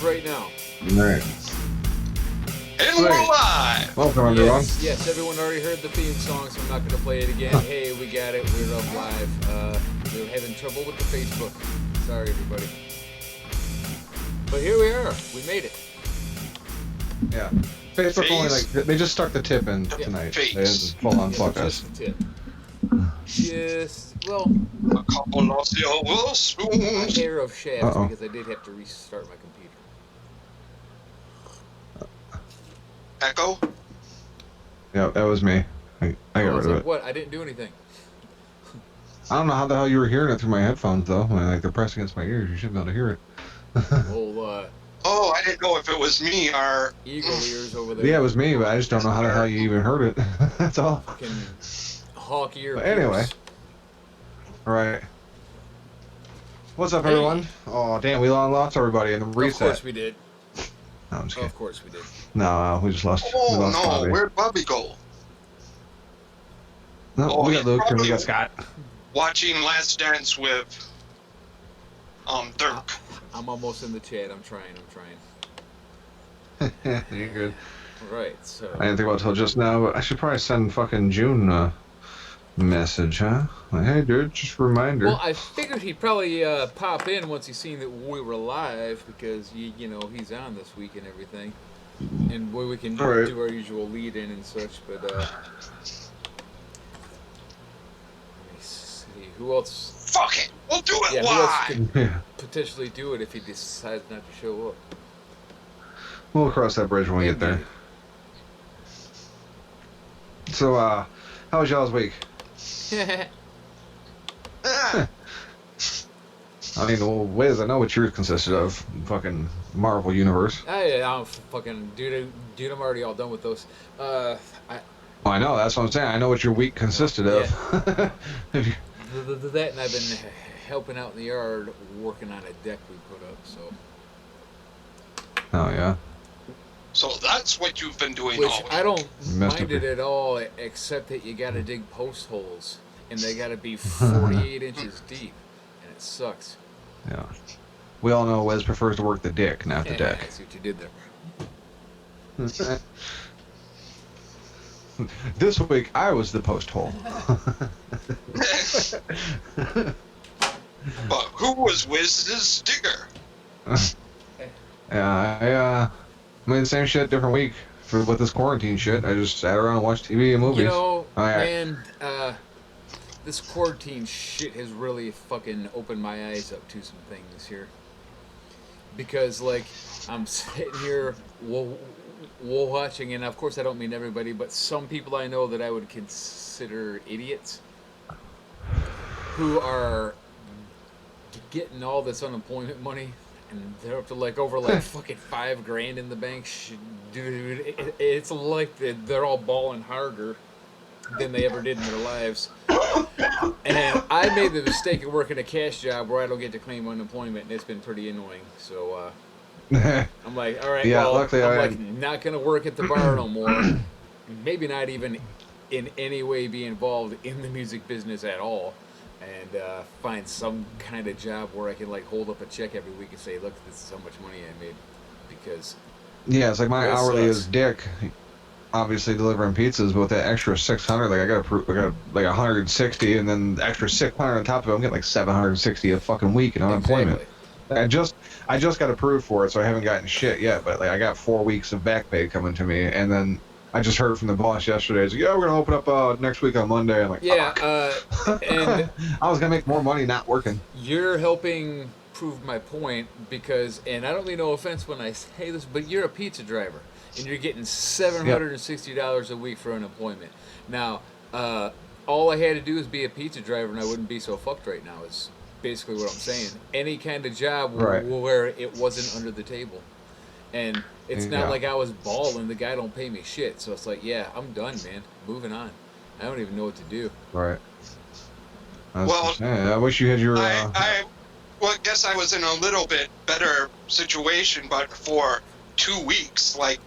live right now. Alright. And we're live! Welcome, everyone. Yes, everyone already heard the theme song, so I'm not going to play it again. Hey, we got it. We're up live. We were having trouble with the Facebook. Sorry, everybody. But here we are. We made it. Yeah. Facebook only, like, they just stuck the tip in tonight. They just full on fuck us. Just the tip. Well, a couple of silver spoons. a hair of shaft because I did have to restart my computer. Echo? Yeah, that was me. I got rid of it. What? I didn't do anything. I don't know how the hell you were hearing it through my headphones, though. When, like, they're pressed against my ears. You should be able to hear it. Well, oh, I didn't know if it was me or... eagle ears over there. Yeah, it was me, but I just don't know how the hell you even heard it. That's all. Fucking hawk ear. But anyway. Alright. What's up, everyone? Oh, damn, we lost everybody in the reset. Of course we did. No, I'm just kidding. Of course we did. No, we just lost. Oh, we lost no, Bobby. where'd Bobby go? No, we got Luke and we got Scott. Watching Last Dance with Dirk. I'm almost in the chat. I'm trying. You're good. Alright, so... I didn't think about it till just now, but I should probably send fucking June a message, huh? Like, hey, dude, just a reminder. Well, I figured he'd probably pop in once he seen that we were live, because, you know, he's on this week and everything. And we can do our usual lead-in and such, but, let me see, who else... Fuck it! We'll do it who else live! could potentially do it if he decides not to show up? We'll cross that bridge when we get there. So, how was y'all's week? I mean, well, Whiz, I know what yours consisted of. Fucking Marvel Universe. I'm fucking... Dude, I'm already all done with those. Oh, I know, that's what I'm saying. I know what your week consisted of. That, and I've been helping out in the yard working on a deck we put up, so... Oh, yeah? So that's what you've been doing Which all week. I don't mind it at all, except that you gotta dig post holes, and they gotta be 48 inches deep, and it sucks. Yeah. We all know Wes prefers to work the dick, not the deck. I see what you did there. This week, I was the post hole. But who was Wiz's digger? Yeah, I mean, same shit, different week. With this quarantine shit, I just sat around and watched TV and movies. You know, man, this quarantine shit has really fucking opened my eyes up to some things here. Because, like, I'm sitting here watching, and of course I don't mean everybody, but some people I know that I would consider idiots who are getting all this unemployment money, and they're up to like over like fucking $5,000 in the bank. Dude, it's like they're all balling harder than they ever did in their lives. And I made the mistake of working a cash job where I don't get to claim unemployment, and it's been pretty annoying. So I'm like, all right, yeah, well, luckily I'm like not gonna work at the bar no more. Maybe not even in any way be involved in the music business at all, and find some kind of job where I can like hold up a check every week and say, look, this is how much money I made. Because yeah, it's like my hourly is dick. Obviously delivering pizzas, but with that extra 600, like I got like 160, and then the extra 600 on top of it, I'm getting like 760 a fucking week in unemployment. Exactly. I just got approved for it, so I haven't gotten shit yet. But like I got 4 weeks of back pay coming to me, and then I just heard from the boss yesterday. He's like, yeah, we're gonna open up next week on Monday. I'm like, yeah, and I was gonna make more money not working. You're helping prove my point because, and I don't mean no offense when I say this, but you're a pizza driver. And you're getting $760 a week for unemployment. Now, all I had to do is be a pizza driver, and I wouldn't be so fucked right now. Is basically what I'm saying. Any kind of job where it wasn't under the table, and it's not like I was balling. The guy don't pay me shit, so it's like, yeah, I'm done, man. Moving on. I don't even know what to do. Right. Well, I wish you had your. I guess I was in a little bit better situation, but for 2 weeks, like.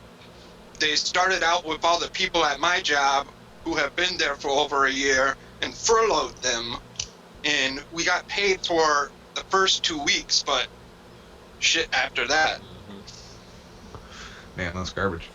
They started out with all the people at my job who have been there for over a year and furloughed them, and we got paid for the first 2 weeks, but shit after that. Man, that's garbage.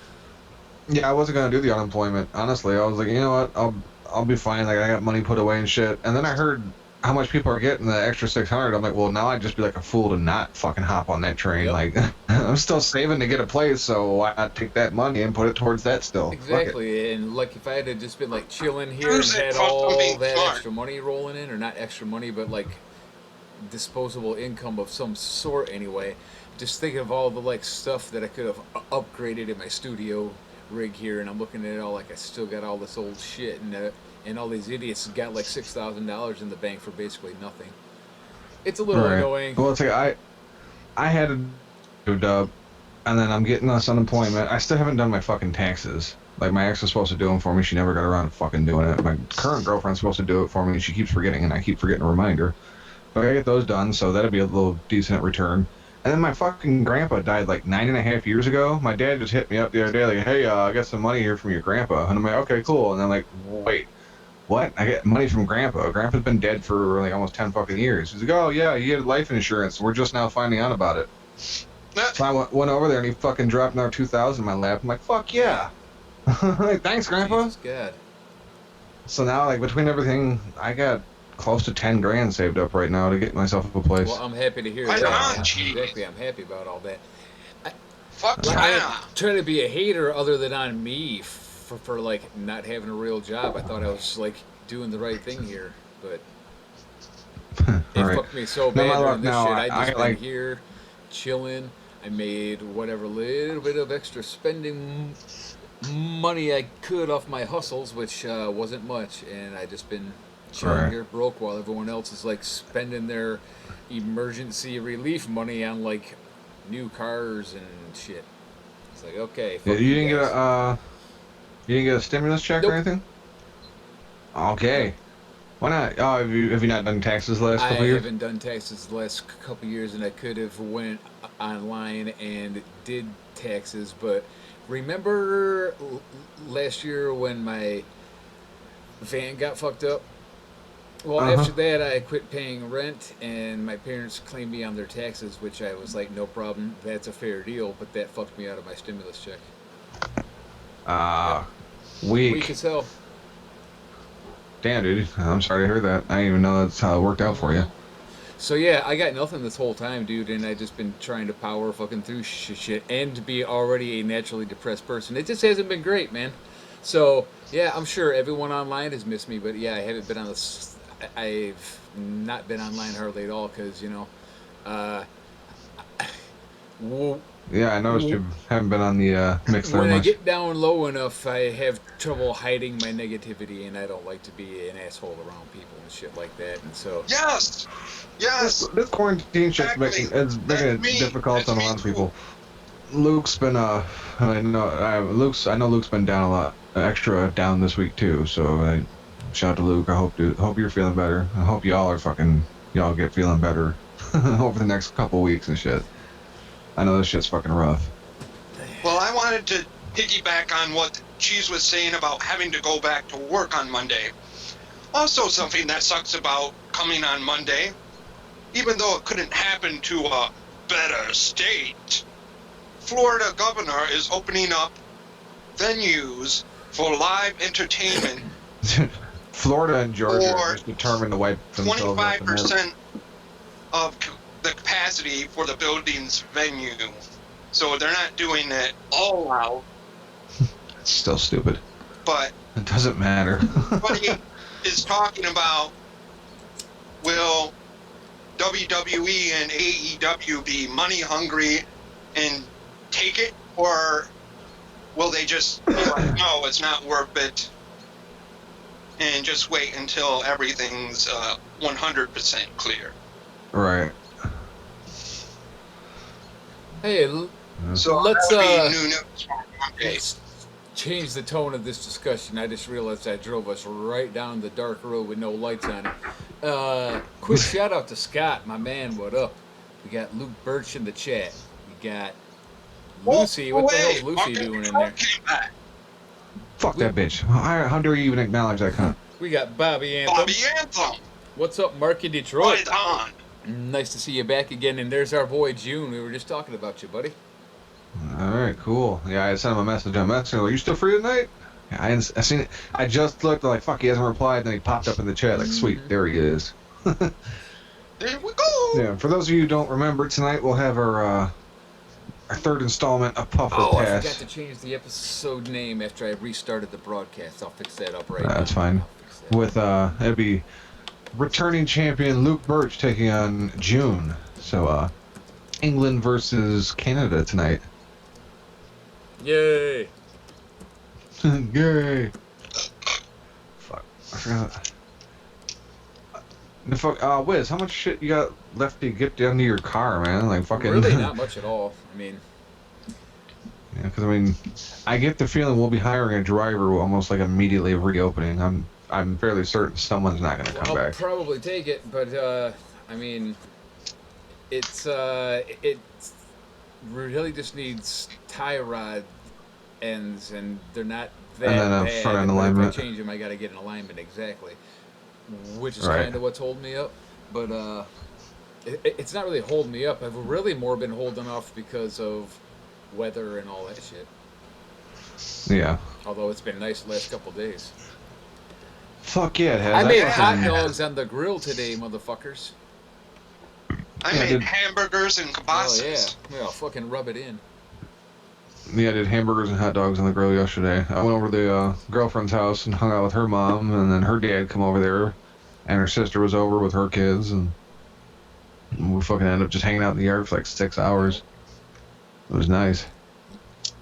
Yeah, I wasn't gonna do the unemployment. Honestly, I was like, you know what? I'll be fine. Like, I got money put away and shit. And then I heard how much people are getting the extra 600. I'm like, well, now I'd just be like a fool to not fucking hop on that train. Yep. Like, I'm still saving to get a place, so why not take that money and put it towards that still? Fuck it. Exactly, and like if I had just been like chilling here and Use it had for all something that smart. extra money rolling in, or not extra money, but like disposable income of some sort anyway. Just thinking of all the like stuff that I could have upgraded in my studio rig here, and I'm looking at it all like I still got all this old shit, and all these idiots got like $6,000 in the bank for basically nothing. It's a little Right. annoying. Well, it's like I had a dub, and then I'm getting this unemployment. I still haven't done my fucking taxes. Like, my ex was supposed to do them for me. She never got around to fucking doing it. My current girlfriend's supposed to do it for me, and she keeps forgetting, and I keep forgetting to remind her. But I get those done, so that'd be a little decent return. And then my fucking grandpa died like 9.5 years ago. My dad just hit me up the other day, like, hey, I got some money here from your grandpa. And I'm like, okay, cool. And I'm like, wait, what? I get money from grandpa. Grandpa's been dead for like almost 10 fucking years. He's like, oh, yeah, he had life insurance. We're just now finding out about it. So I went over there, and he fucking dropped another 2,000 in my lap. I'm like, fuck yeah. Like, thanks, grandpa. Jesus God. So now, like, between everything, I got close to 10 grand saved up right now to get myself a place. Well, I'm happy to hear Right that. on, Cheez. Exactly, I'm happy about all that. Fuck Like, yeah. I try to be a hater other than on me for like not having a real job. I thought I was like doing the right thing here, but it Right. fucked me so No, bad my during luck this now, shit. I I just been like- here chilling. I made whatever little bit of extra spending money I could off my hustles, which wasn't much, and I just been chilling Right. here broke while everyone else is like spending their emergency relief money on like new cars and shit. It's like, okay, Yeah, fuck you didn't guys. get you didn't get a stimulus check Nope. or anything? Okay. Why not? Oh, have you not done taxes the last I couple of years? haven't done taxes the last couple years, and I could have went online and did taxes. But remember last year when my van got fucked up? Well, Uh-huh. after that, I quit paying rent, and my parents claimed me on their taxes, which I was like, no problem, that's a fair deal. But that fucked me out of my stimulus check. Weak Weak. as hell. Damn, dude. I'm sorry to hear that. I didn't even know that's how it worked out for you. So yeah, I got nothing this whole time, dude, and I just been trying to power fucking through shit and to be already a naturally depressed person. It just hasn't been great, man. So yeah, I'm sure everyone online has missed me, but yeah, I haven't been on this. I've not been online hardly at all because w- Yeah, I noticed you haven't been on the Mixlr when I much. get down low enough, I have trouble hiding my negativity, and I don't like to be an asshole around people and shit like that. And so Yes. Yes. This quarantine shit's Exactly. making it's making it That's me. difficult That's on a me lot of too. people. Luke's been I know Luke's been down a lot, extra down this week too. So shout out to Luke. I hope you're feeling better. I hope y'all get feeling better over the next couple weeks and shit. I know this shit's fucking rough. Well, I wanted to piggyback on what Cheez was saying about having to go back to work on Monday. Also, something that sucks about coming on Monday, even though it couldn't happen to a better state, Florida governor is opening up venues for live entertainment. Florida and Georgia Or just determined to wipe themselves out. 25% of the capacity for the building's venue. So they're not doing it all out, It's still stupid. but It doesn't matter. everybody is talking about, will WWE and AEW be money hungry and take it, or will they just be like, no, it's not worth it, and just wait until everything's 100% clear? Right. hey, So Let's, that'll be new news for Monday. let's change the tone of this discussion. I just realized I drove us right down the dark road with no lights on it. Quick shout out to Scott, my man. What up? We got Luke Birch in the chat. We got Lucy. What the hell's Lucy doing in there? Fuck that bitch. How dare you even acknowledge that cunt? We got Bobby Anthem. Bobby Anthem. What's up, Mark in Detroit? Right on. Nice to see you back again. And there's our boy June. We were just talking about you, buddy. All right, cool. Yeah, I sent him a message on Messenger. Like, you still free tonight? Yeah, I seen it. I just looked like, fuck, he hasn't replied, and then he popped up in the chat like, sweet, there he is. There we go. Yeah, for those of you who don't remember, tonight we'll have our third installment of Puffer Oh, I Pass. forgot to change the episode name after I restarted the broadcast. I'll fix that up right now. That's fine. With, it'd be returning champion Luke Birch taking on June. So, England versus Canada tonight. Yay! Yay! Fuck, I forgot. The fuck, Whiz, how much shit you got left to get down to your car, man? Like, fucking... Really not much at all. I mean... Yeah, because, I mean, I get the feeling we'll be hiring a driver almost, like, immediately reopening. I'm fairly certain someone's not going to come back. I'll probably take it, but, I mean... It really just needs tie rod ends, and they're not that and then a bad. front end If alignment. I change them, I got to get an alignment exactly, which is Right. kind of what's holding me up. But it's not really holding me up. I've really more been holding off because of weather and all that shit. Yeah. Although it's been nice the last couple days. Fuck yeah, it has. I made got hot some- dogs on the grill today, motherfuckers. I Yeah, made dude. hamburgers and Oh kibasas. yeah, I'll fucking rub it in. Yeah, I did hamburgers and hot dogs on the grill yesterday. I went over to the girlfriend's house and hung out with her mom, and then her dad come over there, and her sister was over with her kids, and we fucking ended up just hanging out in the yard for like 6 hours. It was nice.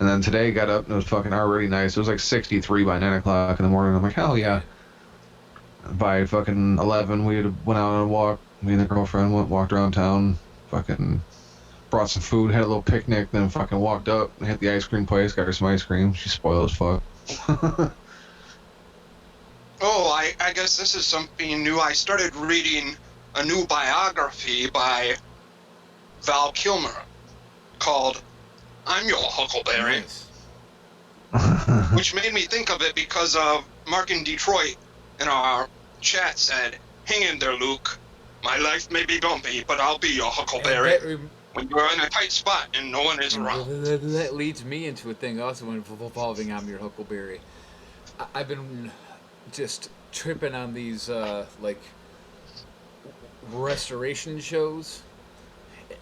And then today got up and it was fucking already nice. It was like 63 by 9 o'clock in the morning. I'm like, hell yeah. By fucking 11, we went out on a walk. Me and the girlfriend walked around town, fucking brought some food, had a little picnic, then fucking walked up and hit the ice cream place, got her some ice cream. She's spoiled as fuck. Oh, I guess this is something new. I started reading a new biography by Val Kilmer called I'm Your Huckleberry, Nice. which made me think of it because Mark in Detroit in our chat said, hang in there, Luke. My life may be bumpy, but I'll be your huckleberry when you're in a tight spot and no one is around. That leads me into a thing also involving I'm Your Huckleberry. I've been just tripping on these like restoration shows,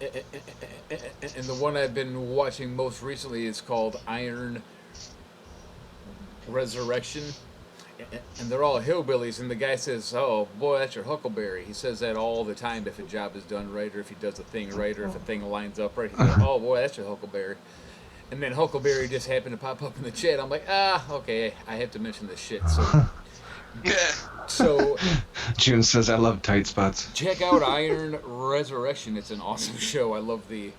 and the one I've been watching most recently is called Iron Resurrection. And they're all hillbillies, and the guy says, oh, boy, that's your huckleberry. He says that all the time if a job is done right, or if he does a thing right, or if a thing lines up right. He says, oh, boy, that's your huckleberry. And then huckleberry just happened to pop up in the chat. I'm like, okay, I have to mention this shit. So June says, I love tight spots. check out Iron Resurrection. It's an awesome show. I love the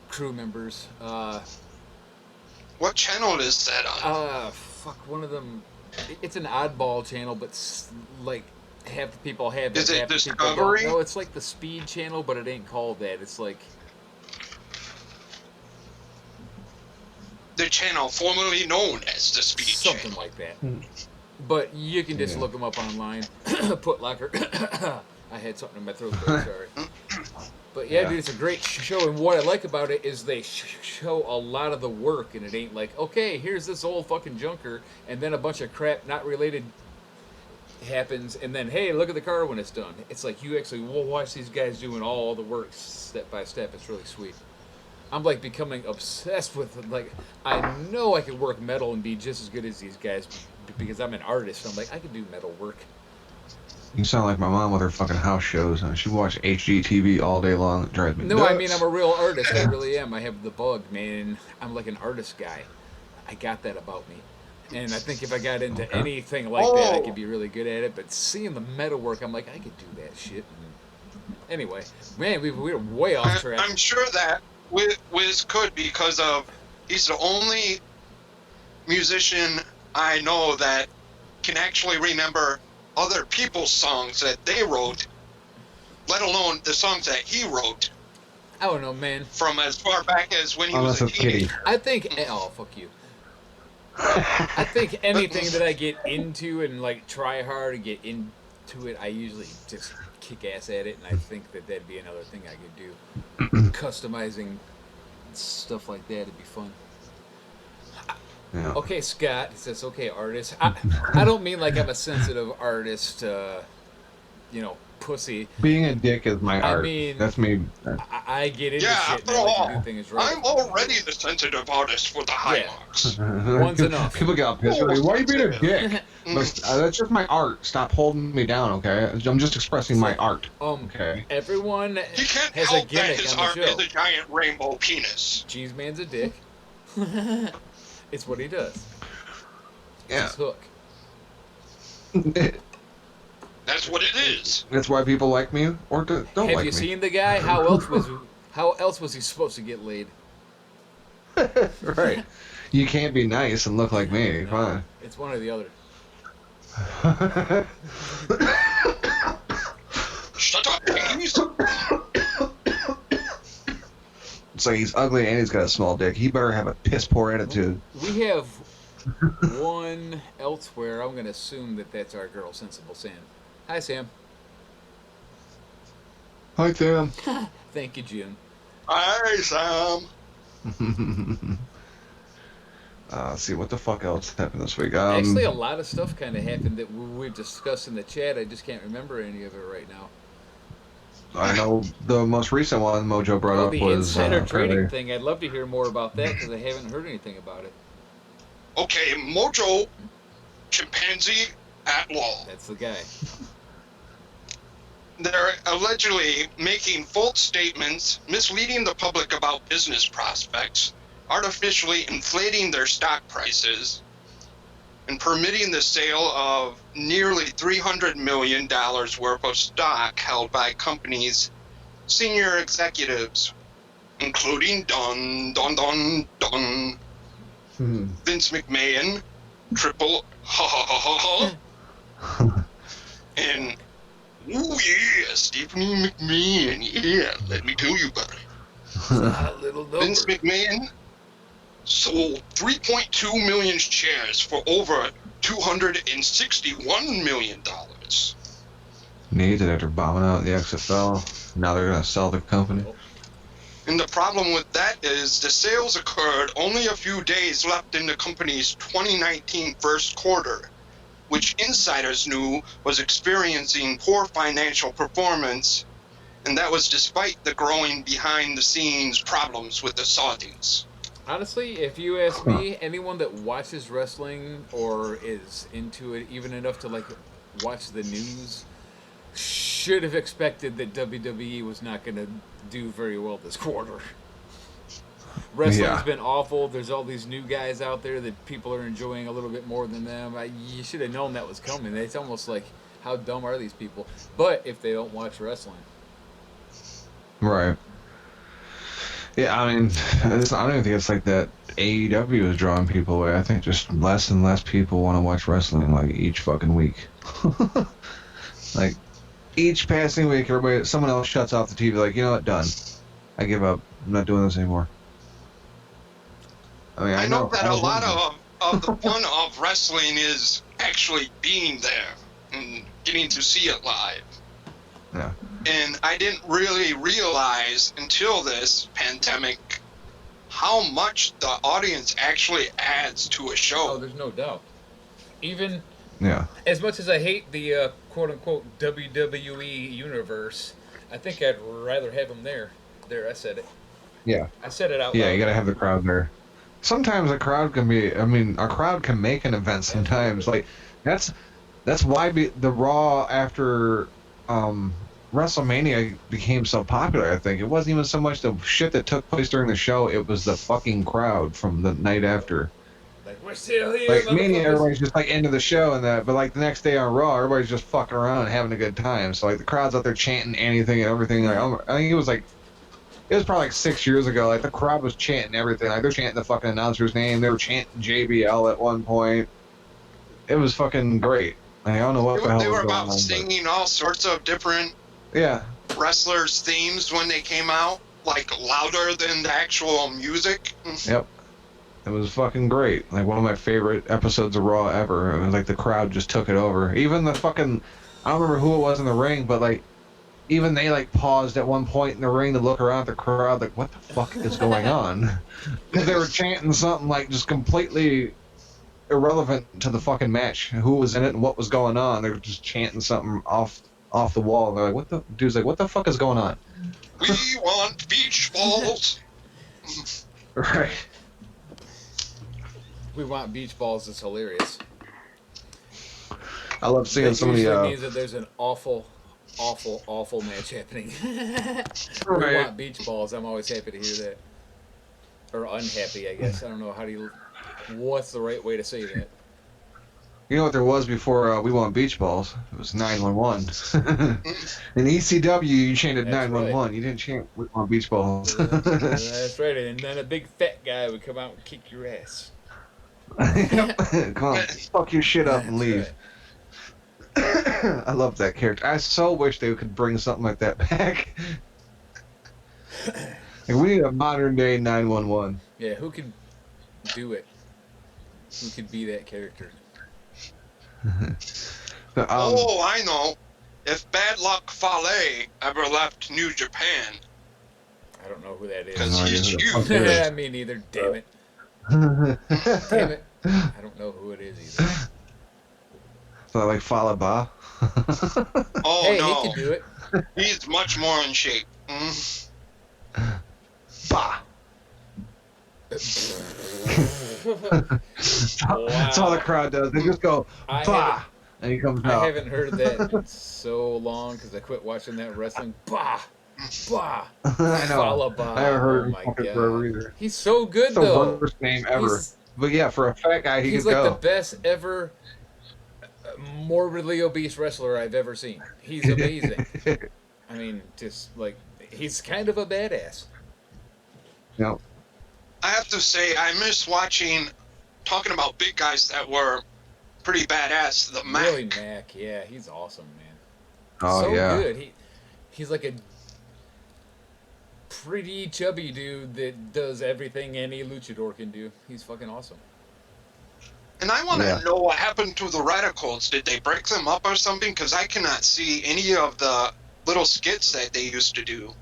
crew members. What channel is that on? Fuck, one of them... It's an oddball channel, but like half the people have it. Is it half the people Discovery? don't. No, it's like the Speed channel, but it ain't called that. It's like The channel formerly known as the Speed something Channel. like that. But you can just look them up online. Put Locker. I had something in my throat there, sorry. But yeah, dude, it's a great show, and what I like about it is they show a lot of the work, and it ain't like, okay, here's this old fucking junker, and then a bunch of crap not related happens, and then, hey, look at the car when it's done. It's like you actually will watch these guys doing all the work step by step. It's really sweet. I'm like becoming obsessed with it. Like, I know I could work metal and be just as good as these guys because I'm an artist. So I'm like, I could do metal work. You sound like my mom with her fucking house shows. She watch HGTV all day long. It drives me No, nuts. I mean, I'm a real artist. I really am. I have the bug, man. I'm like an artist guy. I got that about me. And I think if I got into anything like that, I could be really good at it. But seeing the metal work, I'm like, I could do that shit. Anyway, man, we're way off track. I'm sure that Whiz could because he's the only musician I know that can actually remember other people's songs that they wrote, let alone the songs that he wrote I don't know, man. from as far back as when he Unless was a it's Kitty. teenager. I think... Oh, fuck you. I think anything that I get into and, like, try hard to get into it, I usually just kick ass at it, and I think that that'd be another thing I could do. Customizing stuff like that. It'd be fun. Yeah. Okay, Scott. He says, okay, artist. I don't mean like I'm a sensitive artist, pussy. Being a dick is my art. mean, That's me. I get into Yeah, shit after and I like all, to do things right. I'm already the sensitive artist for the Hilux. One's enough. People get all pissed. Why are you being a dick? But, that's just my art. Stop holding me down, okay? I'm just expressing my art. Okay. Everyone He can't has a help that gimmick his on the art show. is a giant rainbow penis. Cheese Man's a dick. It's what he does. Yeah. His hook. That's what it is. That's why people like me or don't like me. Have you seen the guy? How else was he supposed to get laid? Right. You can't be nice and look like me. No, Fine. it's one or the other. Shut up, please. It's like he's ugly and he's got a small dick. He better have a piss poor attitude. We have one elsewhere. I'm going to assume that that's our girl, Sensible Sam. Hi, Sam. Hi, Sam. Thank you, June. Hi, Sam. Let's see, what the fuck else happened this week? Actually, a lot of stuff kind of happened that we've discussed in the chat. I just can't remember any of it right now. I know the most recent one Mojo brought up The was insider trading thing. I'd love to hear more about that because I haven't heard anything about it. Okay, Mojo, chimpanzee at law. That's the guy. They're allegedly making false statements, misleading the public about business prospects, artificially inflating their stock prices, and permitting the sale of nearly $300 million worth of stock held by companies' senior executives, including Vince McMahon, Triple and ooh yeah, Stephanie McMahon, yeah, let me tell you about it. Vince McMahon sold 3.2 million shares for over $261 million. Neat, after bombing out the XFL, now they're gonna sell the company. And the problem with that is the sales occurred only a few days left in the company's 2019 first quarter, which insiders knew was experiencing poor financial performance, and that was despite the growing behind-the-scenes problems with the Saudis. Honestly, if you ask me, anyone that watches wrestling or is into it even enough to like watch the news should have expected that WWE was not going to do very well this quarter. Wrestling's been awful. There's all these new guys out there that people are enjoying a little bit more than them. You should have known that was coming. It's almost like, how dumb are these people? But if they don't watch wrestling. Right. Yeah, I mean, I don't even think it's like that AEW is drawing people away. I think just less and less people want to watch wrestling like each fucking week. Like each passing week, someone else shuts off the TV like, you know what, done. I give up. I'm not doing this anymore. I mean, I know that a lot of the fun of wrestling is actually being there and getting to see it live. Yeah. And I didn't really realize until this pandemic how much the audience actually adds to a show. Oh, there's no doubt. Even as much as I hate the quote-unquote WWE universe, I think I'd rather have them there. There, I said it. Yeah. I said it out loud. Yeah, you gotta have the crowd there. Sometimes a crowd can make an event sometimes. Like, that's why the Raw after WrestleMania became so popular, I think. It wasn't even so much the shit that took place during the show, it was the fucking crowd from the night after. Like, we're still here, like, Mania, everybody's just, like, into the show and that, but, like, the next day on Raw, everybody's just fucking around and having a good time. So, like, the crowd's out there chanting anything and everything. Like, I think it was probably, like, 6 years ago. Like, the crowd was chanting everything. Like, they're chanting the fucking announcer's name. They were chanting JBL at one point. It was fucking great. Like, I don't know what the hell They was were going about on, singing all sorts of different wrestlers' themes when they came out, like, louder than the actual music. Yep. It was fucking great. Like, one of my favorite episodes of Raw ever. It was like the crowd just took it over. Even the fucking, I don't remember who it was in the ring, but like even they like paused at one point in the ring to look around at the crowd, like, what the fuck is going on? Because they were chanting something like just completely irrelevant to the fucking match, who was in it and what was going on. They were just chanting something off the wall. They're like, what the dude's like, what the fuck is going on? We want beach balls. Right. We want beach balls. It's hilarious. I love seeing That some of usually the. means that there's an awful match happening. We Right. want beach balls. I'm always happy to hear that. Or unhappy, I guess. I don't know what's the right way to say that. You know what there was before we want beach balls? It was 911. In ECW, you chanted That's 911. right. You didn't chant we want beach balls. That's right. And then a big fat guy would come out and kick your ass. Come on, fuck your shit up and That's leave. right. I love that character. I so wish they could bring something like that back. Like, we need a modern day 911. Yeah, who could do it? Who could be that character? Oh, I know. If Bad Luck Fale ever left New Japan, I don't know who that is. because No idea he's who the fuck huge. it is. Yeah, me neither. Damn it. Damn it. I don't know who it is either. So like Falaba. Oh Hey, no, he can do it. he's much more in shape. Bah. That's all the crowd does. They just go I bah, and he comes I out. haven't heard that in so long because I quit watching that wrestling. Bah! Bah! I know. Falaba. I haven't heard Oh him my fucking God. forever either. He's so good, It's the though. worst name ever. He's, But yeah, for a fat guy, he he's could like go. the best ever morbidly obese wrestler I've ever seen. He's amazing. I mean, just like, he's kind of a badass. Yep. I have to say, I miss talking about big guys that were pretty badass. The Mac. Really, Mac. Yeah, he's awesome, man. Oh so yeah. good. He's like a pretty chubby dude that does everything any luchador can do. He's fucking awesome. And I want to Yeah. know what happened to the Radicals. Did they break them up or something? Because I cannot see any of the little skits that they used to do.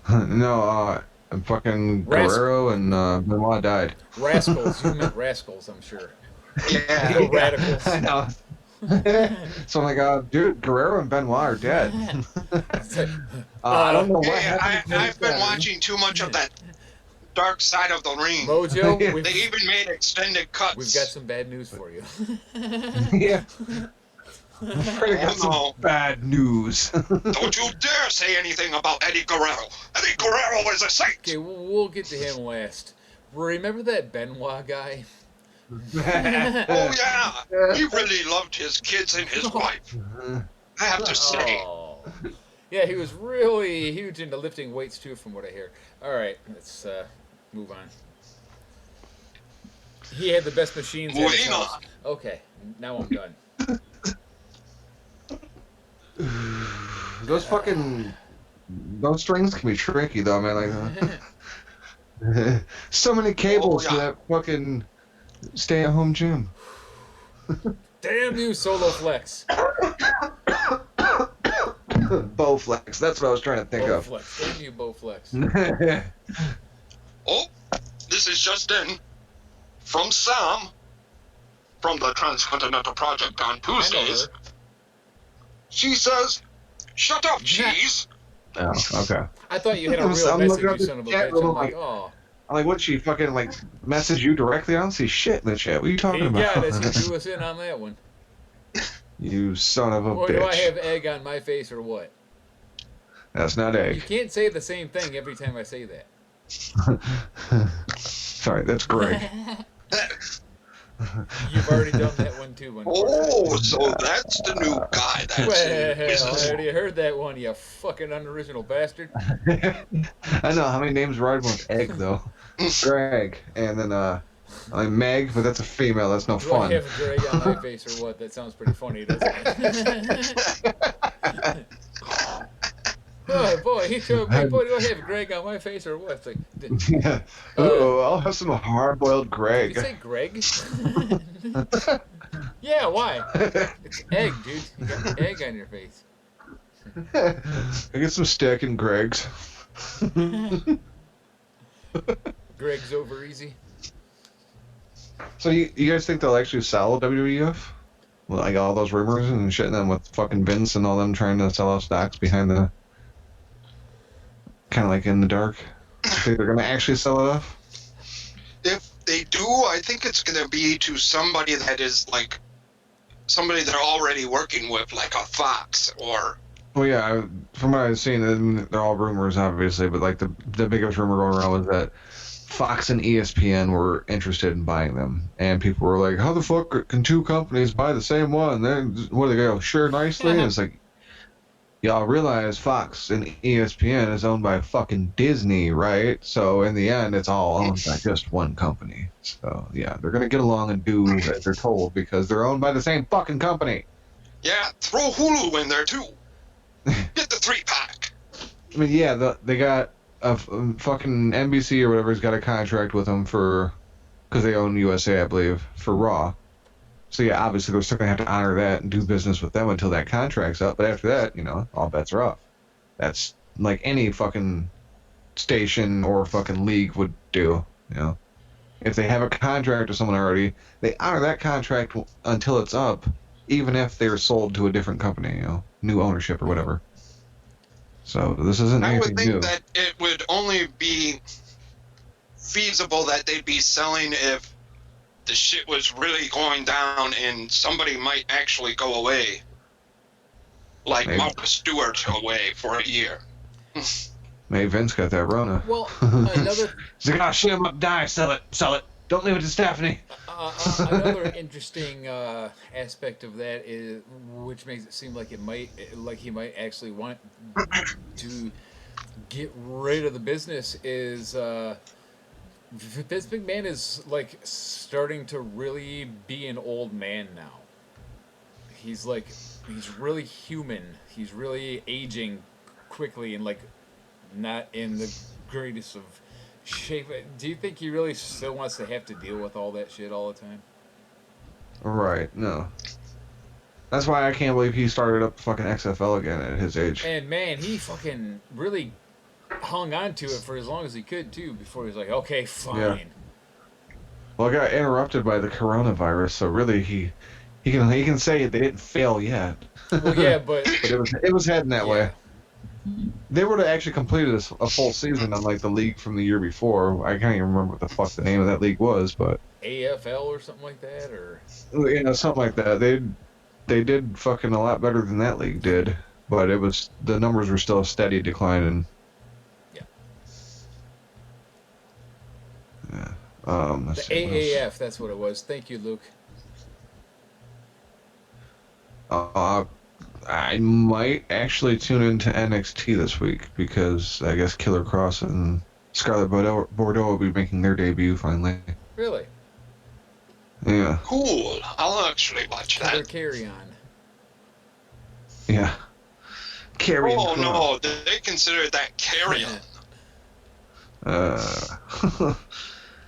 No, fucking Guerrero and Benoit died. Rascals. You meant rascals, I'm sure. Yeah. The Radicals. I know. So I'm like, dude, Guerrero and Benoit are dead. It's like, I don't know what Yeah, happened. to I've been them. watching too much of that Dark Side of the Ring. Mojo, Yeah. They even made extended cuts. we've got some bad news for you. Yeah. Pretty got some no. bad news. Don't you dare say anything about Eddie Guerrero. Eddie Guerrero is a saint. Okay, we'll get to him last. Remember that Benoit guy? Oh yeah, he really loved his kids and his wife. I have to say. Oh. Yeah, he was really huge into lifting weights too, from what I hear. All right, let's move on. He had the best machines at his Moving house. on. Okay, now I'm done. Those strings can be tricky though, man. Like, so many cables Oh, to yeah. that fucking stay-at-home gym. Damn you, Solo Flex. Bowflex. That's what I was trying to think of. Bowflex. Damn you, Bowflex. Oh, this is just in from Sam from the Transcontinental Project on I know Tuesdays. her. She says, "Shut up, Cheez." Oh, okay. I thought you had a I'm real looking message, at you the son of a chat bitch. room, I'm like, like- oh. I'm like, what? She fucking like message you directly? I don't see shit in the chat. What are you talking He about? got us. He drew us in on that one. You son of a Or bitch. do I have egg on my face or what? That's not You egg. can't say the same thing every time I say that. Sorry, that's Greg. You've already done that one too. Oh, so that's the new guy. That's in Well, business. I already heard that one, you fucking unoriginal bastard. I know how many names rhyme with egg though. Greg, and then like Meg, but that's a female. That's no Do I fun. have a Greg on my face or what? That sounds pretty funny, doesn't it? Oh boy, he told me, boy, do I have a Greg on my face or what? It's like, did Yeah. Oh, I'll have some hard-boiled you Greg. say Greg? Yeah, why? It's egg, dude. You got egg on your face. I get some steak and Greg's. Greg's over easy. So you guys think they'll actually sell WWF? Like all those rumors and shit, and then with fucking Vince and all them trying to sell out stocks behind the, kind of like in the dark. You think they're gonna actually sell it off? If they do, I think it's going to be to somebody that is like somebody they're already working with, like a Fox or. Well, yeah. From what I've seen, they're all rumors, obviously, but like the biggest rumor going around was that Fox and ESPN were interested in buying them, and people were like, "How the fuck can two companies buy the same one? Then what, they go share nicely?" And it's like, y'all realize Fox and ESPN is owned by fucking Disney, right? So in the end, it's all owned by just one company. So yeah, they're gonna get along and do as they're told because they're owned by the same fucking company. Yeah, throw Hulu in there too. Get the 3-pack. I mean, yeah, they got a fucking NBC or whatever's got a contract with them for, because they own USA, I believe, for Raw. So yeah, obviously they're still gonna have to honor that and do business with them until that contract's up. But after that, all bets are off. That's like any fucking station or fucking league would do. If they have a contract with someone already, they honor that contract until it's up, even if they're sold to a different company, new ownership or whatever. So this isn't I anything would think new. that it would only be feasible that they'd be selling if the shit was really going down and somebody might actually go away. Like Maybe. Martha Stewart away for a year. Maybe Vince got that Rona. Well, another He's like, "Oh shit, I'm up, die, sell it. Don't leave it to Stephanie." another interesting aspect of that is, which makes it seem like he might actually want to get rid of the business, is Vince McMahon is like starting to really be an old man now. He's really human. He's really aging quickly and like not in the greatest of shape. Do you think he really still wants to have to deal with all that shit all the time? Right, no. That's why I can't believe he started up fucking XFL again at his age. And man, he fucking really hung on to it for as long as he could too before he was like, okay, fine. Yeah. Well, it got interrupted by the coronavirus, so really he can say they didn't fail yet. Well, yeah, but it was heading that way. They would have actually completed a full season unlike the league from the year before. I can't even remember what the fuck the name of that league was, but AFL or something like that, or something like that. They did fucking a lot better than that league did, but the numbers were still a steady declining. Yeah. The AAF, that's what it was. Thank you, Luke. I might actually tune into NXT this week because I guess Killer Cross and Scarlett Bordeaux will be making their debut finally. Really? Yeah. Cool. I'll actually watch Killer that. Carry On. Yeah. Carry on. Oh no, they consider that carry on.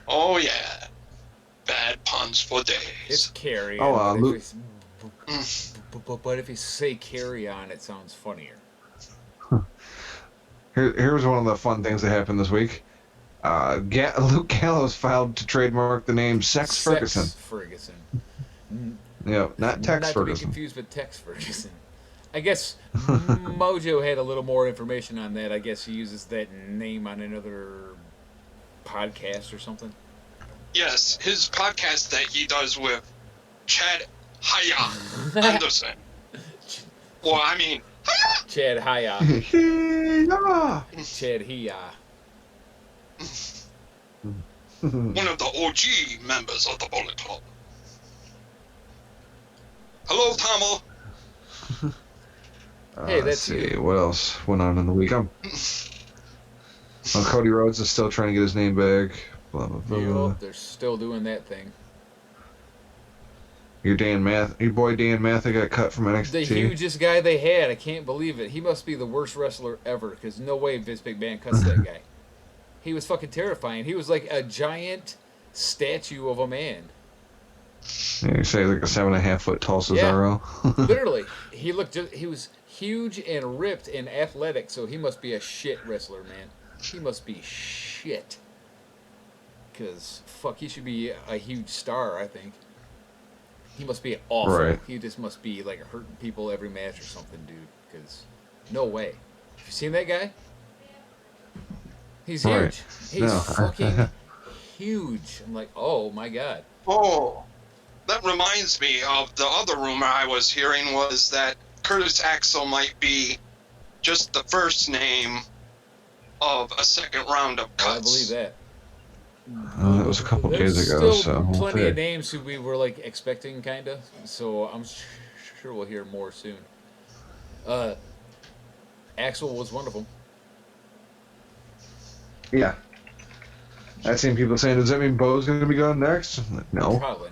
Oh yeah. Bad puns for days. It's Carry Oh, On. Luke. But if you say Carry On, it sounds funnier. Here's one of the fun things that happened this week. Luke Gallows filed to trademark the name Sex Ferguson. Ferguson. Yeah, not Tex Not Ferguson. to be confused with Tex Ferguson. I guess Mojo had a little more information on that. I guess he uses that name on another podcast or something. Yes, his podcast that he does with Chad Haya Anderson. Well, I mean, Chad Haya. Yeah. Chad Hia. one of the OG members of the Bullet Club. Hello, Tomo. Hey, Let's that's see you. what else went on in the week. Cody Rhodes is still trying to get his name back. Blah blah blah. Yep, they're still doing that thing. Your boy Dan Matha got cut from NXT. The hugest guy they had. I can't believe it. He must be the worst wrestler ever, because no way Vince McMahon cuts that guy. He was fucking terrifying. He was like a giant statue of a man. Yeah, you say like a 7.5 foot tall Cesaro. Literally, he was huge and ripped and athletic, so he must be a shit wrestler, man. He must be shit. Because, fuck, he should be a huge star, I think. He must be awful. Right. He just must be, like, hurting people every match or something, dude. Because, no way. Have you seen that guy? He's huge. Right. He's No. fucking huge. I'm like, oh, my God. Oh, that reminds me of the other rumor I was hearing was that Curtis Axel might be just the first name of a second round of cuts. I believe that. That was a couple There's days ago, still so we'll plenty see. of names who we were like expecting, kind of. So I'm sure we'll hear more soon. Axel was one of them. Yeah. I've seen people saying, does that mean Bo's going to be gone next? I'm like, no. Probably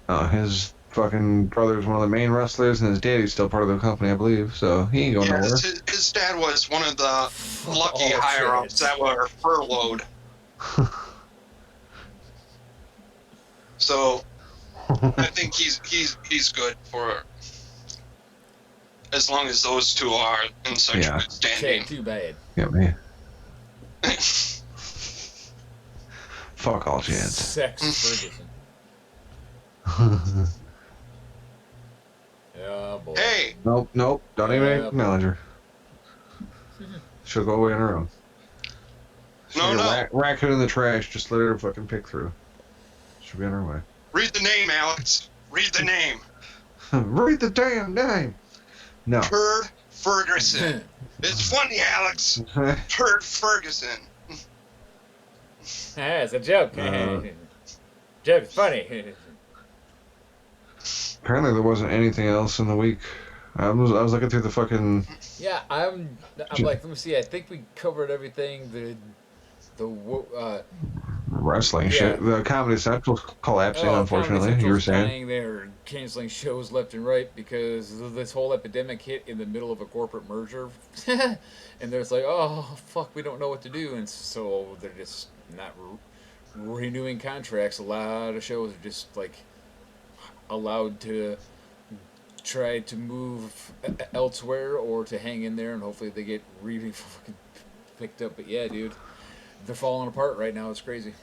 not. His fucking brother's one of the main wrestlers, and his daddy's still part of the company, I believe. So he ain't going nowhere. His dad was one of the lucky all higher-ups kids. that were furloughed. So I think he's good for as long as those two are in such Yeah. good standing. Okay, too bad. Yeah, man. Fuck all chance. Sex Ferguson. Oh boy. Hey, Nope. Don't even Yeah. acknowledge her. She'll go away on her own. no. Rack it in the trash. Just let her fucking pick through. She'll be on her way. Read the name, Alex. Read the name. Read the damn name. No. Turd Ferguson. It's funny, Alex. Turd Ferguson. Ah, it's a joke. Joke's funny. Apparently there wasn't anything else in the week. I was looking through the fucking. Yeah, I'm like, let me see. I think we covered everything. Wrestling shit. The Comedy Central collapsing, unfortunately. Comedy You were Central's saying. dying. They're canceling shows left and right because this whole epidemic hit in the middle of a corporate merger, and they're just like, oh fuck, we don't know what to do, and so they're just not renewing contracts. A lot of shows are just like allowed to try to move elsewhere or to hang in there, and hopefully they get really fucking picked up. But yeah, dude, they're falling apart right now. It's crazy.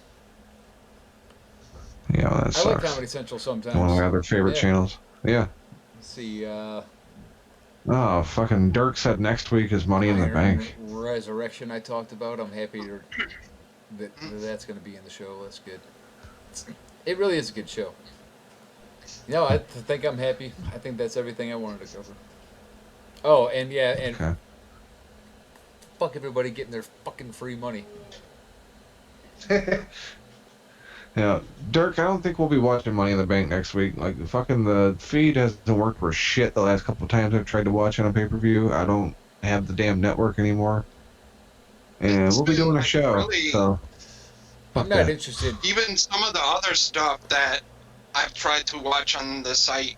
Yeah, well, that sucks. I like Comedy Central sometimes. One of my other favorite channels. Yeah. Let's see, Oh, fucking Dirk said next week is Money in the Iron Bank. Resurrection I talked about. I'm happy that's going to be in the show. That's good. It really is a good show. I think I'm happy. I think that's everything I wanted to cover. Oh, and yeah, and Okay. fuck everybody getting their fucking free money. Yeah, Dirk, I don't think we'll be watching Money in the Bank next week. Like, fucking the feed hasn't worked for shit the last couple of times I've tried to watch it on pay-per-view. I don't have the damn network anymore. And we'll be doing a show, really- so... I'm not interested. Even some of the other stuff that I've tried to watch on the site,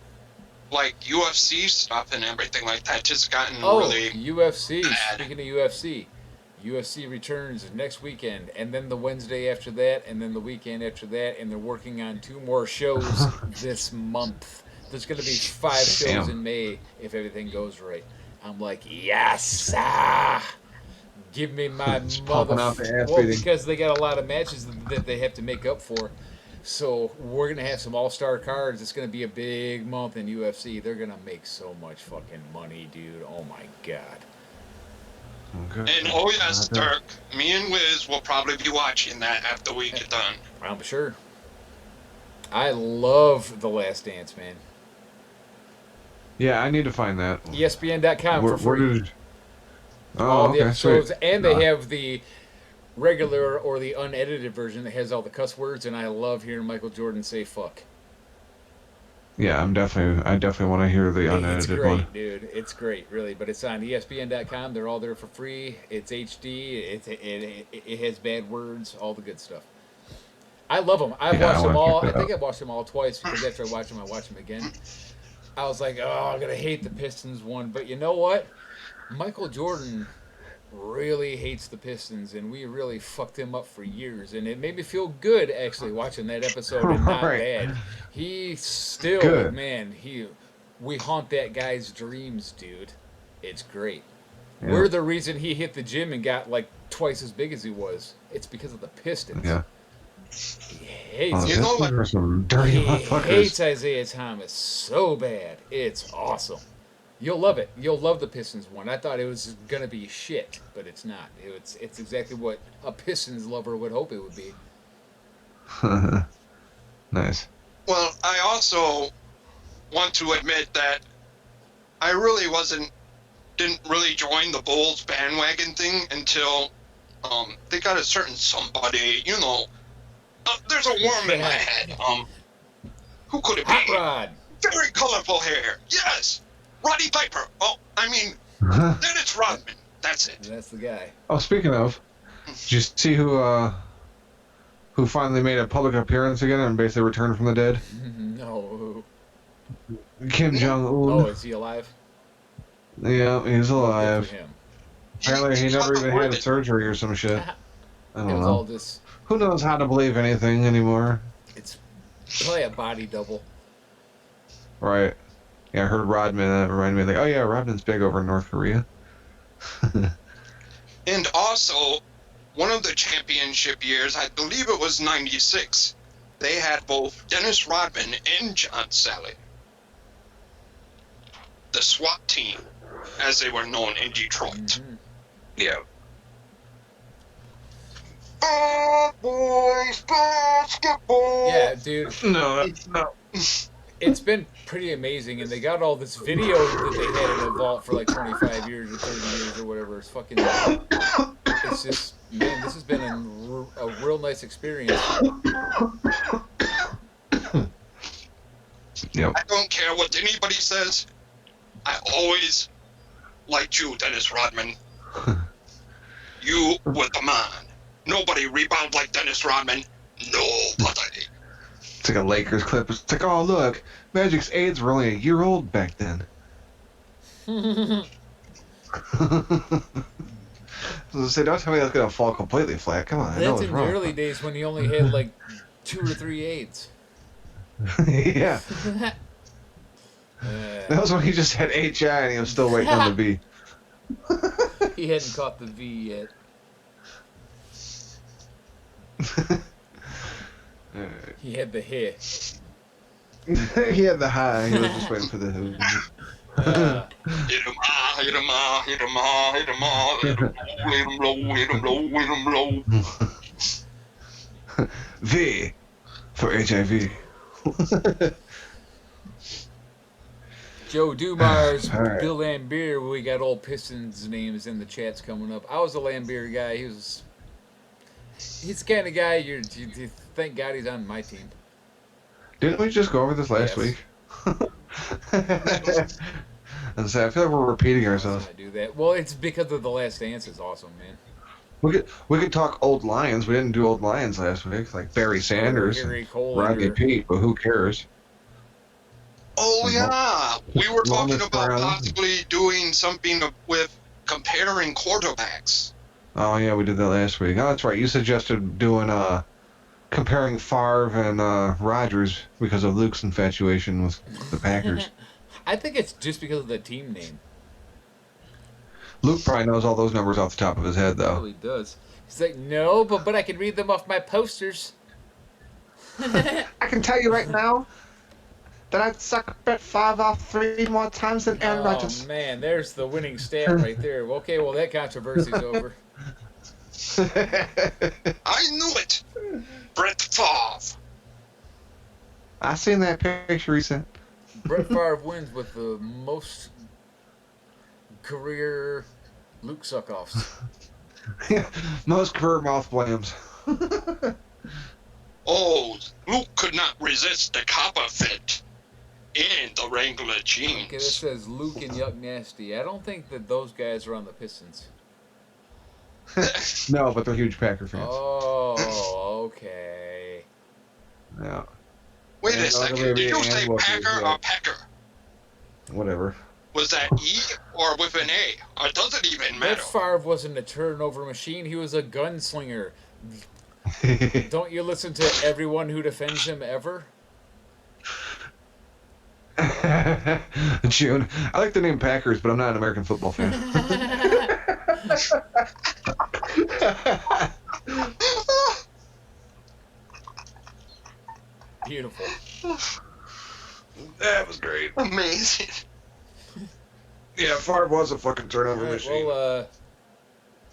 like UFC stuff and everything like that, just gotten really UFC. bad. Speaking of UFC returns next weekend, and then the Wednesday after that, and then the weekend after that, and they're working on 2 more shows this month. There's going to be 5 shows Damn. in May if everything goes right. I'm like, yes! Ah! Give me my Just pumping out the ass Well, beating. because they got a lot of matches that they have to make up for. So we're going to have some all-star cards. It's going to be a big month in UFC. They're going to make so much fucking money, dude. Oh, my God. Okay. And oh yes, Dirk, me and Whiz will probably be watching that after we get done. I'm sure. I love The Last Dance, man. Yeah, I need to find that. ESPN.com Where for free. did... Oh, All the okay, episodes, sweet. and they have the regular or the unedited version that has all the cuss words, and I love hearing Michael Jordan say fuck. Yeah, I definitely want to hear the It's unedited great, one. dude. It's great, really. But it's on ESPN.com. They're all there for free. It's HD. It has bad words, all the good stuff. I love them. I've Yeah, I watched them wanna all. check I that think I've watched them all twice because after I watch them again. I was like, oh, I'm going to hate the Pistons one. But you know what? Michael Jordan really hates the Pistons, and we really fucked him up for years. And it made me feel good actually watching that episode, and not Right. bad. He still, Good. man, we haunt that guy's dreams, dude. It's great. Yeah. We're the reason he hit the gym and got like twice as big as he was. It's because of the Pistons. Yeah. He hates Oh, You it. know what? are some dirty He motherfuckers. hates Isaiah Thomas so bad. It's awesome. You'll love it. You'll love the Pistons one. I thought it was gonna be shit, but it's not. It's exactly what a Pistons lover would hope it would be. Nice. Well, I also want to admit that I really didn't really join the Bulls bandwagon thing until they got a certain somebody, you know. There's a worm in my head. Who could it be? Hot Rod. Very colorful hair. Yes, Roddy Piper. Oh, I mean, Dennis Rodman. That's it. That's the guy. Oh, speaking of, did you see who finally made a public appearance again and basically returned from the dead? No. Kim Jong Oh, Un. is he alive? Yeah, he's Good alive. for him. Apparently, he never even had surgery or some shit. I It don't was all know. just. Who knows how to believe anything anymore? It's probably a body double. Right. Yeah, I heard Rodman. That reminded me, like, oh yeah, Rodman's big over in North Korea. And also, one of the championship years, I believe it was '96, they had both Dennis Rodman and John Sally. The SWAT team, as they were known in Detroit. Mm-hmm. Yeah. Bad boys basketball. Yeah, dude. No. It's been pretty amazing, and they got all this video that they had in a vault for like 25 years or 30 years or whatever. It's fucking. It's just, man, this has been a real nice experience. Yep. I don't care what anybody says. I always liked you, Dennis Rodman. You were the man. Nobody rebound like Dennis Rodman. Nobody. It's like a Lakers clip. It's like, oh look, Magic's AIDS were only a year old back then. So say, don't tell me that's gonna fall completely flat. Come on, I know That's it's in the wrong. early days when he only had like 2 or 3 AIDS. Yeah, that was when he just had HI and he was still waiting on the B. He hadn't caught the V yet. He had the hair. He had the high. He was just waiting for the who. Hit him high, hit him high, hit him high, hit him high, hit him low, hit him low, hit him low. V for HIV. Joe Dumars, All right. Bill Lambier. We got all Pistons names in the chats coming up. I was a Lambier guy. He's the kind of guy you thank God he's on my team. Didn't we just go over this last Yes. week? And say, I feel like we're repeating ourselves. I do that. Well, it's because of The Last Dance is awesome, man. We could talk old Lions. We didn't do old Lions last week, like Barry Sanders, Gary and Cole, Rodney Pete, but who cares? Oh yeah, we were talking Longest about Brown. possibly doing something with comparing quarterbacks. Oh yeah, we did that last week. Oh, that's right. You suggested doing comparing Favre and Rodgers because of Luke's infatuation with the Packers. I think it's just because of the team name. Luke probably knows all those numbers off the top of his head, though. Probably does. He's like, no, but I can read them off my posters. I can tell you right now that I'd suck Brett Favre off 3 more times than Aaron Rodgers. Oh man, there's the winning stat right there. Okay, well that controversy's over. I knew it. Brett Favre. I seen that picture he sent. Brett Favre wins with the most career Luke suck-offs. Most career mouth blams. Oh, Luke could not resist the copper fit in the Wrangler jeans. Okay, this says Luke and Yuck Nasty. I don't think that those guys are on the Pistons. No, but they're huge Packer fans. Oh, okay. Yeah. Wait a And second. Oliver Did you and say Wilson, Packer yeah. or Pecker? Whatever. Was that E or with an A? Or does it even matter? Brett Favre wasn't a turnover machine. He was a gunslinger. Don't you listen to everyone who defends him ever? June. I like the name Packers, but I'm not an American football fan. Beautiful. That was great. Amazing. Yeah, Favre was a fucking turnover Right, machine. well,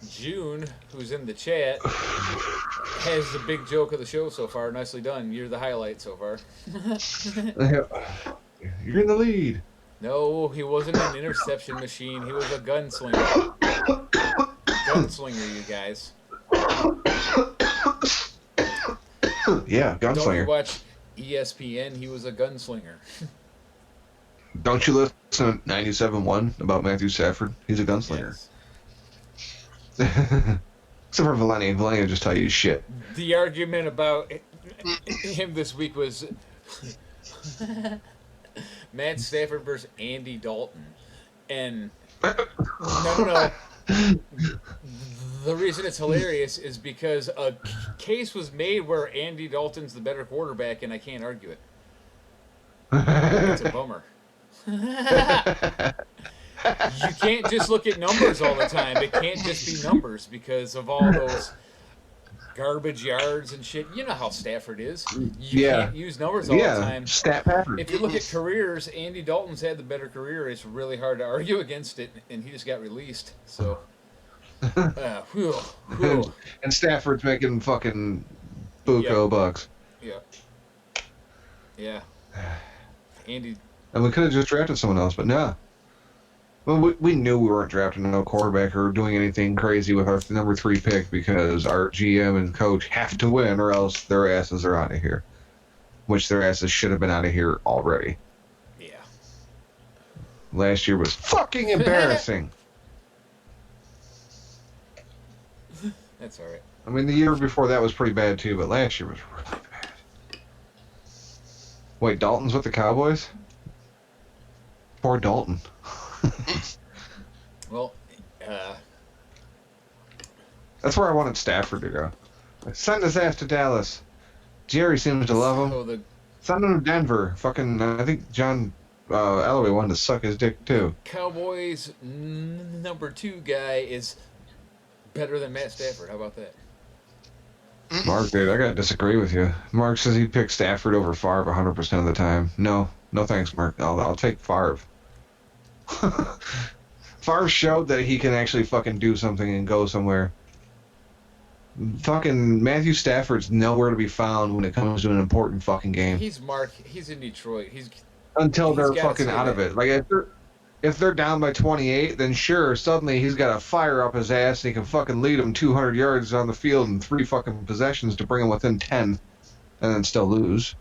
June, who's in the chat, has the big joke of the show so far. Nicely done. You're the highlight so far. You're in the lead. No, he wasn't an interception machine. He was a gunslinger. Gunslinger, you guys. Yeah, Don't you gunslinger. watch ESPN? He was a gunslinger. Don't you listen to 97.1 about Matthew Stafford? He's a gunslinger. Yes. Except for Valeni. Valeni will just tell you shit. The argument about him this week was Matt Stafford versus Andy Dalton. And no. The reason it's hilarious is because a case was made where Andy Dalton's the better quarterback, and I can't argue it. It's a bummer. You can't just look at numbers all the time. It can't just be numbers because of all those garbage yards and shit. You know how Stafford is. You can't use numbers all the time. Stat pattern. If you look at careers, Andy Dalton's had the better career. It's really hard to argue against it, and he just got released. So, whew. And Stafford's making fucking buco bucks. Yeah. Andy. And we could have just drafted someone else, but no. Well, we knew we weren't drafting no quarterback or doing anything crazy with our number 3 pick because our GM and coach have to win or else their asses are out of here. Which their asses should have been out of here already. Yeah. Last year was fucking embarrassing. That's all right. I mean, the year before that was pretty bad too, but last year was really bad. Wait, Dalton's with the Cowboys? Poor Dalton. Well, that's where I wanted Stafford to go. Send his ass to Dallas. Jerry seems to love him. so Send him to Denver. Fucking, I think John Elway wanted to suck his dick too. Cowboys number 2 guy is better than Matt Stafford. How about that? Mark, dude, I gotta disagree with you. Mark says he'd pick Stafford over Favre 100% of the time. No thanks, Mark. I'll take Favre. Favre showed that he can actually fucking do something and go somewhere. Fucking Matthew Stafford's nowhere to be found when it comes to an important fucking game. He's Mark. He's in Detroit. Until he's they're gotta fucking say out of that. it. Like if they're down by 28, then sure, suddenly he's got a fire up his ass and he can fucking lead them 200 yards on the field in 3 fucking possessions to bring them within 10, and then still lose.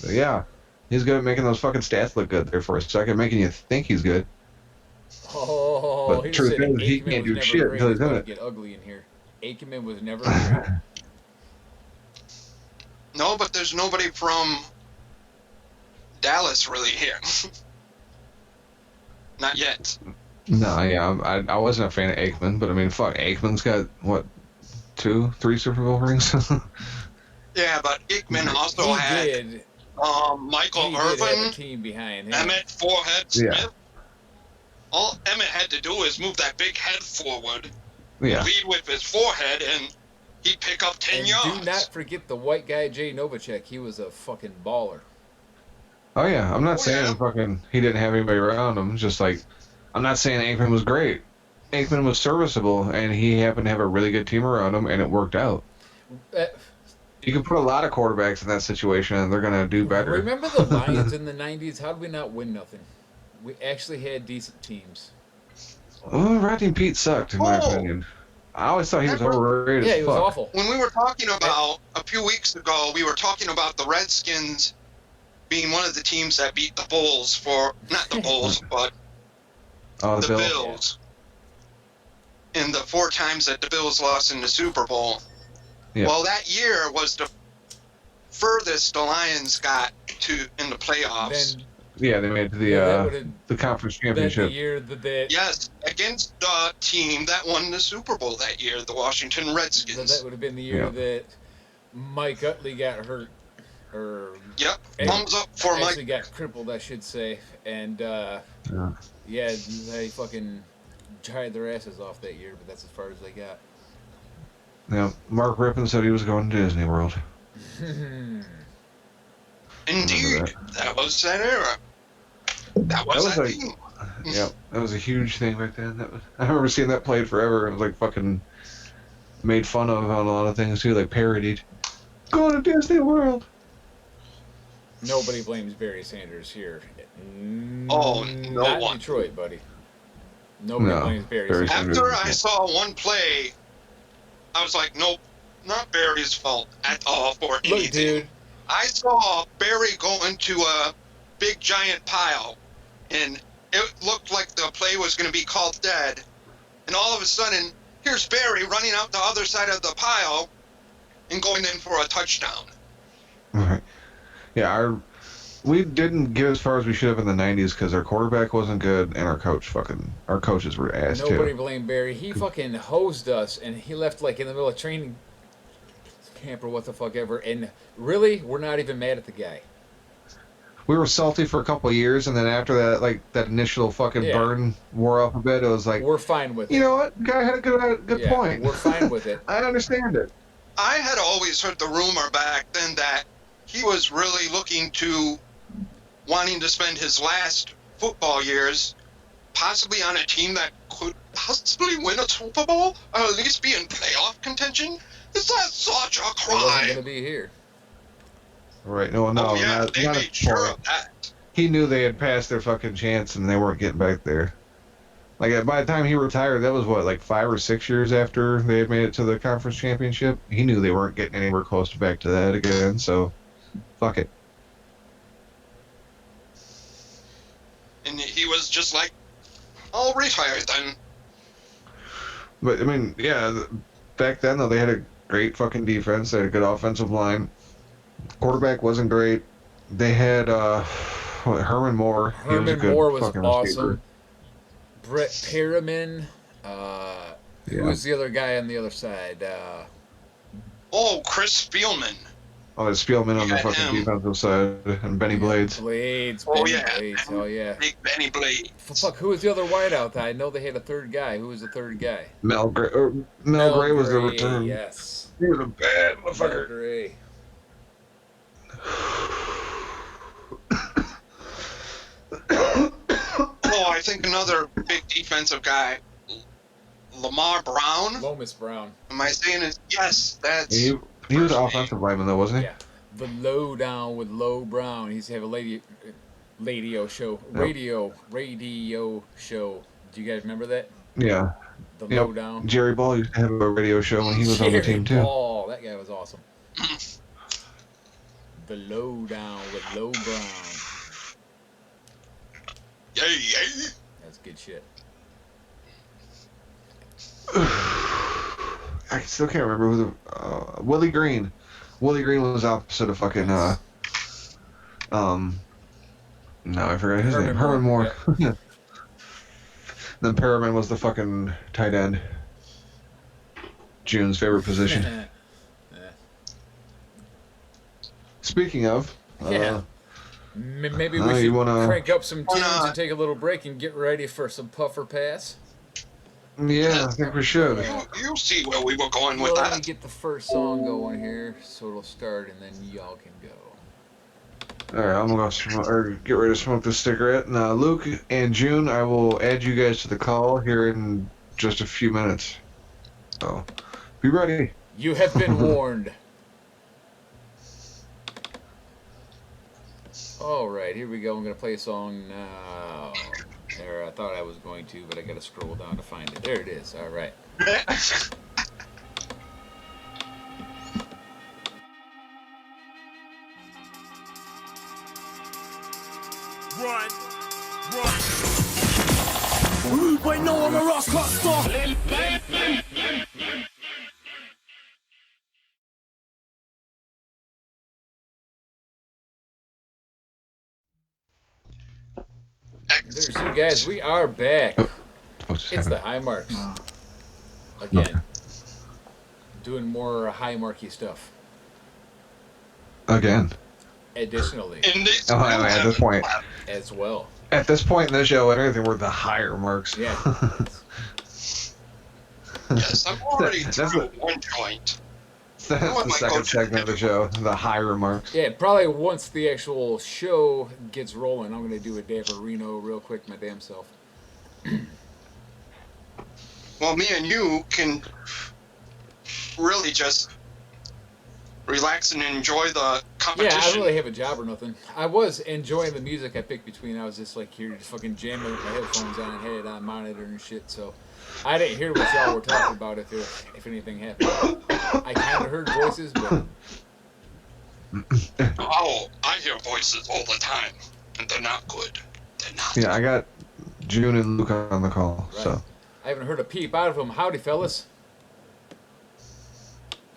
But yeah, he's good at making those fucking stats look good there for a second, making you think he's good. Oh, But he truth said is, he Aikman can't was do never shit great. until he's It's in about it. to get ugly in here. Aikman was never great. No, but there's nobody from Dallas really here. Not yet. No, yeah, I wasn't a fan of Aikman, but I mean, fuck, Aikman's got, what, 2, 3 Super Bowl rings? Yeah, but Aikman also He had did. Michael He did have a Irvin, team behind him. Emmett Forehead Smith. Yeah. All Emmett had to do is move that big head forward, Yeah. lead with his forehead, and he'd pick up 10 And yards. do not forget the white guy, Jay Novacek. He was a fucking baller. Oh yeah, I'm not Oh, saying yeah. fucking he didn't have anybody around him. Just like, I'm not saying Aikman was great. Aikman was serviceable, and he happened to have a really good team around him, and it worked out. You can put a lot of quarterbacks in that situation, and they're gonna do better. Remember the Lions in the 90s? How did we not win nothing? We actually had decent teams. Oh, Rodney Pete sucked, in my Oh. opinion. I always thought he was Remember- overrated Yeah, as he was fuck. awful. When we were talking about, a few weeks ago, we were talking about the Redskins being one of the teams that beat the Bulls for, not the Bulls, but Oh, the Bill. Bills. In the 4 times that the Bills lost in the Super Bowl. Yeah. Well, that year was the furthest the Lions got to in the playoffs. Then Yeah, they made it to That would the have conference been the championship. year that Yes, against the team that won the Super Bowl that year, the Washington Redskins. that would have been the year that Mike Utley got hurt, or Yep, thumbs up for actually Mike. got crippled, I should say, and yeah, they fucking tried their asses off that year, but that's as far as they got. Yeah, Mark Rippon said he was going to Disney World. Indeed, that was that era. That was that team. Yeah, that was a huge thing back then. I remember seeing that played forever. It was like fucking made fun of on a lot of things too, like parodied. Going to Disney World. Nobody blames Barry Sanders here. Oh, no Not one. Detroit, buddy. Nobody blames Barry Sanders. After I saw one play, I was like, nope, not Barry's fault at all for anything. Look, dude. I saw Barry go into a big giant pile, and it looked like the play was going to be called dead. And all of a sudden, here's Barry running out the other side of the pile and going in for a touchdown. Right. Yeah, we didn't get as far as we should have in the 90s because our quarterback wasn't good and our coaches were ass too. Nobody blamed Barry. He fucking hosed us, and he left like in the middle of training camp or what the fuck ever. And really, we're not even mad at the guy. We were salty for a couple of years, and then after that, like that initial fucking burn wore off a bit. It was like we're fine with it. You know what? Guy had a good point. We're fine with it. I understand it. I had always heard the rumor back then that he was really looking to wanting to spend his last football years possibly on a team that could possibly win a Super Bowl or at least be in playoff contention. Is that such a crime? He wasn't going to be here. Right. No, they made sure of that. He knew they had passed their fucking chance and they weren't getting back there. Like, by the time he retired, that was what, like 5 or 6 years after they had made it to the conference championship? He knew they weren't getting anywhere close to back to that again, so fuck it. And he was just like, I'll retire then. But, I mean, yeah, back then, though, they had a great fucking defense. They had a good offensive line. Quarterback wasn't great. They had Herman Moore. Herman Moore was awesome. Brett Perriman. Who was the other guy on the other side? Chris Spielman. Oh, there's Spielman on the fucking defensive side, and Benny Blades. Blades. Blades. Oh, yeah. Big Benny Blades. Fuck, who was the other wideout? I know they had a third guy. Who was the third guy? Mel Gray was the return. Yes. He was a bad motherfucker. Mel Gray. I think another big defensive guy, Lamar Brown. Lomas Brown. Am I saying it? Yes, that's. He was an offensive lineman, though, wasn't he? Yeah. The Lowdown with Low Brown. He used to have a radio show. Radio show. Do you guys remember that? Yeah. The Lowdown. Jerry Ball used to have a radio show when he was on the team, too. Jerry Ball. That guy was awesome. The Lowdown with Low Brown. Yeah. That's good shit. I still can't remember who the Willie Green. Willie Green was opposite of fucking no, I forgot his name. Herman Moore. Yeah. Then Perriman was the fucking tight end. June's favorite position. Yeah. Speaking of, maybe we should crank up some tunes and take a little break and get ready for some Puffer Pass. Yeah, I think we should. You see where we were going with that. Let me get the first song going here, so it'll start, and then y'all can go. Alright, I'm gonna get ready to smoke this cigarette. Now, Luke and June, I will add you guys to the call here in just a few minutes. So, be ready. You have been warned. Alright, here we go. I'm going to play a song now. There, I thought I was going to, but I got to scroll down to find it. There it is. Alright. Run. Rude boy, no, I'm a Roscoe. There's you guys. We are back. Oh, what's It's the happening? high marks Okay. again. Doing more high marky stuff. Again. Additionally, And they Oh, anyway, at this point. as well. At this point in the show, and everything, we're the higher marks. Yeah. Yes, I'm already That's through one joint. That's Oh the my second God. segment of the show, the higher marks. Yeah, probably once the actual show gets rolling, I'm gonna do a Daverino real quick, my damn self. Well, me and you can really just relax and enjoy the Yeah, competition. I don't really have a job or nothing. I was enjoying the music I picked between. I was just like here, just fucking jamming with my headphones on, had it on monitor and shit. So I didn't hear what y'all were talking about if anything happened. I kind of heard voices, but Oh, I hear voices all the time, and they're not good. They're not. Yeah, I got June and Luke on the call, right. so. I haven't heard a peep out of them. Howdy, fellas.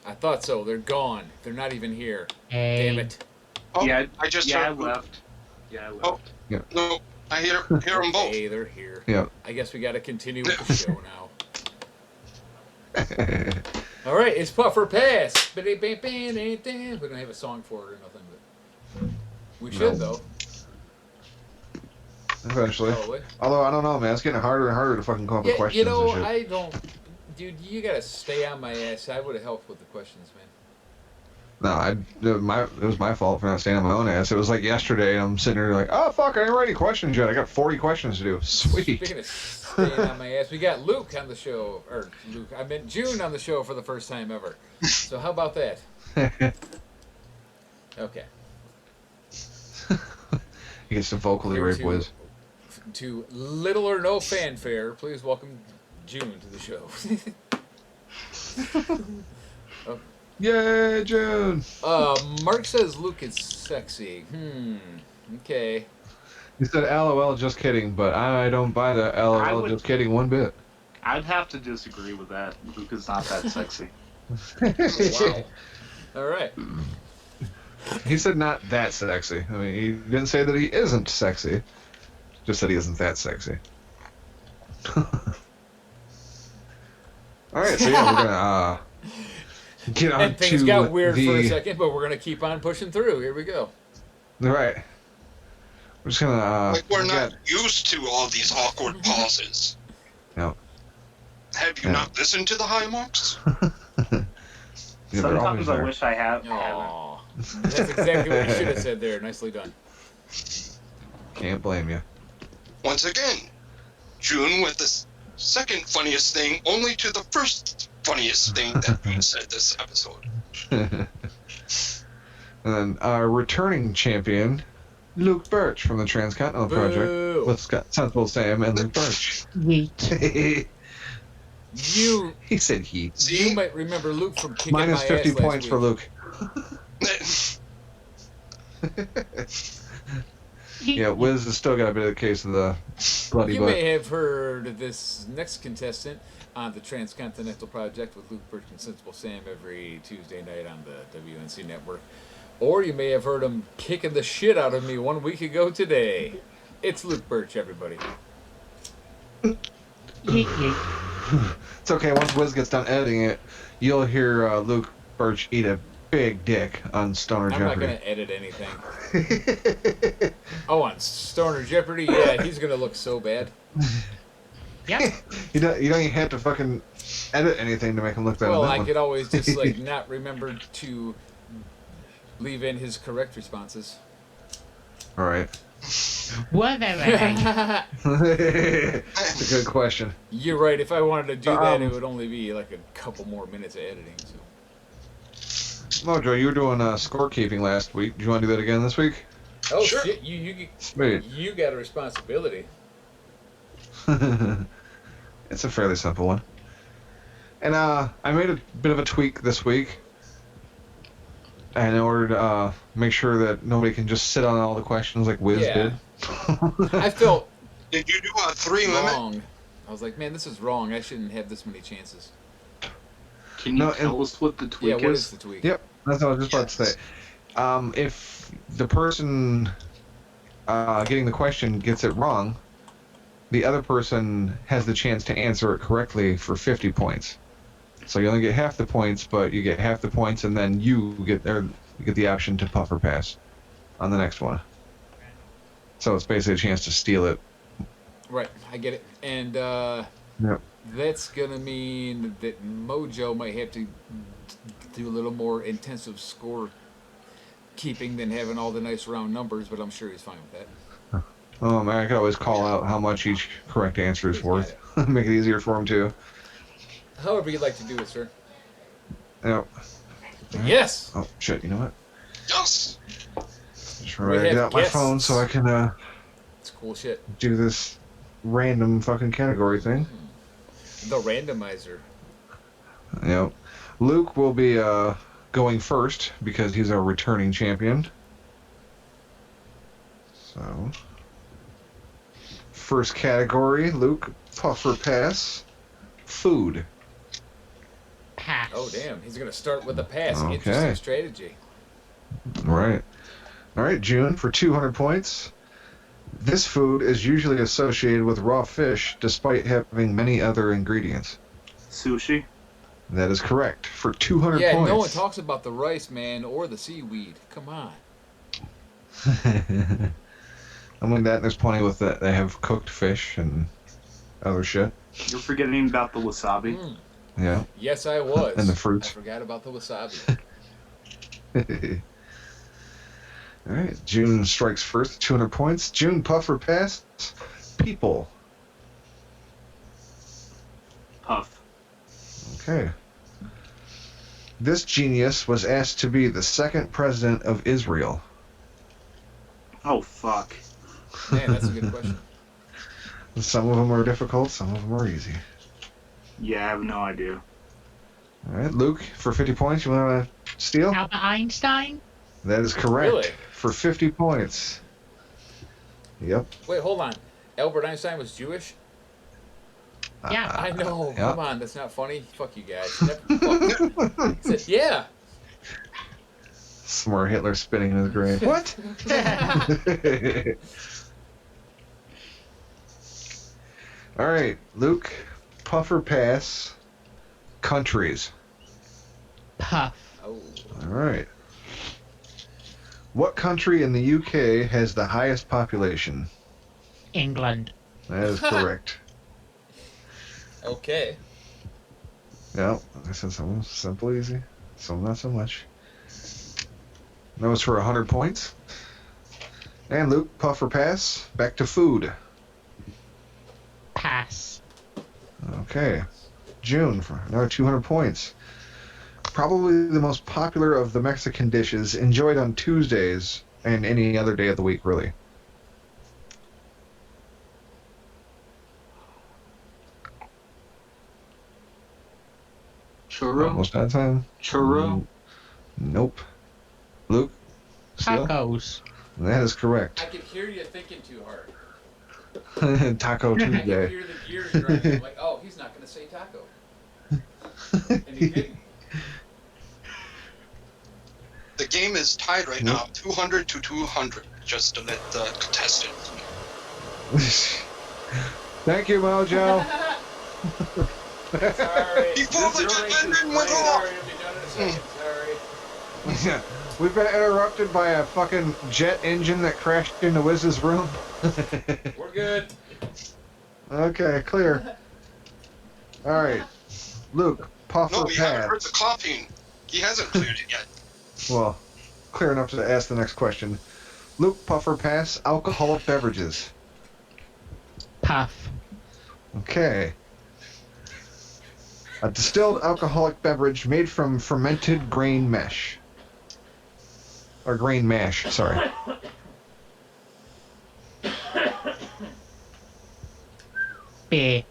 I thought so. They're gone. They're not even here. Damn it. Oh, Yeah, I just I heard. left. Yeah, I left. Oh. No, I hear them both. Okay, they're here. Yeah. I guess we got to continue with the show now. All right, it's Puffer Pass. We don't have a song for it or nothing, but we should though. Eventually. Probably. Although, I don't know, man. It's getting harder and harder to fucking come up with Yeah, questions you know, and shit. I don't. Dude, you gotta stay on my ass. I would have helped with the questions, man. No, it was my fault for not staying on my own ass. It was like yesterday, and I'm sitting there like, oh, fuck, I didn't write any questions yet. I got 40 questions to do. Sweet. Speaking of staying on my ass, we got Luke on the show, or Luke, I meant June on the show for the first time ever. So how about that? Okay. He gets to vocally Here rape Whiz. To little or no fanfare, please welcome June to the show. Yay, June! Mark says Luke is sexy. Okay. He said, LOL, just kidding, but I don't buy the I LOL, would- just kidding one bit. I'd have to disagree with that. Luke is not that sexy. Wow. All right. He said not that sexy. I mean, he didn't say that he isn't sexy. Just said he isn't that sexy. Alright, so yeah, we're gonna, get on And things to got weird the... for a second, but we're gonna keep on pushing through. Here we go. Right. We're just gonna, Like we're we not got- used to all these awkward pauses. No. Have you Yeah. not listened to the high marks? Yeah, they're always Sometimes I there. wish I haven't. Aww. That's exactly what you should have said there. Nicely done. Can't blame you. Once again, June with the second funniest thing, only to the first funniest thing that we said this episode. And then our returning champion, Luke Birch from the Transcontinental Project, Boo. with Scott Sensible Sam and Luke Birch. he You said he. you might remember Luke from kicking Minus my 50 ass last points for week. Luke. Yeah, Wiz has still got a bit of the case of the bloody You butt. may have heard of this next contestant on the Transcontinental Project with Luke Birch and Sensible Sam every Tuesday night on the WNC network. Or you may have heard him kicking the shit out of me 1 week ago today. It's Luke Birch, everybody. It's okay, once Wiz gets done editing it, you'll hear Luke Birch eat a big dick on Stoner I'm not Jeopardy. going to edit anything. Oh, on Stoner Jeopardy? Yeah, he's going to look so bad. Yeah. You don't even have to fucking edit anything to make him look bad Well, on that I one. could always just, like, not remember to leave in his correct responses. Alright. Whatever. It's a good question. You're right. If I wanted to do that, it would only be like a couple more minutes of editing. So. Mojo, you were doing scorekeeping last week. Do you want to do that again this week? Oh Sure. shit! You Sweet. got a responsibility. It's a fairly simple one. And I made a bit of a tweak this week. And in order to make sure that nobody can just sit on all the questions like Wiz Yeah. did. I felt Did you do a 3 limit? wrong. I was like, man, this is wrong. I shouldn't have this many chances. Can you No, tell us what the Yeah, tweak what is? is the tweak? Yep, that's what I was just about to say. If the person getting the question gets it wrong, the other person has the chance to answer it correctly for 50 points. So you only get half the points, but you get half the points, and then you get the option to puff or pass on the next one. So it's basically a chance to steal it. Right, I get it. And Yep. that's going to mean that Mojo might have to do a little more intensive score keeping than having all the nice round numbers, but I'm sure he's fine with that. Oh man, I could always call out how much each correct answer is worth. Make it easier for him too. However you'd like to do it, sir. Yep. Yes! Oh shit! You know what? Yes. Just remember to get out my phone so I can It's cool shit. do this random fucking category thing. The randomizer. Yep. Luke will be going first because he's our returning champion. So, first category, Luke, puff or pass? Food. Pass. Oh, damn. He's going to start with a pass. Okay. Interesting strategy. Right. All right, June, for 200 points. This food is usually associated with raw fish, despite having many other ingredients. Sushi. That is correct. For 200 Yeah, points. no one talks about the rice, man, or the seaweed. Come on. I mean, there's plenty with that. They have cooked fish and other shit. You're forgetting about the wasabi. Yeah. Yes, I was. And the fruits. I forgot about the wasabi. All right, June strikes first, 200 points. June, puff or pass? People. Puff. Okay. This genius was asked to be the second president of Israel. Oh, fuck. Man, that's a good question. Some of them are difficult, some of them are easy. Yeah, I have no idea. All right, Luke, for 50 points, you want to steal? Albert Einstein? That is correct. Really? For 50 points. Yep. Wait, hold on. Albert Einstein was Jewish? Yeah. I know. yeah. Come on, that's not funny. Fuck you guys. Fuck. He said, yeah. Some more Hitler spinning in his grave. What? All right, Luke, puff or pass? Countries. Puff. Oh. All right. What country in the UK has the highest population? England. That is correct. Okay. Yeah, I said some simple, easy. Some not so much. That was for 100 points. And Luke, puff or pass? Back to food. Pass. Okay. June, for another 200 points. Probably the most popular of the Mexican dishes, enjoyed on Tuesdays and any other day of the week, really. Churro? Almost out of time. Churro? Nope. Luke? Steele? Tacos. That is correct. I could hear you thinking too hard. Taco I could Tuesday. hear the gears grinding. I'm like, oh, he's not going to say taco. And he didn't. The game is tied right now, 200 to 200, just to let the contestants know. Thank you, Mojo. Sorry. Before the defendant went off! Sorry, it'll be done in a second. Sorry. Yeah, we've been interrupted by a fucking jet engine that crashed into Wiz's room. We're good. Okay, clear. All right, Luke, puff No, or we haven't heard pass? the coughing. He hasn't cleared it yet. Well, clear enough to ask the next question. Luke, puff or pass? Alcoholic beverages. Puff. Okay. A distilled alcoholic beverage made from fermented grain mesh. Or grain mash, sorry. Beer.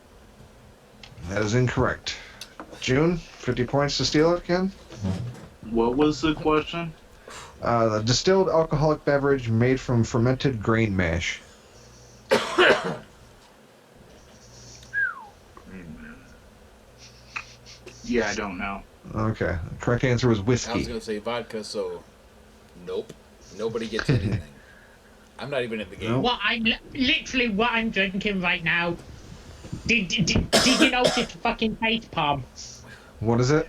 That is incorrect. June, 50 points to steal it again. What was the question? The distilled alcoholic beverage made from fermented grain mash. Yeah, I don't know. Okay. The correct answer was I was whiskey. going to say vodka, so nope. Nobody gets anything. I'm not even in the game. Nope. Literally what I'm drinking right now. Did you notice the fucking face palm? What is it?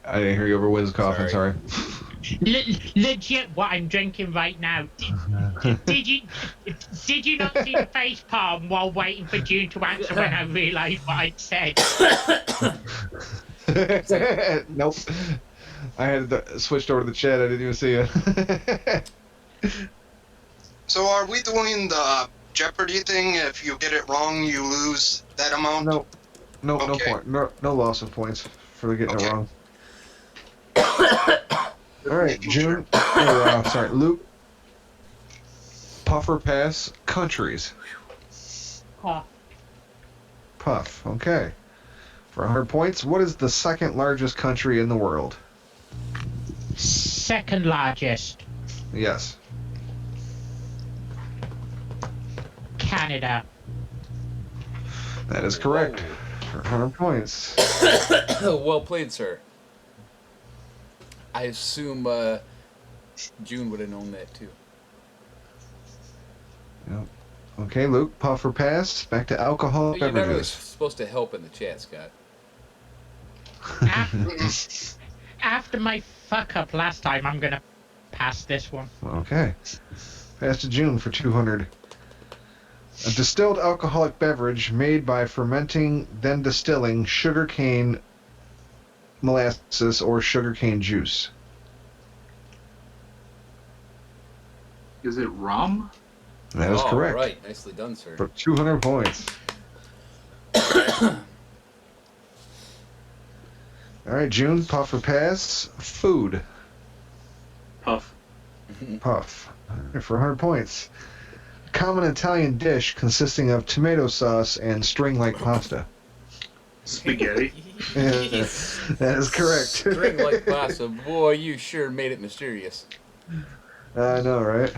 I didn't hear you over Whiz coughing. Sorry. Legit what I'm drinking right now. Did you not see the face palm while waiting for June to answer when I realised what I'd said? Nope. I had switched over to the chat. I didn't even see it. So are we doing the Jeopardy thing? If you get it wrong, you lose that amount? No Okay. point. No loss of points for getting Okay. it wrong. All right, June. Sorry, Luke. Puff or pass? Countries. Huh. Puff. Okay. For 100 points, what is the second largest country in the world? Second largest. Yes. Canada. That is correct. For 100 points. Well played, sir. I assume June would have known that too. Yep. Okay, Luke. Puff or pass? Back to alcohol You're not really beverages. supposed to help in the chat, Scott. After my fuck up last time, I'm gonna pass this one. Okay. Pass to June for 200. A distilled alcoholic beverage made by fermenting, then distilling sugarcane molasses or sugarcane juice. Is it rum? That is correct. Right, nicely done, sir. For 200 points. All right, June, puff or pass? Food. Puff. Puff. All right, for 100 points. A common Italian dish consisting of tomato sauce and string-like pasta. Spaghetti. Yeah, that is correct. String like pasta. Boy, you sure made it mysterious. I know, right?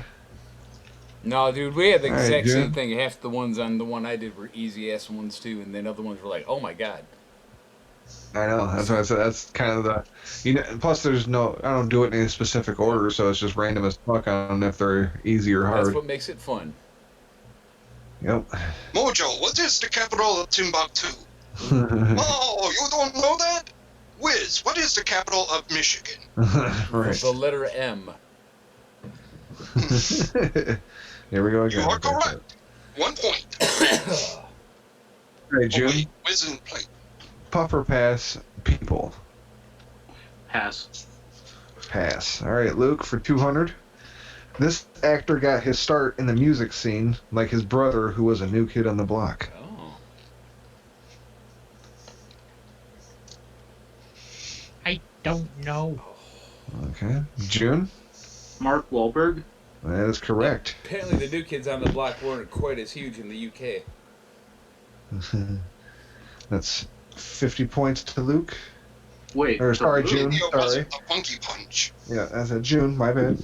No, dude, we had the All right, exact same June. thing. Half the ones on the one I did were easy ass ones too, and then other ones were like, oh my god. I know. That's why I said that's kind of the, plus there's no, I don't do it in any specific order, so it's just random as fuck on if they're easy or hard. That's what makes it fun. Yep. Mojo, what is the capital of Timbuktu? Oh, you don't know that? Whiz, what is the capital of Michigan? Right. The letter M. Here we go again. You are correct. 1 point. All right, Oh, June. wait, Whiz and plate. Puff or pass? People. Pass. Pass. All right, Luke, for 200. This actor got his start in the music scene, like his brother, who was a new kid on the block. Oh. I don't know. Okay. June? Mark Wahlberg. That is correct. Apparently the new kids on the block weren't quite as huge in the UK. That's 50 points to Luke. Wait. Or, sorry, for June. Maybe it Sorry. wasn't the Funky Punch. Yeah, I said June. My bad.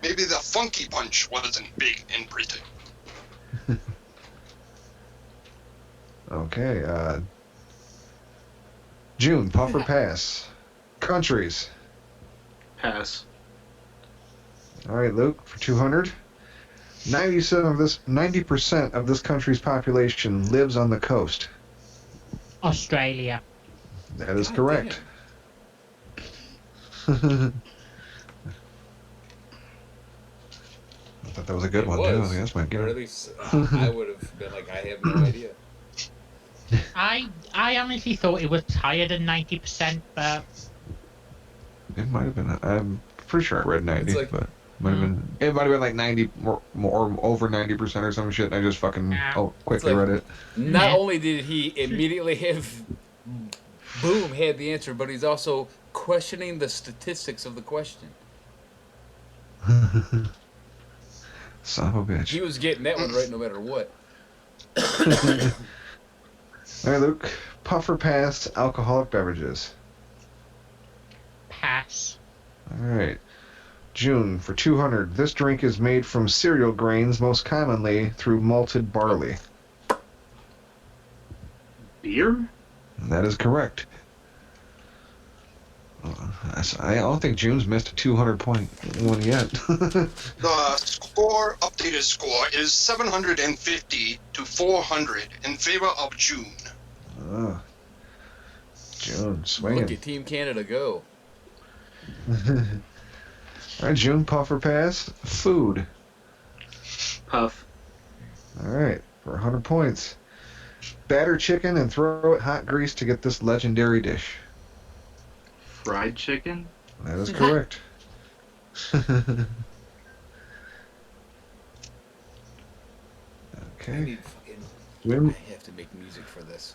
Maybe the Funky Punch wasn't big in Britain. Okay. June, puff or pass? Countries. Pass. All right, Luke, for 200. 90% of this country's population lives on the coast. Australia. That is God correct. I thought that was a good It one was. too. That's my Or good. at least I would have been like, I have no idea. I honestly thought it was higher than 90%, but It might have been. I'm pretty sure I read 90, It's like- but might have been. It might have been like 90 more over 90% or some shit. And I just fucking quickly like- read it. Not Yeah. only did he immediately have, boom, had the answer, but he's also questioning the statistics of the question. Son of a bitch. He was getting that one right no matter what. All right, Luke. Puff or pass? Alcoholic beverages. pass. All right. June, for 200. This drink is made from cereal grains, most commonly through malted barley. Beer? That is correct. I don't think June's missed a 200-point one yet. The updated score is 750 to 400 in favor of June. June swinging. Look at Team Canada go. All right, June, puff or pass? Food. Puff. All right, for 100 points. Batter chicken and throw it hot grease to get this legendary dish. Fried chicken? That is correct. I Okay. need fucking. June. I have to make music for this.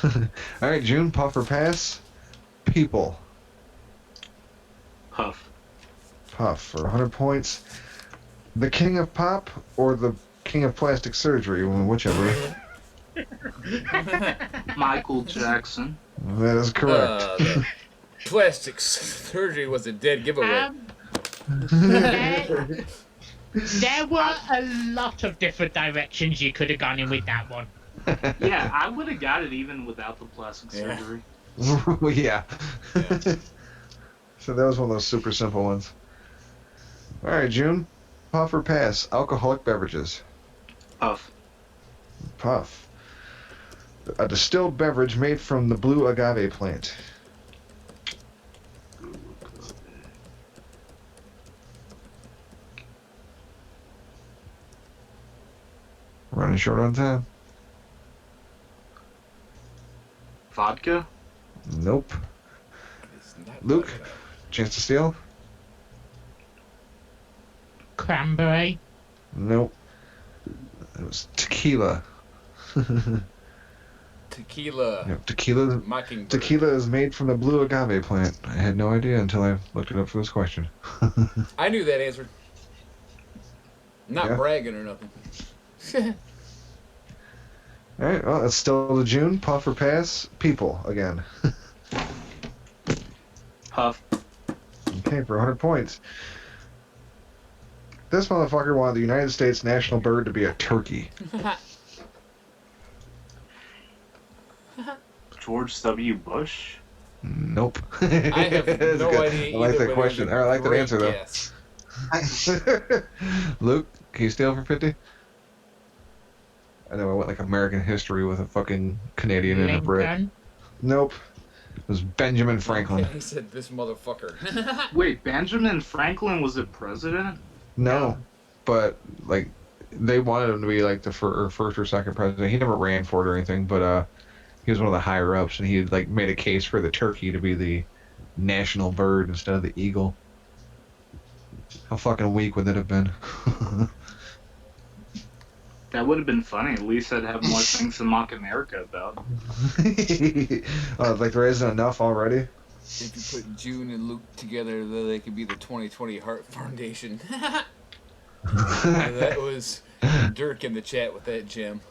All right, June, puff or pass? People. Puff. Puff for 100 points. The king of pop or the king of plastic surgery, whichever. Michael Jackson. That is correct. The plastic surgery was a dead giveaway. There were a lot of different directions you could have gone in with that one. Yeah, I would have got it even without the plastic surgery. Yeah. So that was one of those super simple ones. All right, June, puff or pass? Alcoholic beverages. Puff. Puff. A distilled beverage made from the blue agave plant. Running short on time. Vodka? Nope. It's not Luke? vodka. Chance to steal? Cranberry. Nope. It was tequila. Tequila. Yep, tequila. Mockingbird. Tequila is made from the blue agave plant. I had no idea until I looked it up for this question. I knew that answer. Not Yeah. bragging or nothing. All right, well, it's still the June. Puff or pass? People again. Puff. Okay, for 100 points. This motherfucker wanted the United States national bird to be a turkey. George W. Bush? Nope. I have That's no good. idea. I like either, that but question. it was a I like that great answer, though. guess. Luke, can you steal for 50? I know I went like American history with a fucking Canadian and a Brit. Lincoln. Nope. It was Benjamin Franklin. He said, "This motherfucker." Wait, Benjamin Franklin was the president? No, but like they wanted him to be like the first or second president. He never ran for it or anything, but he was one of the higher ups, and he like made a case for the turkey to be the national bird instead of the eagle. How fucking weak would that have been? That would have been funny. At least I'd have more things to mock America about. Like there isn't enough already. If you put June and Luke together, then they could be the 2020 Heart Foundation. That was Dirk in the chat with that gem.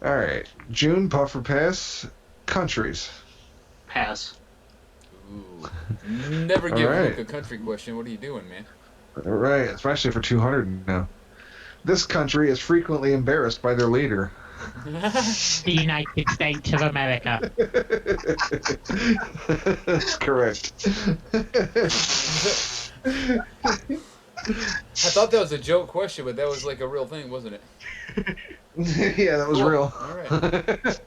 All right, June, puff or pass? Countries. Pass. Ooh. Never give All right. Luke a country question. What are you doing, man? All right, especially for 200 now. This country is frequently embarrassed by their leader. The United States of America. That's correct. I thought that was a joke question, but that was like a real thing, wasn't it? Yeah, that was Cool. real. All right.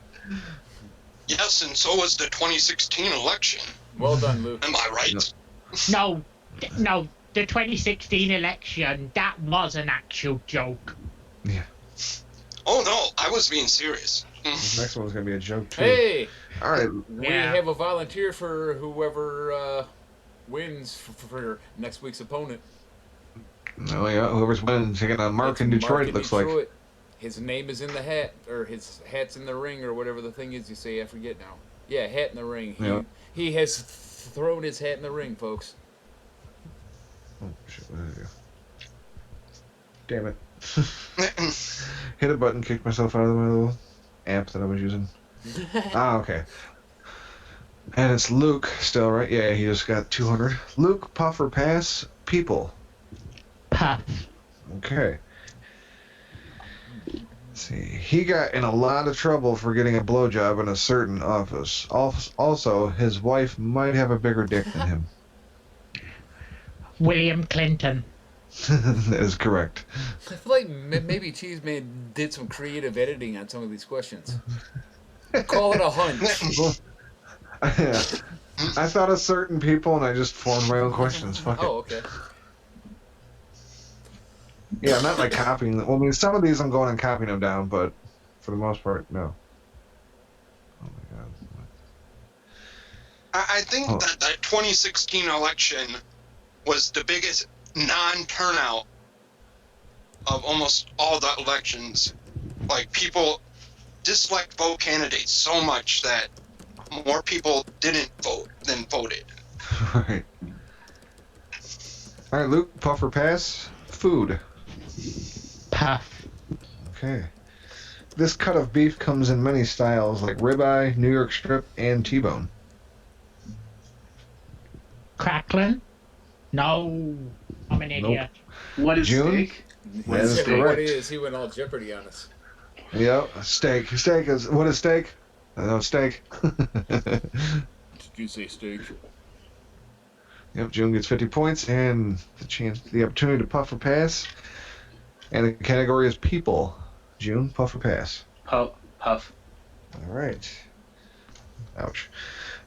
Yes, and so was the 2016 election. Well done, Luke. Am I right? No, the 2016 election, that was an actual joke. Yeah. Oh no, I was being serious. This next one's gonna be a joke too. Hey, All right. we Yeah. have a volunteer for whoever wins for next week's opponent. Oh yeah, whoever's winning taking on Mark It's in Detroit. in Looks like. Detroit. His name is in the hat, or his hat's in the ring, or whatever the thing is you say. I forget now. Yeah, hat in the ring. Yeah. He has thrown his hat in the ring, folks. Oh shit! What did I do? Damn it! Hit a button, kicked myself out of my little amp that I was using. Okay. And it's Luke still, right? Yeah, he just got 200. Luke, puff or pass? People. Puff. Okay. see. He got in a lot of trouble for getting a blowjob in a certain office. Also, his wife might have a bigger dick than him. William Clinton. That is correct. I feel like maybe Cheese did some creative editing on some of these questions. Call it a hunch. I thought of certain people and I just formed my own questions. Fuck it. Oh, okay. Yeah, I'm not like copying them. Well, I mean, some of these I'm going and copying them down, but for the most part, no. Oh my god. I think that 2016 election was the biggest non-turnout of almost all the elections. Like, people disliked vote candidates so much that more people didn't vote than voted. Right. All right, Luke, puff or pass? Food. Puff. Okay. This cut of beef comes in many styles, like ribeye, New York strip, and T-bone. Crackling? No. I'm an idiot. What is June? steak? That is What correct. it is, he went all Jeopardy on us. Yep, steak. Steak is what is steak? I know steak. Did you say steak? Yep, June gets 50 points and the opportunity to puff or pass. And the category is people. June, puff or pass? Puff. All right. Ouch.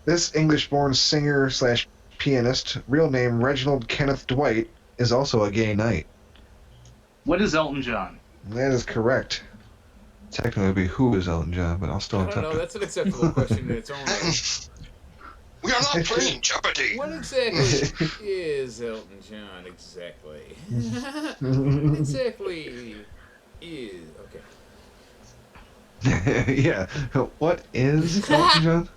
This English-born singer slash pianist, real name Reginald Kenneth Dwight, is also a gay knight. What is Elton John? That is correct. Technically, it would be who is Elton John, but I'll still I don't attempt know, it. that's an acceptable question in its own right. We are not playing Jeopardy. What exactly is Elton John? Exactly. What exactly is... Okay. Yeah. What is Elton John?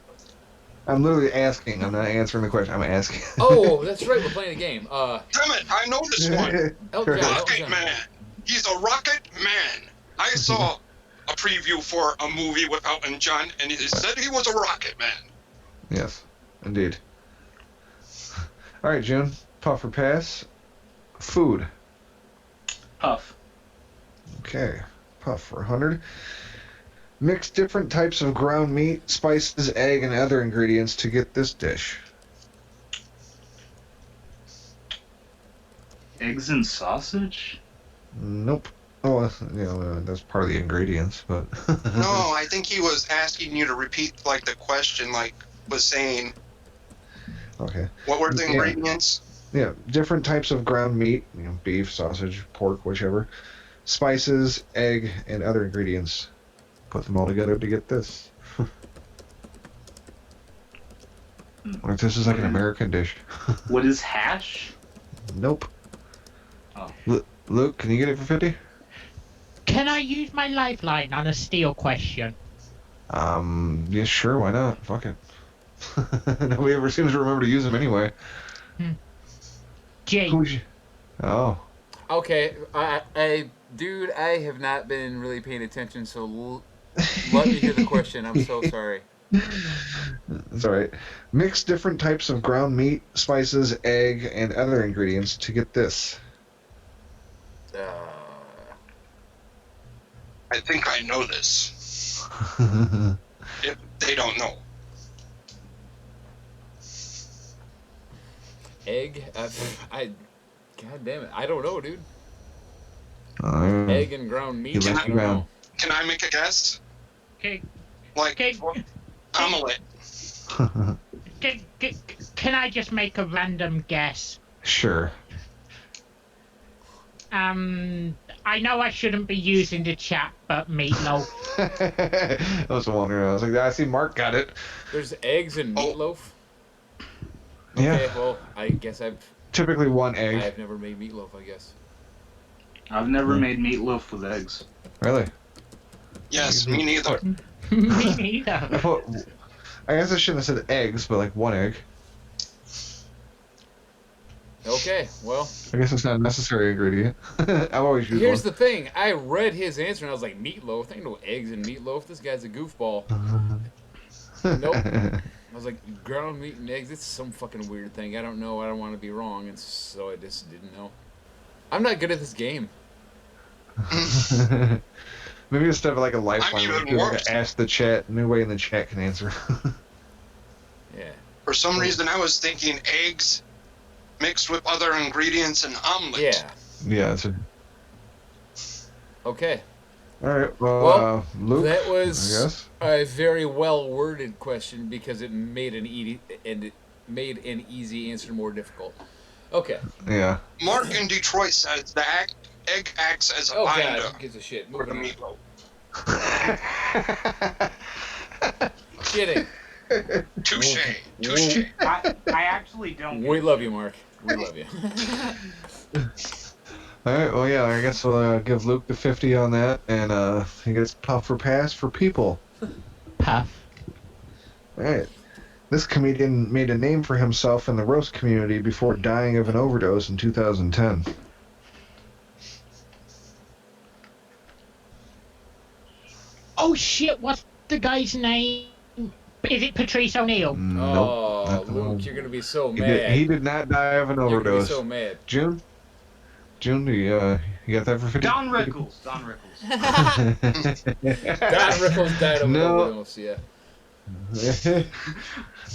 I'm literally asking. I'm not answering the question. I'm asking. Oh, that's right, we're playing a game. Damn it, I know this one. Elton John. Rocket Man. He's a rocket man. I saw a preview for a movie with Elton John, and he said he was a rocket man. Yes, indeed. All right, June. Puff or pass? Food. Puff. Okay. Puff for 100. Mix different types of ground meat, spices, egg, and other ingredients to get this dish. Eggs and sausage? Nope. Oh, that's part of the ingredients, but... No, I think he was asking you to repeat, like, the question, like, was saying, Okay. what were the Yeah. ingredients? Yeah, different types of ground meat, beef, sausage, pork, whichever. Spices, egg, and other ingredients. Put them all together to get this. What if this is like an American dish? What is hash? Nope. Oh. Luke, can you get it for 50? Can I use my lifeline on a steel question? Yeah, sure, why not? Fuck it. Nobody ever seems to remember to use them anyway. G. Who's you? Oh. Okay, dude, I have not been really paying attention, so let me hear the question. I'm so sorry. That's alright. Mix different types of ground meat, spices, egg, and other ingredients to get this. I think I know this. If they don't know. Egg? God damn it. I don't know, dude. Oh, Egg and ground meat? You like I the don't ground. know. Can I make a guess? Okay. Like, Okay. omelet. Can I just make a random guess? Sure. I know I shouldn't be using the chat, but meatloaf. I was wondering. I was like, I see Mark got it. There's eggs and meatloaf? Yeah. Okay, well, I guess Typically one egg. I've never made meatloaf, I guess. I've never made meatloaf with eggs. Really? Yes, me neither. Me neither. I guess I shouldn't have said eggs, but like one egg. Okay, well. I guess it's not a necessary ingredient. I've always used Here's one. the thing. I read his answer and I was like, meatloaf? There ain't no eggs in meatloaf. This guy's a goofball. Nope. I was like, ground meat and eggs? It's some fucking weird thing. I don't know. I don't want to be wrong. And so I just didn't know. I'm not good at this game. Maybe instead of like a lifeline, even we could worse. ask the chat. Nobody in the chat can answer. Yeah. For some reason, I was thinking eggs mixed with other ingredients and omelet. Yeah. Yeah. It's a... Okay. All right. Well, Well, Luke. that I was guess. a very well worded question because it made an easy answer more difficult. Okay. Yeah. Mark in Detroit says the egg acts as a Oh binder God, who gives a shit? for the Moving on. meatloaf. Kidding. Touche. Touche. I actually don't. We love you, Mark. We love you. All right. Well, yeah. I guess we'll give Luke the 50 on that, and he gets puff for pass for people. Puff. All right. This comedian made a name for himself in the roast community before dying of an overdose in 2010. Oh shit! What's the guy's name? Is it Patrice O'Neill? Oh, Luke, you're gonna be so He mad. he did not die of an You're gonna be overdose. so mad. June, do you got that for 50? Don Rickles. Don Rickles died of an No. overdose. Yeah. That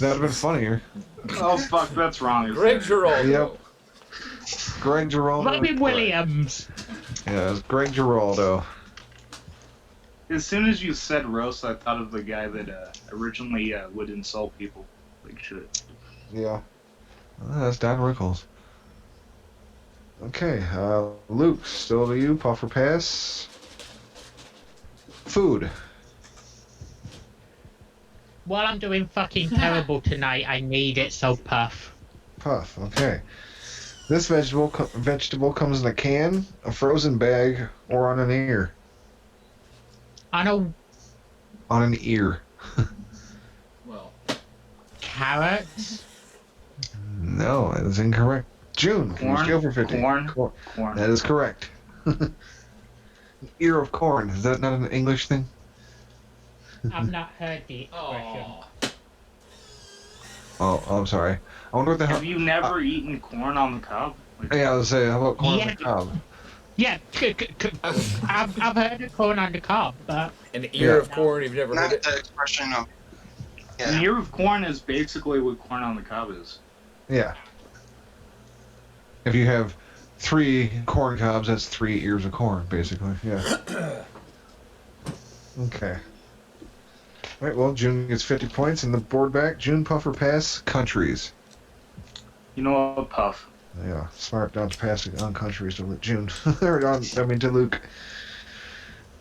would have been funnier. Oh fuck, that's wrong. Greg Giraldo. Yep. Greg Giraldo. Robin Williams. Yeah, it was Greg Giraldo. As soon as you said roast, I thought of the guy that originally would insult people like shit. Yeah. That's Don Rickles. Okay, Luke, still to you, puff or pass? Food. While I'm doing fucking terrible tonight, I need it, so puff. Puff, okay. This vegetable comes in a can, a frozen bag, or on an ear. I know On an ear. Well, carrots. No, that is incorrect. June, can you Corn. steal for 50? Corn. That is correct. An ear of corn. Is that not an English thing? I've not heard the expression. oh, Oh, I'm sorry. I wonder what the hell. Have you never eaten corn on the cob? Like, Yeah, I was saying, how about corn on Yeah. the cob? Yeah, I've heard of corn on the cob, but an ear Yeah. of corn. You've never heard Not it. the expression of. An Yeah. ear of corn is basically what corn on the cob is. Yeah. If you have 3 corn cobs, that's 3 ears of corn, basically. Yeah. Okay. All right, well, June gets 50 points, and the board back. June, puff or pass? Countries. You know what, Puff? Yeah, smart not to pass it on countries to June. Or on, to Luke.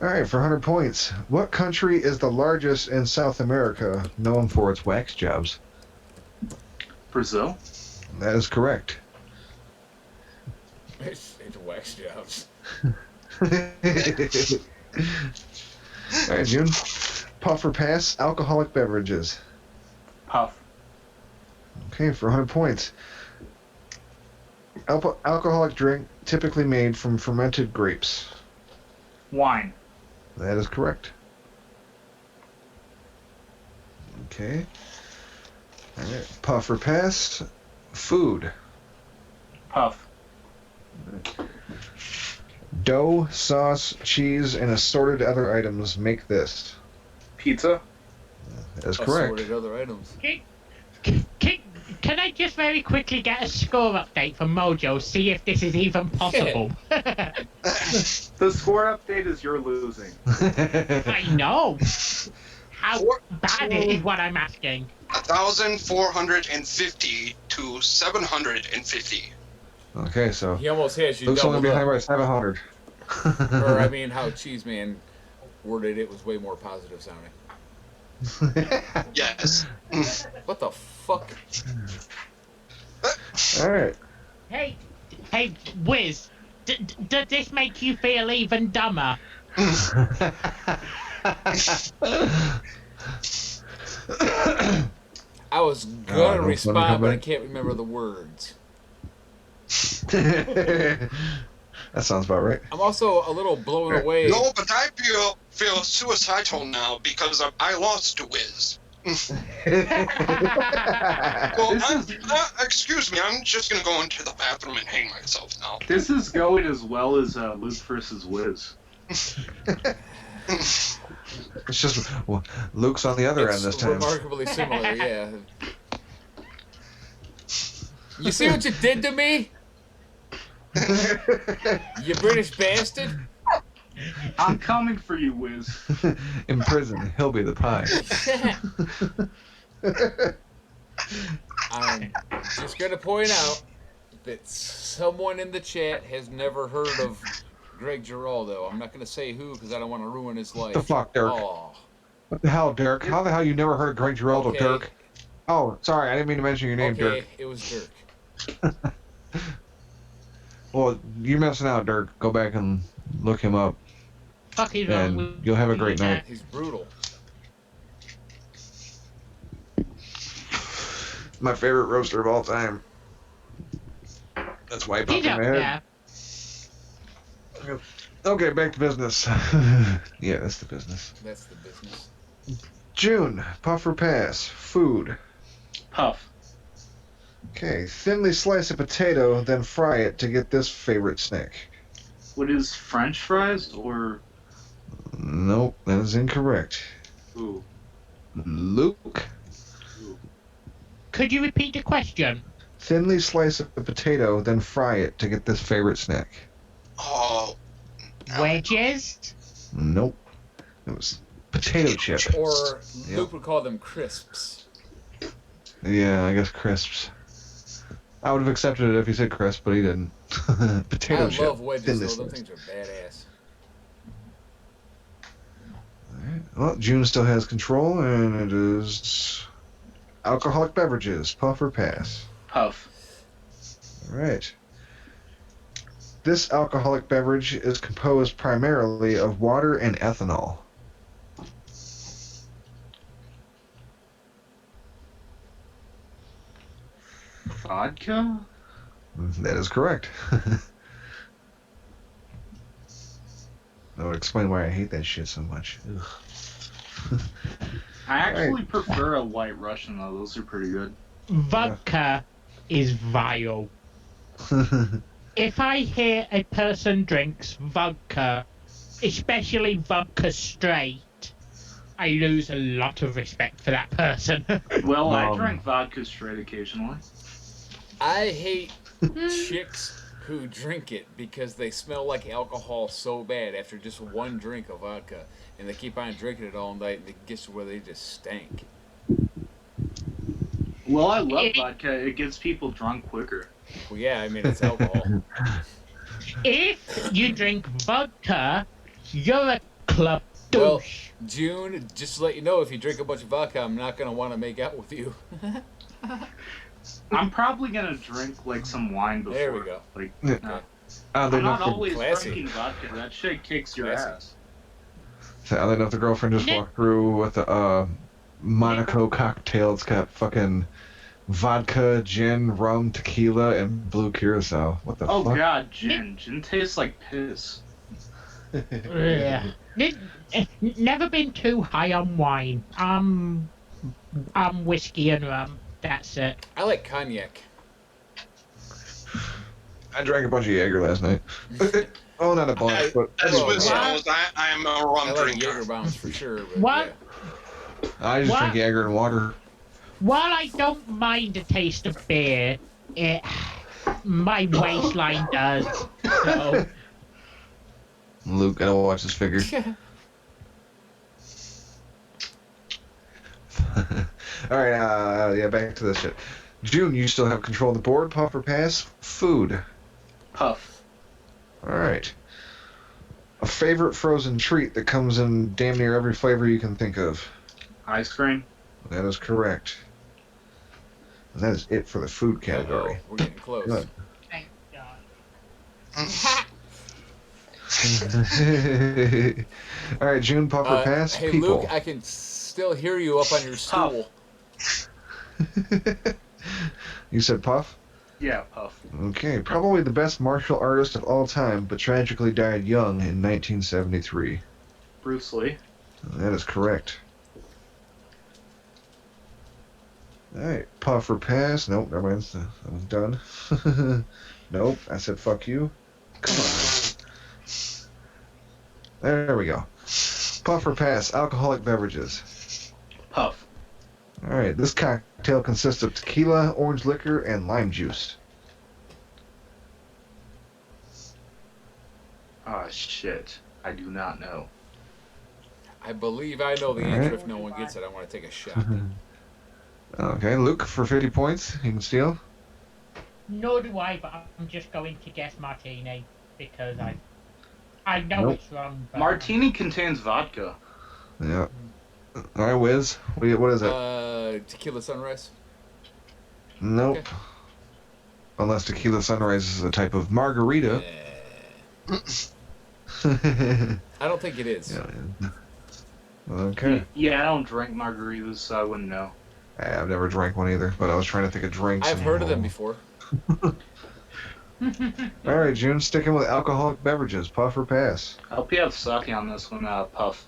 All right, for 100 points. What country is the largest in South America, known for its wax jobs? Brazil? That is correct. It's wax jobs. All right, June. Puff or pass? Alcoholic beverages. Puff. Okay, for 100 points. Alcoholic drink typically made from fermented grapes. Wine. That is correct. Okay. All right. Puff or pass? Food. Puff. Dough, sauce, cheese, and assorted other items make this. Pizza. That is correct. Assorted other items. Can I just very quickly get a score update from Mojo, see if this is even possible? The score update is you're losing. I know. How bad is what I'm asking? 1,450 to 750. Okay, so He almost has you Luke's only doubled behind up. by 700. Or I mean, how Cheez Man worded it was way more positive sounding. Yes. What the fuck? All right. Hey, Whiz, does this make you feel even dumber? I was Oh, gonna no respond, fun but I coming. can't remember the words. That sounds about right. I'm also a little blown away. No, but I feel suicidal now because I lost to Whiz. Well, excuse me, I'm just gonna go into the bathroom and hang myself now. This is going as well as Luke versus Whiz. It's just well, Luke's on the other end this time. Remarkably similar, yeah. You see what you did to me? You British bastard? I'm coming for you, Whiz. In prison, he'll be the pie. I'm just gonna point out that someone in the chat has never heard of Greg Giraldo. I'm not gonna say who because I don't want to ruin his life. What the fuck, Dirk? Oh. What the hell, Dirk? How the hell you never heard of Greg Giraldo, Okay. Dirk? Oh, sorry, I didn't mean to mention your name, Okay, Dirk. it was Dirk. Well, you're missing out, Dirk. Go back and look him up, Fuck is wrong and with you'll have a great you, night. He's brutal. My favorite roaster of all time. That's Wipe Out He's the up Man. there. Okay, back to business. Yeah, that's the business. That's the business. June, puff or pass? Food. Puff. Okay, thinly slice a potato, then fry it to get this favorite snack. What is French fries or? Nope, that is incorrect. Ooh. Luke, Could you repeat the question? thinly slice a potato, then fry it to get this favorite snack. Oh, Wedges? Nope, it was potato chip. Or Yep. Luke would call them crisps. Yeah, I guess crisps. I would have accepted it if he said crisp, but he didn't. Potato I chip. love wedges thinly though. Them sliced. things are badass. Alright. Well, June still has control, and it is alcoholic beverages. Puff or pass? Puff. All right. This alcoholic beverage is composed primarily of water and ethanol. Vodka? That is correct. That would explain why I hate that shit so much. Ugh. I actually prefer a White Russian though. Those are pretty good. Vodka is vile. If I hear a person drinks vodka, especially vodka straight, I lose a lot of respect for that person. Well, I drink vodka straight occasionally. I hate chicks who drink it because they smell like alcohol so bad after just one drink of vodka, and they keep on drinking it all night, and it gets to where they just stank. Well, I love vodka. It gets people drunk quicker. Well, yeah, I mean it's alcohol. If you drink vodka, you're a club Well, douche. June, just to let you know, if you drink a bunch of vodka, I'm not gonna want to make out with you. I'm probably gonna drink like some wine before. There we go. Like, Yeah. I'm Oddly not enough, always Classy. drinking vodka. That shit kicks your Classy. the girlfriend just walked through with a Monaco cocktail. It's got fucking vodka, gin, rum, tequila, and blue curacao. What the Oh fuck? god, gin. Gin tastes like piss. Yeah. Never been too high on wine. I'm whiskey and rum. That's it. I like cognac. I drank a bunch of Jaeger last night. Oh, not a bunch, but as Well, Whiz yeah. knows, I am a rum I like drinker. Jaeger bombs for sure. But What? Yeah. I just What? drink Jaeger and water. While I don't mind the taste of beer, my waistline does. So, Luke, gotta watch this figure. Alright, yeah, back to this shit. June, you still have control of the board. Puff or pass? Food. Puff. Alright. A favorite frozen treat that comes in damn near every flavor you can think of. Ice cream. That is correct. And that is it for the food category. Uh-oh, we're getting close. Good. thank God. Alright, June, puff or pass? Hey, People. Luke, I can still hear you up on your stool. You said puff? Yeah, puff. Okay, probably the best martial artist of all time, but tragically died young in 1973. Bruce Lee. That is correct. Alright, puff or pass? Nope, never mind. I was done. Nope, I said fuck you. Come on. There we go. Puff or pass, alcoholic beverages. Puff. All right, this cocktail consists of tequila, orange liquor, and lime juice. Ah, shit. I do not know. I believe I know the answer. If no one gets it, I want to take a shot. Okay, Luke for 50 points. You can steal. Nor do I, but I'm just going to guess martini because I know Nope. it's wrong. But Martini contains vodka. Yeah. All right, Whiz. What is it? Tequila Sunrise. Nope. Okay. Unless tequila sunrise is a type of margarita. I don't think it is. Yeah. Okay. Yeah, I don't drink margaritas, so I wouldn't know. I've never drank one either, but I was trying to think of drinks. I've heard of them before. All right, June, sticking with alcoholic beverages. Puff or pass? I'll be have sake on this one, Puff.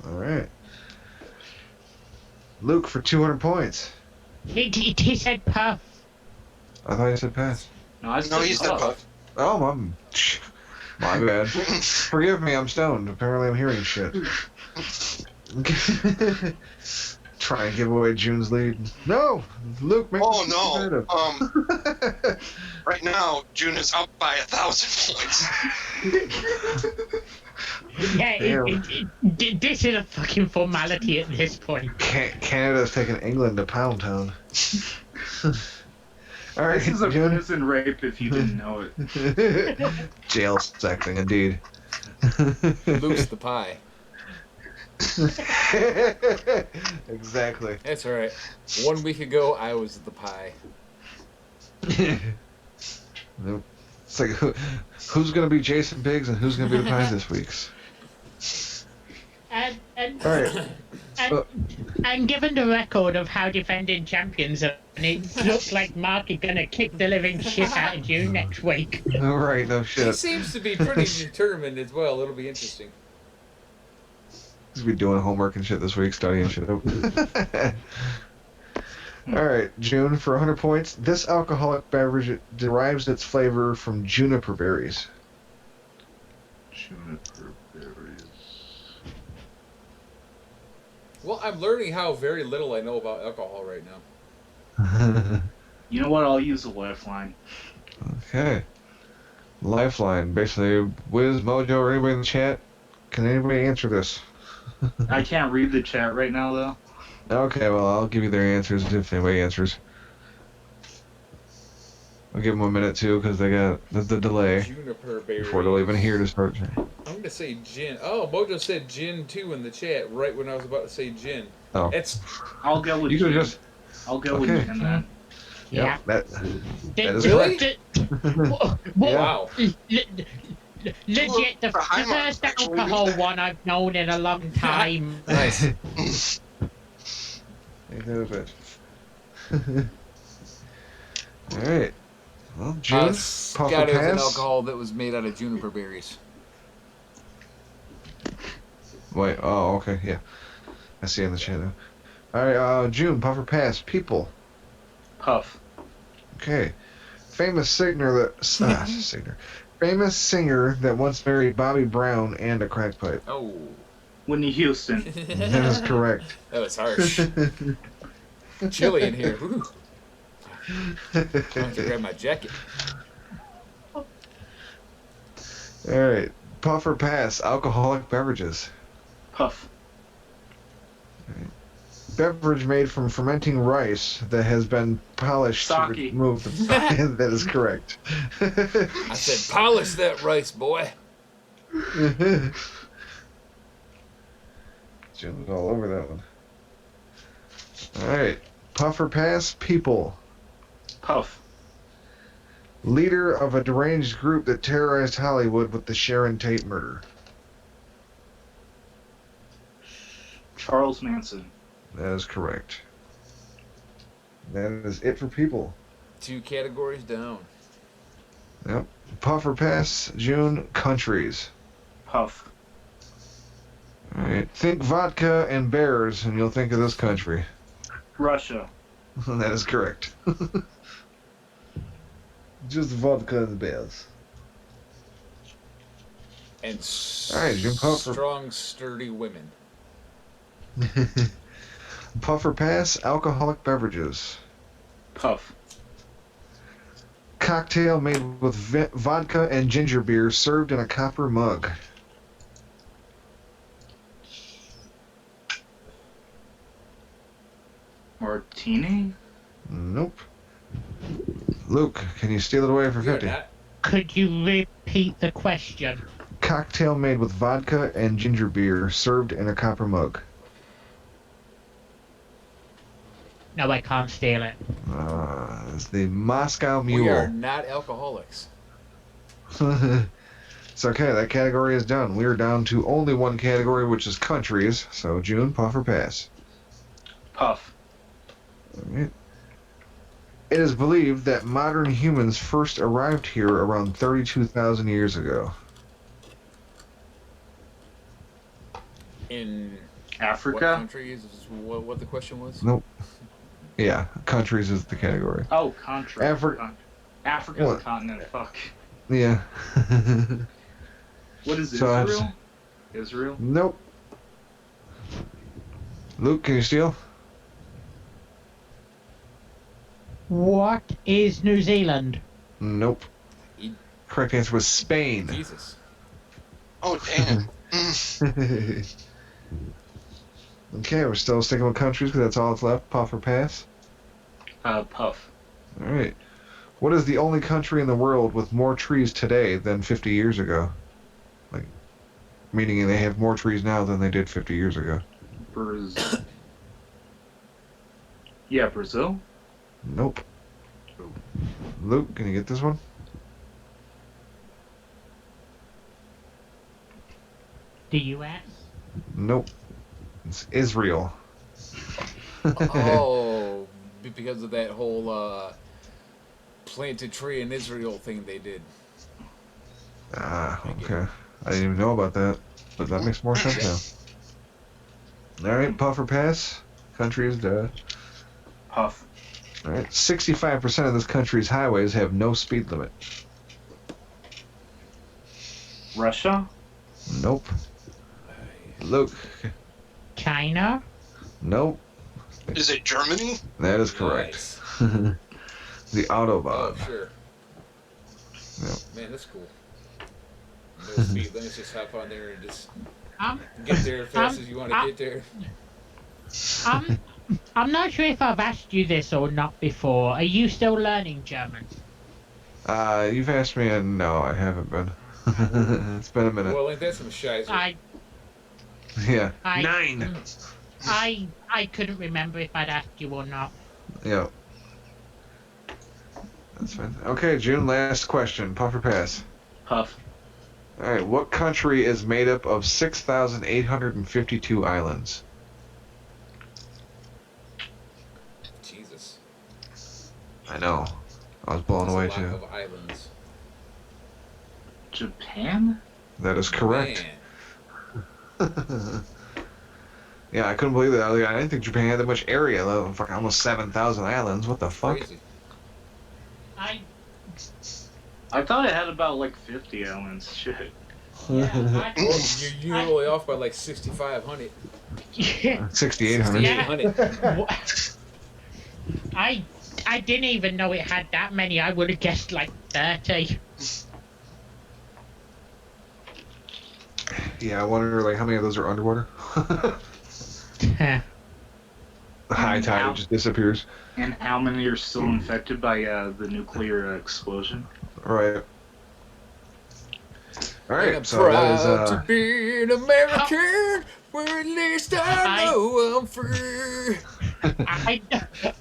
All right. Luke for 200 points. he said puff. I thought you said pass. No, I No, he said Puff. Oh, my bad. Forgive me, I'm stoned. Apparently I'm hearing shit. Try and give away June's lead. No! Luke, make Oh this no. Right now, June is up by 1,000 points. Yeah, this is a fucking formality at this point. Canada's taking England to Pound Town. All right, This is a June. prison rape if you didn't know it. Jail sexing, indeed. Luke's the pie. Exactly. That's all right. 1 week ago, I was the pie. It's like, who's going to be Jason Biggs and who's going to be the pie this week? And All right. and given the record of how defending champions are, it looks like Mark is gonna kick the living shit out of you next week. All right, no He shit. seems to be pretty determined as well. It'll be interesting. He's be doing homework and shit this week, studying shit. All right, June, for 100 points. This alcoholic beverage derives its flavor from juniper berries. Juniper berries. Well, I'm learning how very little I know about alcohol right now. You know what? I'll use a lifeline. Okay. Lifeline. Basically, Whiz, Mojo, or anybody in the chat, can anybody answer this? I can't read the chat right now, though. Okay, well, I'll give you their answers if anybody answers. I'll give them a minute, too, because they got the delay Juniper berry. before they'll even hear to start. I'm gonna say gin. Oh, Mojo said gin too in the chat right when I was about to say gin. Oh. It's I'll go with You could gin. just... I'll go with Okay. gin then. Yeah. That is Really? Wow. Wow. Legit, the first alcohol one I've known in a long time. Nice. Ain't that a bitch. Alright. Well, June, puff or Scotty was an pass? alcohol that was made out of juniper berries. Wait, oh, okay, yeah. I see in the chat now. Alright, June, puff or pass? People. Puff. Okay. Famous singer Famous singer that once married Bobby Brown and a crack pipe. Oh. Whitney Houston. That is correct. That was harsh. Chilly in here. Woo. I have to grab my jacket. Alright. Puff or pass? Alcoholic beverages. Puff. Beverage made from fermenting rice that has been polished Sake. to remove the... That is correct. I said, polish that rice, boy. Jim was all over that one. Alright. Puff or pass? People. Puff. Leader of a deranged group that terrorized Hollywood with the Sharon Tate murder. Charles Manson. That is correct. That is it for people. 2 categories down. Yep. Puff or pass? June. Countries. Puff. Alright. Think vodka and bears and you'll think of this country. Russia. That is correct. Just vodka and bears. And All right, Jim Puffer. strong, sturdy women. Puff or pass? Alcoholic beverages. Puff. Cocktail made with vodka and ginger beer served in a copper mug. Martini? Nope. Luke, can you steal it away for We are 50? not. Could you repeat the question? Cocktail made with vodka and ginger beer served in a copper mug. No, I can't steal it. It's the Moscow Mule. We are not alcoholics. It's okay, that category is done. We are down to only one category, which is countries. So, June, puff or pass? Puff. Alright. It is believed that modern humans first arrived here around 32,000 years ago. In Africa? what country is what the question was? Nope. Yeah, countries is the category. Oh, country. Africa's What? a continent. Fuck. Yeah. What is So Israel? Israel? Nope. Luke, can you steal? What is New Zealand? Nope. Correct answer was Spain. Jesus. Oh, damn. Okay, we're still sticking with countries because that's all that's left. Puff or pass? Puff. Alright. What is the only country in the world with more trees today than 50 years ago? Like, meaning they have more trees now than they did 50 years ago. Brazil. Yeah, Brazil? Nope. Luke, can you get this one? The U.S.? Nope. It's Israel. Oh, because of that whole plant a tree in Israel thing they did. Ah, okay. I didn't even know about that, but that makes more sense now. Alright, puff or pass? Country is dead. Puff. Alright, 65% of this country's highways have no speed limit. Russia? Nope. Luke? China? Nope. Is it Germany? That is correct. Nice. The Autobahn. Oh, sure. Yep. Man, that's cool. No speed limits, just hop on there and just I'm, get there as fast as you want to get there. I'm not sure if I've asked you this or not before. Are you still learning German? You've asked me, and no, I haven't been. It's been a minute. Well, ain't that some shizer? Yeah. I- 9! I couldn't remember if I'd asked you or not. Yeah. That's fine. Okay, June, last question. Puff or pass? Puff. Alright, what country is made up of 6,852 islands? Jesus. I know. I was blown That's away a lot too. of islands. Japan? That is correct. Man. Yeah, I couldn't believe that. I didn't think Japan had that much area. Fucking almost 7,000 islands. What the fuck? Crazy. I thought it had about like 50 islands. Shit. Yeah, Well, you're only off by like 6,500. 6,800. Yeah. 6,800. I didn't even know it had that many. I would have guessed like 30. Yeah, I wonder like how many of those are underwater. The high tide just disappears. And how many are still infected by the nuclear explosion? Right. All And I'm right. So that proud is to be an American, where at least I know I'm free.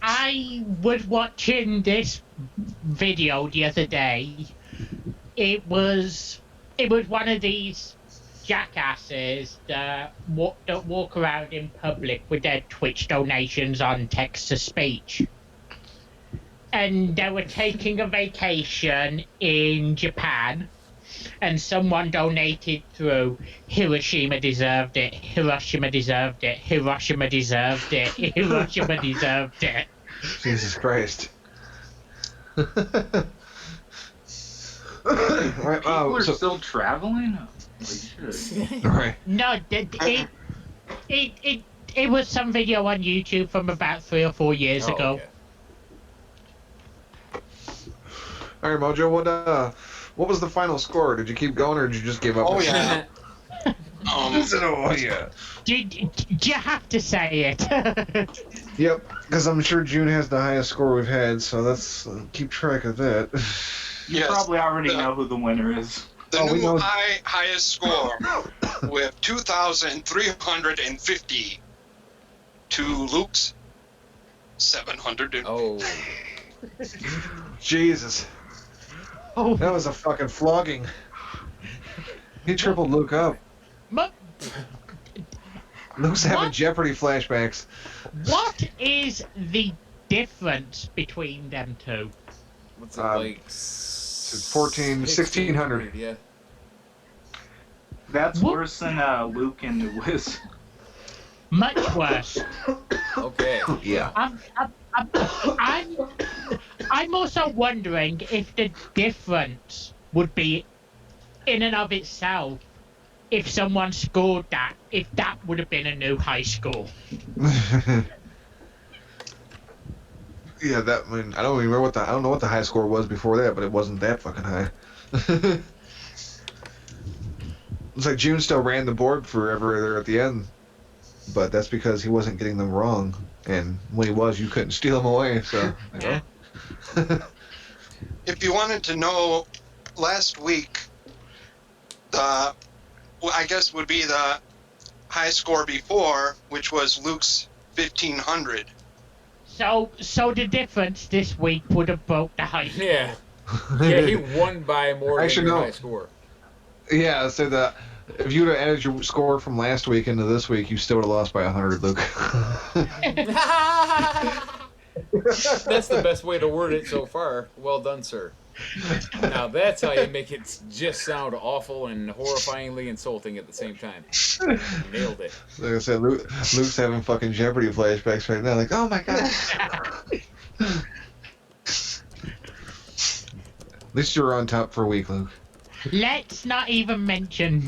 I was watching this video the other day. It was one of these jackasses that walk around in public with their Twitch donations on text-to-speech. And they were taking a vacation in Japan, and someone donated through Hiroshima deserved it, Hiroshima deserved it, Hiroshima deserved it, Hiroshima deserved it. Jesus Christ. Right, People are so- still traveling? Like, shit. Right. No, it was some video on YouTube from about 3 or 4 years Oh, ago. okay. All right, Mojo. What was the final score? Did you keep going, or did you just give up? Oh, yeah. Oh yeah. Do you have to say it? Yep, because I'm sure June has the highest score we've had, so let's keep track of that. You Yes. probably already The- know who the winner is. The Oh, we new know- highest score with 2,350 to Luke's 700. Oh. Jesus, Oh, that was a fucking flogging. He tripled Luke up. but Luke's having What? Jeopardy flashbacks. what is the difference between them two? What's it like? 1600. Yeah. That's What? worse than Luke and the Whiz. Much worse. Okay. Yeah. I'm also wondering if the difference would be, in and of itself, if someone scored that, if that would have been a new high score. Yeah, that. I mean, I don't even remember I don't know what the high score was before that, but it wasn't that fucking high. Looks like June still ran the board forever there at the end, but that's because he wasn't getting them wrong, and when he was, you couldn't steal them away. So. Yeah. If you wanted to know, last week, I guess would be the high score before, which was Luke's 1,500. So the difference this week would have broke the high score. Yeah. Yeah, he won by more Actually, than your no. high score. Yeah, so that if you would have added your score from last week into this week, you still would have lost by 100, Luke. That's the best way to word it so far. Well done, sir. Now that's how you make it just sound awful and horrifyingly insulting at the same time. Nailed it. Like I said, Luke's having fucking Jeopardy flashbacks right now. Like, oh my god. At least you were on top for a week, Luke. Let's not even mention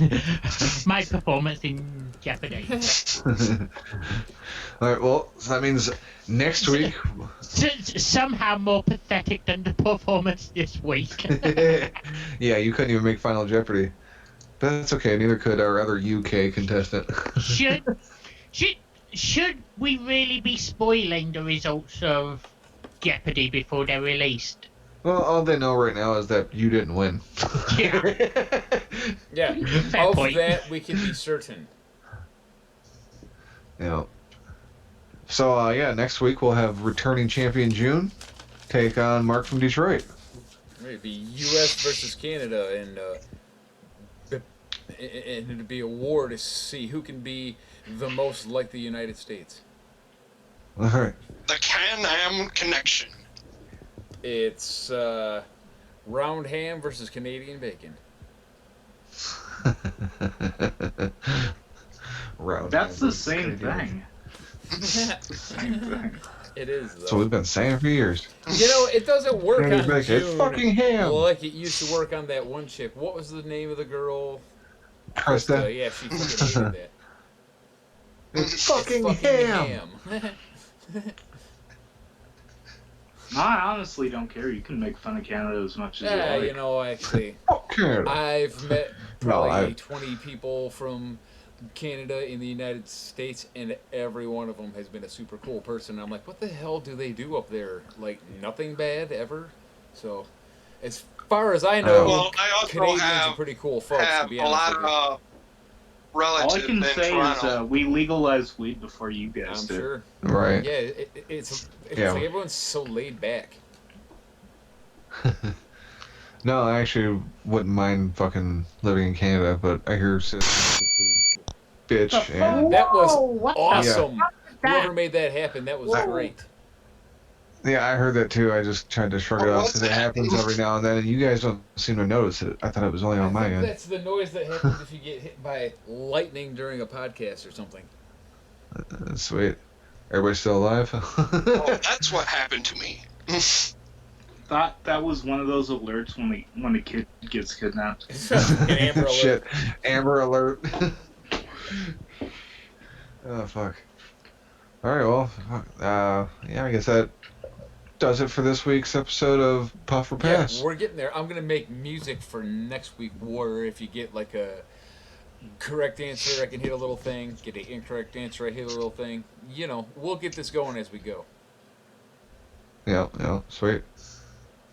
my performance in Jeopardy. All right, well, so that means next week. Somehow more pathetic than the performance this week. Yeah, you couldn't even make Final Jeopardy. But that's okay, neither could our other UK contestant. Should we really be spoiling the results of Jeopardy before they're released? Well, all they know right now is that you didn't win. Yeah. Yeah. Fair Of point. that we can be certain. Yeah. So, yeah, next week we'll have returning champion June take on Mark from Detroit. It'd be U.S. versus Canada, and it'd be a war to see who can be the most like the United States. All right. The Can-Am Connection. It's round ham versus Canadian bacon. Round That's hand the same thing. Same thing. It is, That's what though. we've been saying for years. You know, it doesn't work Canadian on bacon. It's June fucking ham. like it used to work on that one chick. What was the name of the girl? Krista. Yeah, she fucking hated that. It's fucking ham. I honestly don't care. You can make fun of Canada as much as Yeah, you like. you know, actually, Fuck Canada. I've met No, probably I- 20 people from Canada in the United States, and every one of them has been a super cool person. I'm like, what the hell do they do up there? Like, nothing bad ever? So, as far as I know, Well, I also Canadians have- are pretty cool folks, to Have be a honest lot with you. of relatives All I can in say Toronto. is we legalized weed before you guys I'm did. sure. Right. Yeah, it's Yeah. like everyone's so laid back. No, I actually wouldn't mind fucking living in Canada, but I hear sis bitch and That was what the awesome. fuck is that? Whoever made that happen, that was great. yeah, I heard that too. I just tried to shrug it What off was because it that? happens every now and then, and you guys don't seem to notice it. I thought it was only on I my think end. that's the noise that happens if you get hit by lightning during a podcast or something. Sweet. Everybody still alive? Oh, that's what happened to me. thought that was one of those alerts when the kid gets kidnapped. An Amber Alert. Shit. Amber Alert. Oh, fuck. Alright, well, yeah, I guess that does it for this week's episode of Puff or Pass. Yeah, we're getting there. I'm gonna make music for next week, where if you get like a correct answer, I can hit a little thing. Get an incorrect answer, I hit a little thing. You know, we'll get this going as we go. Yeah, sweet.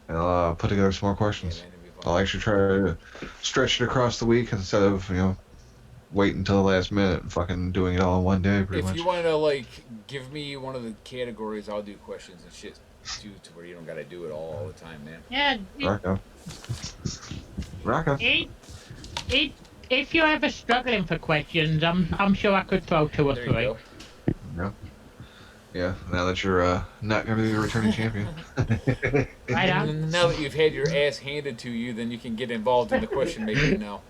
And I'll put together some more questions. Yeah, man, it'll be fun. I'll actually try to stretch it across the week instead of, waiting until the last minute and fucking doing it all in one day, pretty If much. you want to like give me one of the categories, I'll do questions and shit too, to where you don't gotta do it all the time, man. Yeah. Rock on. If you're ever struggling for questions, I'm sure I could throw 2 or There you 3. go. Yeah. Yeah, now that you're not going to be the returning champion. Right on. Now that you've had your ass handed to you, then you can get involved in the question making now.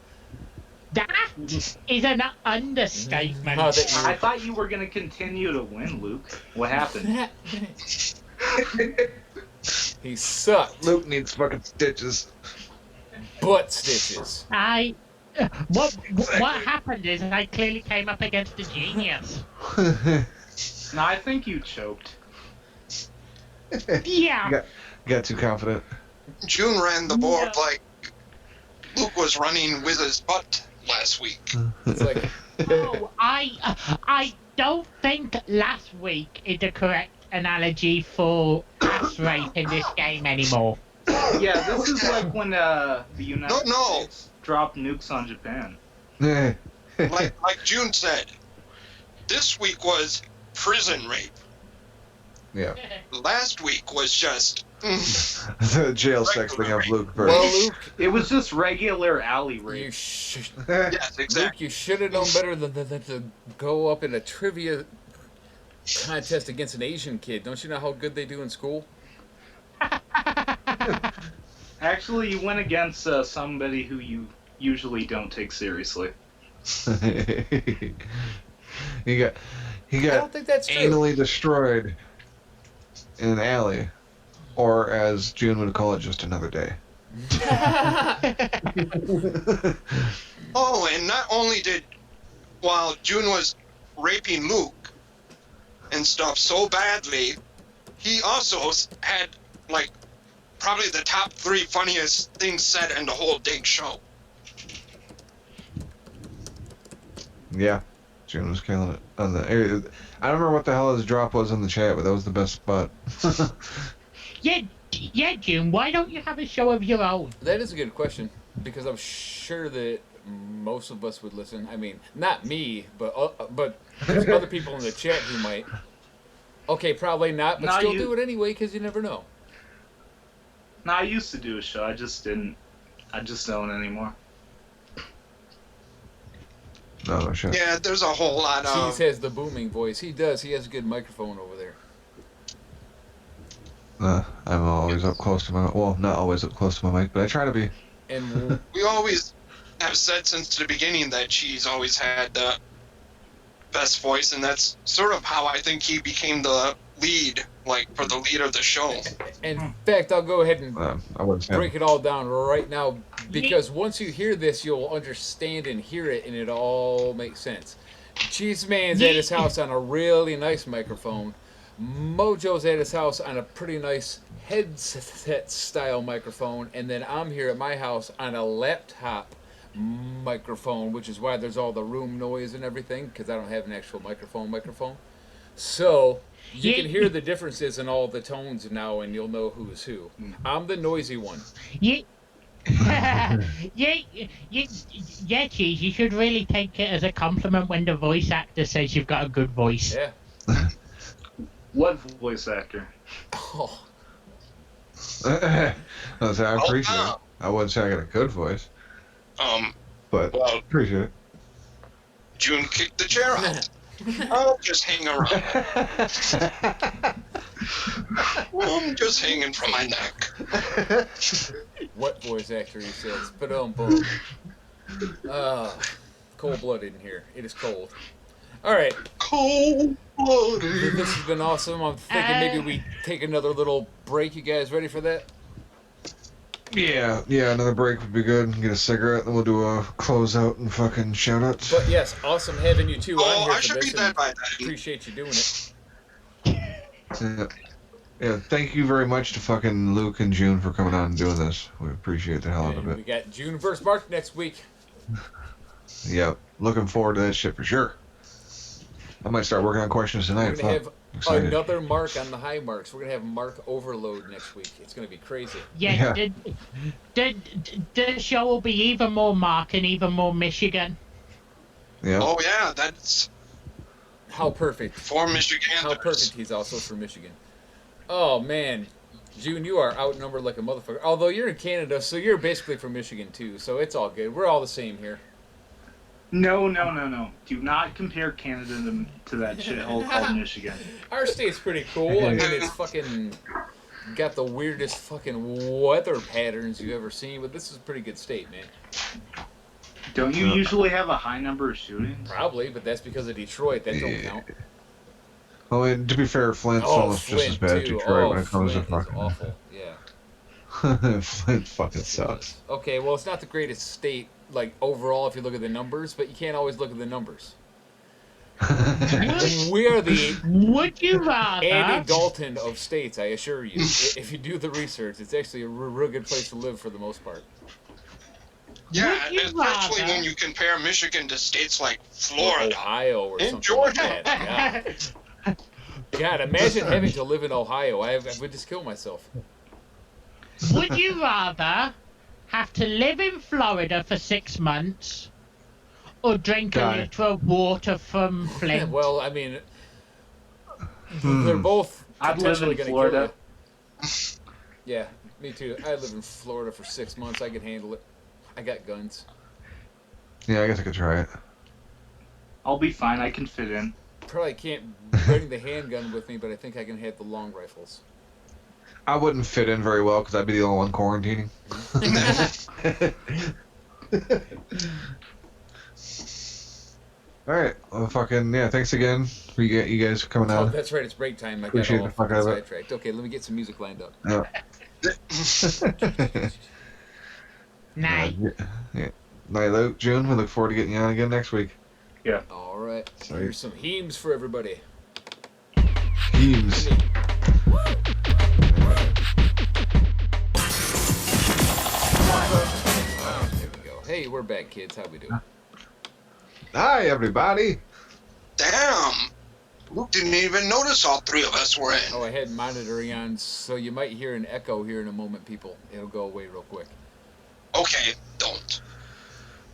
That is an understatement. Now that I thought you were gonna continue to win, Luke. What happened? he sucked. Luke needs fucking stitches. Butt stitches. What happened is I clearly came up against a genius. No, I think you choked. Yeah. Got too confident. June ran the board No. like Luke was running Whiz's butt last week. It's like, Oh, I don't think last week is the correct analogy for ass rape in this game anymore. Yeah, this is like when the United No. States dropped nukes on Japan. Like June said, this week was prison rape. Yeah. Last week was just The jail sexting of Luke first. well, Luke, It was just regular alley rape. you should. yes, Luke, exactly. you should have known better than to go up in a trivia contest against an Asian kid. Don't you know how good they do in school? Actually, you went against somebody who you usually don't take seriously. he got I don't think that's true. anally destroyed in an alley, or as June would call it, just another day. Oh, and not only while June was raping Luke and stuff so badly, he also had, like, probably the top 3 funniest things said in the whole dang show. Yeah, June was killing it on the. I don't remember what the hell his drop was in the chat, but that was the best spot. Yeah, June, why don't you have a show of your own? That is a good question, because I'm sure that most of us would listen. I mean, not me, but there's other people in the chat who might. Okay, probably not, but No, still you- do it anyway, because you never know. No, I used to do a show. I just didn't. I just don't anymore. No shit. Yeah, there's a whole lot Cheez of... has the booming voice. He does. He has a good microphone over there. I'm always up close to my. Well, not always up close to my mic, but I try to be. And We always have said since the beginning that Cheez always had the best voice, and that's sort of how I think he became the lead, like, for the lead of the show. in fact, I'll go ahead and I wouldn't say. break it all down right now, because once you hear this, you'll understand and hear it, and it all makes sense. Cheese Man's at his house on a really nice microphone. Mojo's at his house on a pretty nice headset style microphone, and then I'm here at my house on a laptop microphone, which is why there's all the room noise and everything, because I don't have an actual microphone. So you can hear the differences in all the tones now, and you'll know who's who. I'm the noisy one. Yeah, Cheese, you should really take it as a compliment when the voice actor says you've got a good voice. Yeah. What voice actor? Oh, I appreciate it. wow. I wouldn't say I got a good voice, but Well, appreciate it. June kicked the chair out. I'll just hang around. I'm just hanging from my neck. what voice actor he says? Boom. Cold-blooded in here. It is cold. All right. Cold-blooded. This has been awesome. I'm thinking maybe we take another little break. You guys ready for that? Yeah, another break would be good. Get a cigarette, then we'll do a closeout and fucking shout-outs. But yes, awesome having you two on here I for should this. be dead by then. Appreciate you doing it. Yeah, thank you very much to fucking Luke and June for coming on and doing this. We appreciate the hell out of And it. we got June versus March next week. Yeah, looking forward to that shit for sure. I might start working on questions tonight. We're going to have excited. another mark on the high marks. We're going to have mark overload next week. It's going to be crazy. Yeah, the show will be even more Mark and even more Michigan. Yeah. Oh yeah, that's How perfect. for Michigan. How perfect he's also for Michigan. Oh, man. June, you are outnumbered like a motherfucker. Although you're in Canada, so you're basically from Michigan, too. So it's all good. We're all the same here. No. Do not compare Canada to that shithole called Michigan. Our state's pretty cool. I mean, it's fucking got the weirdest fucking weather patterns you've ever seen, but this is a pretty good state, man. Don't you usually have a high number of shootings? Probably, but that's because of Detroit. That don't count. Well, and to be fair, Flint's almost just as bad as Detroit when it comes to Flint is fucking... awful. Yeah. Flint fucking sucks. Okay, well, it's not the greatest state, like, overall if you look at the numbers, but you can't always look at the numbers. We are the Would you rather? Andy Dalton of states, I assure you. If you do the research, it's actually a real good place to live for the most part. Yeah, Would you especially rather- when you compare Michigan to states like Florida. Ohio or And something Georgia. like that. God, imagine having to live in Ohio. I would just kill myself. Would you rather have to live in Florida for 6 months or drink God. a liter of water from Flint? Well, I mean, they're both I'd live potentially in going to Florida. kill you. Yeah, me too. I live in Florida for 6 months. I could handle it. I got guns. Yeah, I guess I could try it. I'll be fine. I can fit in. Probably can't bring the handgun with me, but I think I can have the long rifles. I wouldn't fit in very well because I'd be the only one quarantining. All right. Well, fucking yeah. Thanks again for you guys for coming Oh, on. that's right. It's break time. I got Appreciate all the fuck out of it. sidetracked. Okay, let me get some music lined up. Yeah. Night. Yeah. Night, Luke. June. We look forward to getting you on again next week. All right. Sorry. Here's some hemes for everybody. Heaves. There we go. Hey, we're back, kids. How we doing? Hi, everybody. Damn. Luke didn't even notice all three of us were in. Oh, I had monitoring on, so you might hear an echo here in a moment, people. It'll go away real quick. Okay, don't.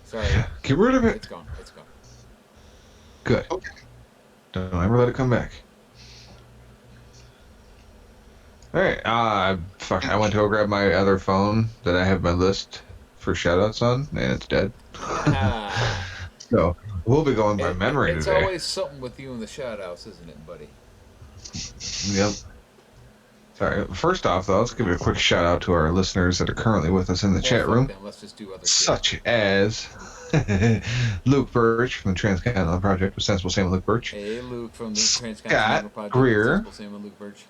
Sorry. Get rid of it. It's gone. It's gone. Good. Okay. Don't ever let it come back. Alright, fuck, I went to go grab my other phone that I have my list for shoutouts on, and it's dead. Ah. So, we'll be going by memory It's today. always something with you in the shoutouts, isn't it, buddy? Yep. Sorry, first off, though, let's give a quick shout out to our listeners that are currently with us in the chat Well, fuck room, them. Let's just do other shit. such as Luke Birch from the Transcontinental Project with Sensible Sam and Luke Birch. Hey, Luke from the Transcontinental Project. Greer. Sensible Sam and Luke Birch.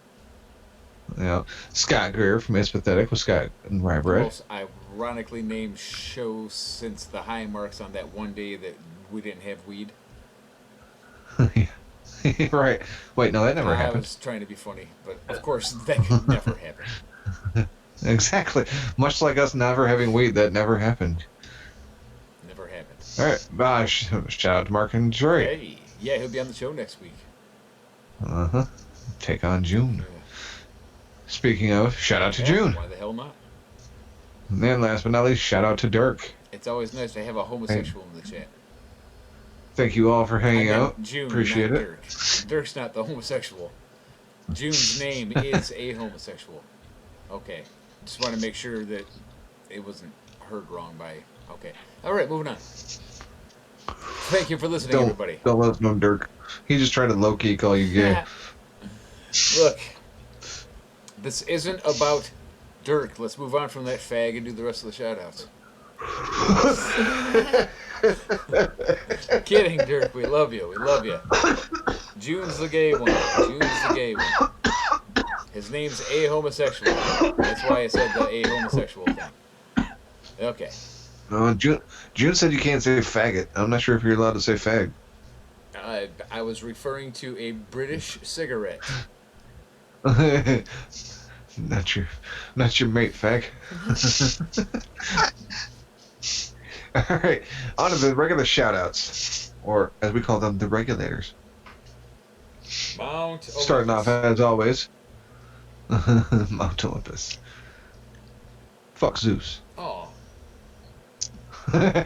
Yeah. Scott Greer from It's Pathetic with Scott and Rye The Bread. most ironically named show since the high marks on that one day that we didn't have weed. Right. Wait, no, that never I happened. was trying to be funny, but of course that could never happen. Exactly. Much like us never having weed, that never happened. Never happened. All right. Shout out to Mark and Detroit. Hey, yeah, he'll be on the show next week. Uh-huh. Take on June. Speaking of, shout out to Yeah, June. Why the hell not? And then last but not least, shout out to Dirk. It's always nice to have a homosexual in the chat. Thank you all for hanging I meant out. June, Appreciate not it. Dirk. Dirk's not the homosexual. June's name is a homosexual. Okay. Just want to make sure that it wasn't heard wrong by... Okay. All right, moving on. Thank you for listening, everybody. Don't let us know, Dirk. He just tried to low-key call you gay. Look, this isn't about Dirk. Let's move on from that fag and do the rest of the shout-outs. Kidding, Dirk. We love you. We love you. June's the gay one. June's the gay one. His name's a homosexual. That's why I said the a homosexual thing. Okay. June said you can't say faggot. I'm not sure if you're allowed to say fag. I was referring to a British cigarette. Not your mate, fag. All right, on to the regular shout-outs, or as we call them, the regulators. Mount Olympus. Starting off as always, Mount Olympus. Fuck Zeus. Oh. I'm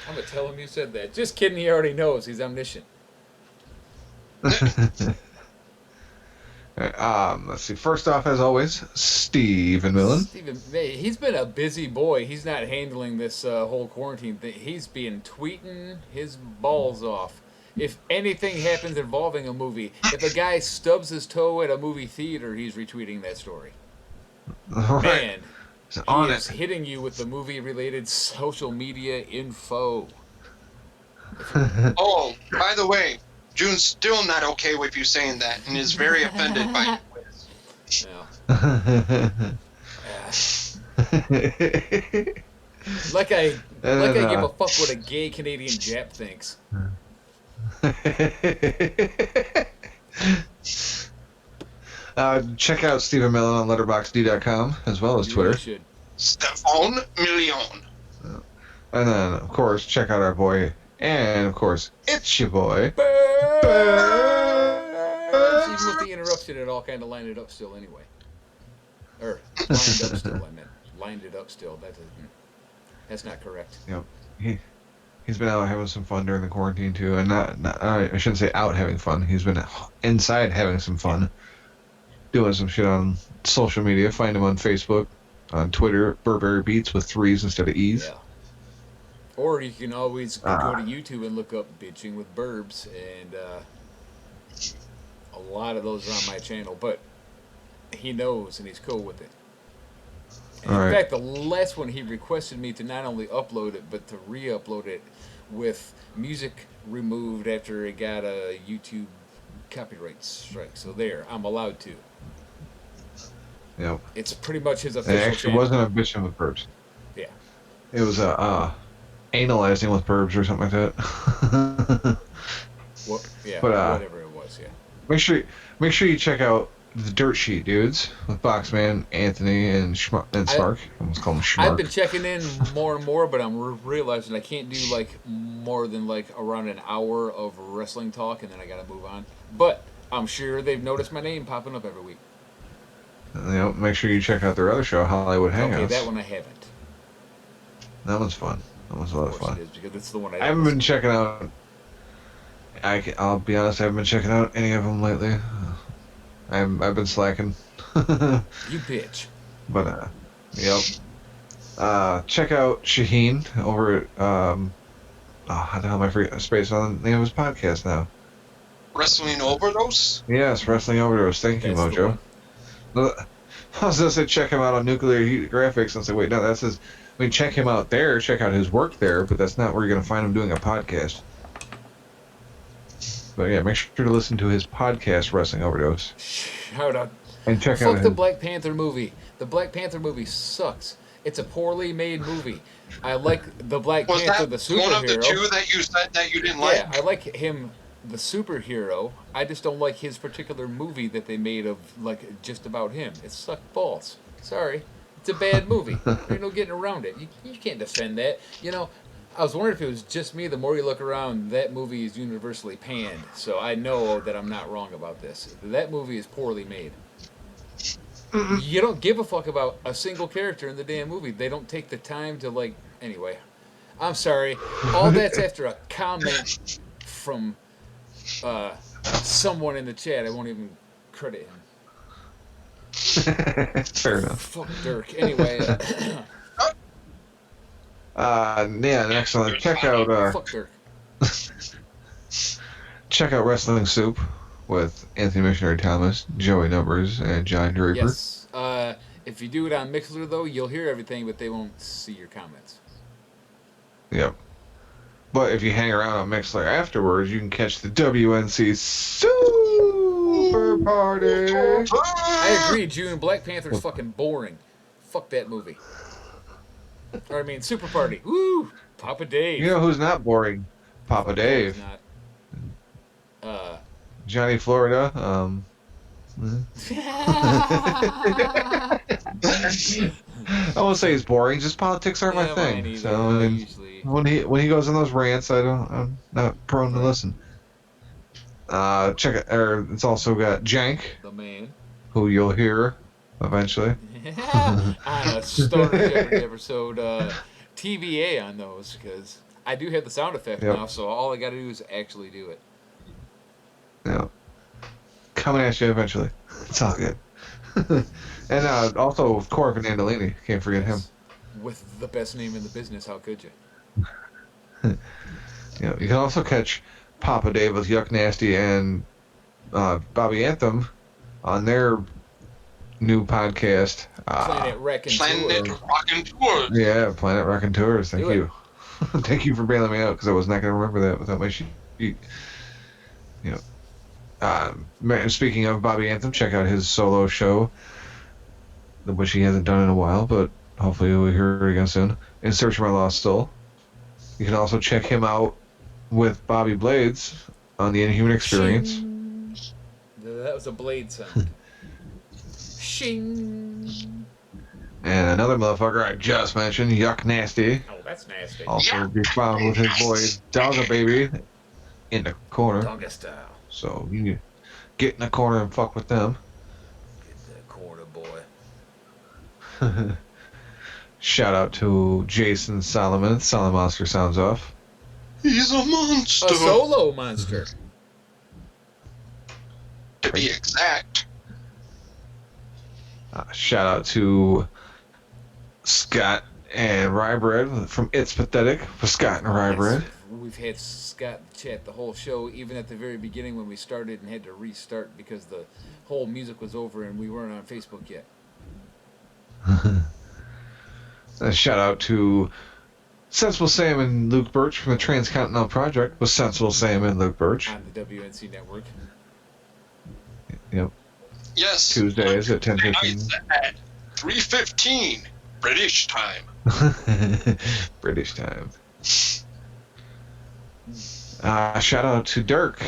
gonna tell him you said that. Just kidding. He already knows. He's omniscient. Let's see. First off, as always, Stephen Millen. Stephen, he's been a busy boy. He's not handling this whole quarantine thing. He's been tweeting his balls off. If anything happens involving a movie, if a guy stubs his toe at a movie theater, he's retweeting that story. All right. Man, on he it. is hitting you with the movie-related social media info. Oh, by the way, June's still not okay with you saying that and is very offended by it. Yeah. Like I give a fuck what a gay Canadian Jap thinks. Check out Stephen Millen on letterboxd.com as well as You Twitter. really should. Stephon Million. And then, of course, check out our boy. And, of course, it's your boy. Even with the interruption, it all kind of lined it up still anyway. Or, lined up still, I meant. Lined it up still. That's not correct. Yep. He's been out having some fun during the quarantine, too. And I shouldn't say out having fun. He's been inside having some fun. Doing some shit on social media. Find him on Facebook, on Twitter, Burberry Beats with 3s instead of E's. Yeah. Or you can always go to YouTube and look up Bitching with Burbs, and a lot of those are on my channel, but he knows and he's cool with it. And in fact, the last one he requested me to not only upload it, but to re-upload it with music removed after it got a YouTube copyright strike. So there, I'm allowed to. Yep. It's pretty much his It official actually channel. wasn't a Bitching with Burbs. Yeah. It was analyzing with Burbs or something like that. Well, yeah, But, whatever it was, yeah. Make sure you check out the Dirt Sheet dudes with Boxman, Anthony, and Smark. I almost call him Schmark. I've been checking in more and more, but I'm realizing I can't do like more than like around an hour of wrestling talk, and then I gotta move on. But I'm sure they've noticed my name popping up every week. Make sure you check out their other show, Hollywood Hangouts. Okay, that one I haven't. That one's fun. That was a lot of fun. It is, because it's the one I haven't been checking out. I'll be honest, I haven't been checking out any of them lately. I've been slacking. You bitch. But yep. Check out Shaheen over at how the hell am I forgetting space on the name of his podcast now? Wrestling Overdose? Yes, Wrestling Overdose. Thank you, That's the Mojo. I was gonna say check him out on Nuclear Heat Graphics, and say wait, no, that's his. I mean, check him out there. Check out his work there, but that's not where you're gonna find him doing a podcast. But yeah, make sure to listen to his podcast, Wrestling Overdose. Shout out. And check out Fuck the his... Black Panther movie. The Black Panther movie sucks. It's a poorly made movie. I like the Black Was Panther, that the superhero. one of the two that you said that you didn't like? Yeah, I like him, the superhero. I just don't like his particular movie that they made of like just about him. It sucked balls. Sorry, it's a bad movie. There's no getting around it. You can't defend that. You know, I was wondering if it was just me. The more you look around, that movie is universally panned. So I know that I'm not wrong about this. That movie is poorly made. You don't give a fuck about a single character in the damn movie. They don't take the time to like. Anyway, I'm sorry. All that's after a comment from someone in the chat. I won't even credit him. Fair enough. Fuck Dirk. Anyway. Yeah, excellent. Check out Fuck Dirk. check out Wrestling Soup with Anthony Missionary Thomas, Joey Numbers, and John Draper. Yes. If you do it on Mixlr though, you'll hear everything, but they won't see your comments. Yep. But if you hang around on Mixlr afterwards, you can catch the WNC Soup Super party. I agree, June. Black Panther's fucking boring. Fuck that movie. Or I mean, Super Party. Woo! Papa Dave. You know who's not boring? Papa Fuck, Dave. no, he's not. Johnny Florida. I won't say he's boring. Just politics aren't my thing. Mine So either, and usually. when he goes on those rants, I'm not prone to listen. Check it. Or it's also got Jank, The man. who you'll hear eventually. On a Star Trek episode, TVA on those, because I do have the sound effect Yep. now, so all I gotta do is actually do it. Yeah. Coming at you eventually. It's all good. And also Corbin Andolini. Can't forget him. With the best name in the business, how could you? Yeah. You can also catch Papa Dave with Yuck Nasty and Bobby Anthem on their new podcast. Planet Wreck and Planet Tour. Rockin' Tours. Yeah, Planet Wrecking Tours. Thank Do it. you. Thank you for bailing me out because I was not going to remember that without my sheet. You know. Speaking of Bobby Anthem, check out his solo show, which he hasn't done in a while, but hopefully we'll hear it again soon. In Search of My Lost Soul. You can also check him out with Bobby Blades on the Inhuman Experience. Shing. That was a blade sound. Shing. And another motherfucker I just mentioned, Yuck Nasty, Oh, that's nasty. also be found with his boy Dogga Baby in the corner. Dogga style. So you can get in the corner and fuck with them. Get the corner, boy. Shout out to Jason Solomon. Solomon Monster sounds off. He's a monster. A solo monster. To be exact. Shout out to Scott and Rybread from It's Pathetic with Scott and Rybread. We've had Scott chat the whole show, even at the very beginning when we started and had to restart because the whole music was over and we weren't on Facebook yet. Shout out to Sensible Sam and Luke Birch from the Transcontinental Project with Sensible Sam and Luke Birch. On the WNC network. Yep. Yes. Tuesdays at 10:15. Nights at 3:15 British time. British time. Shout out to Dirk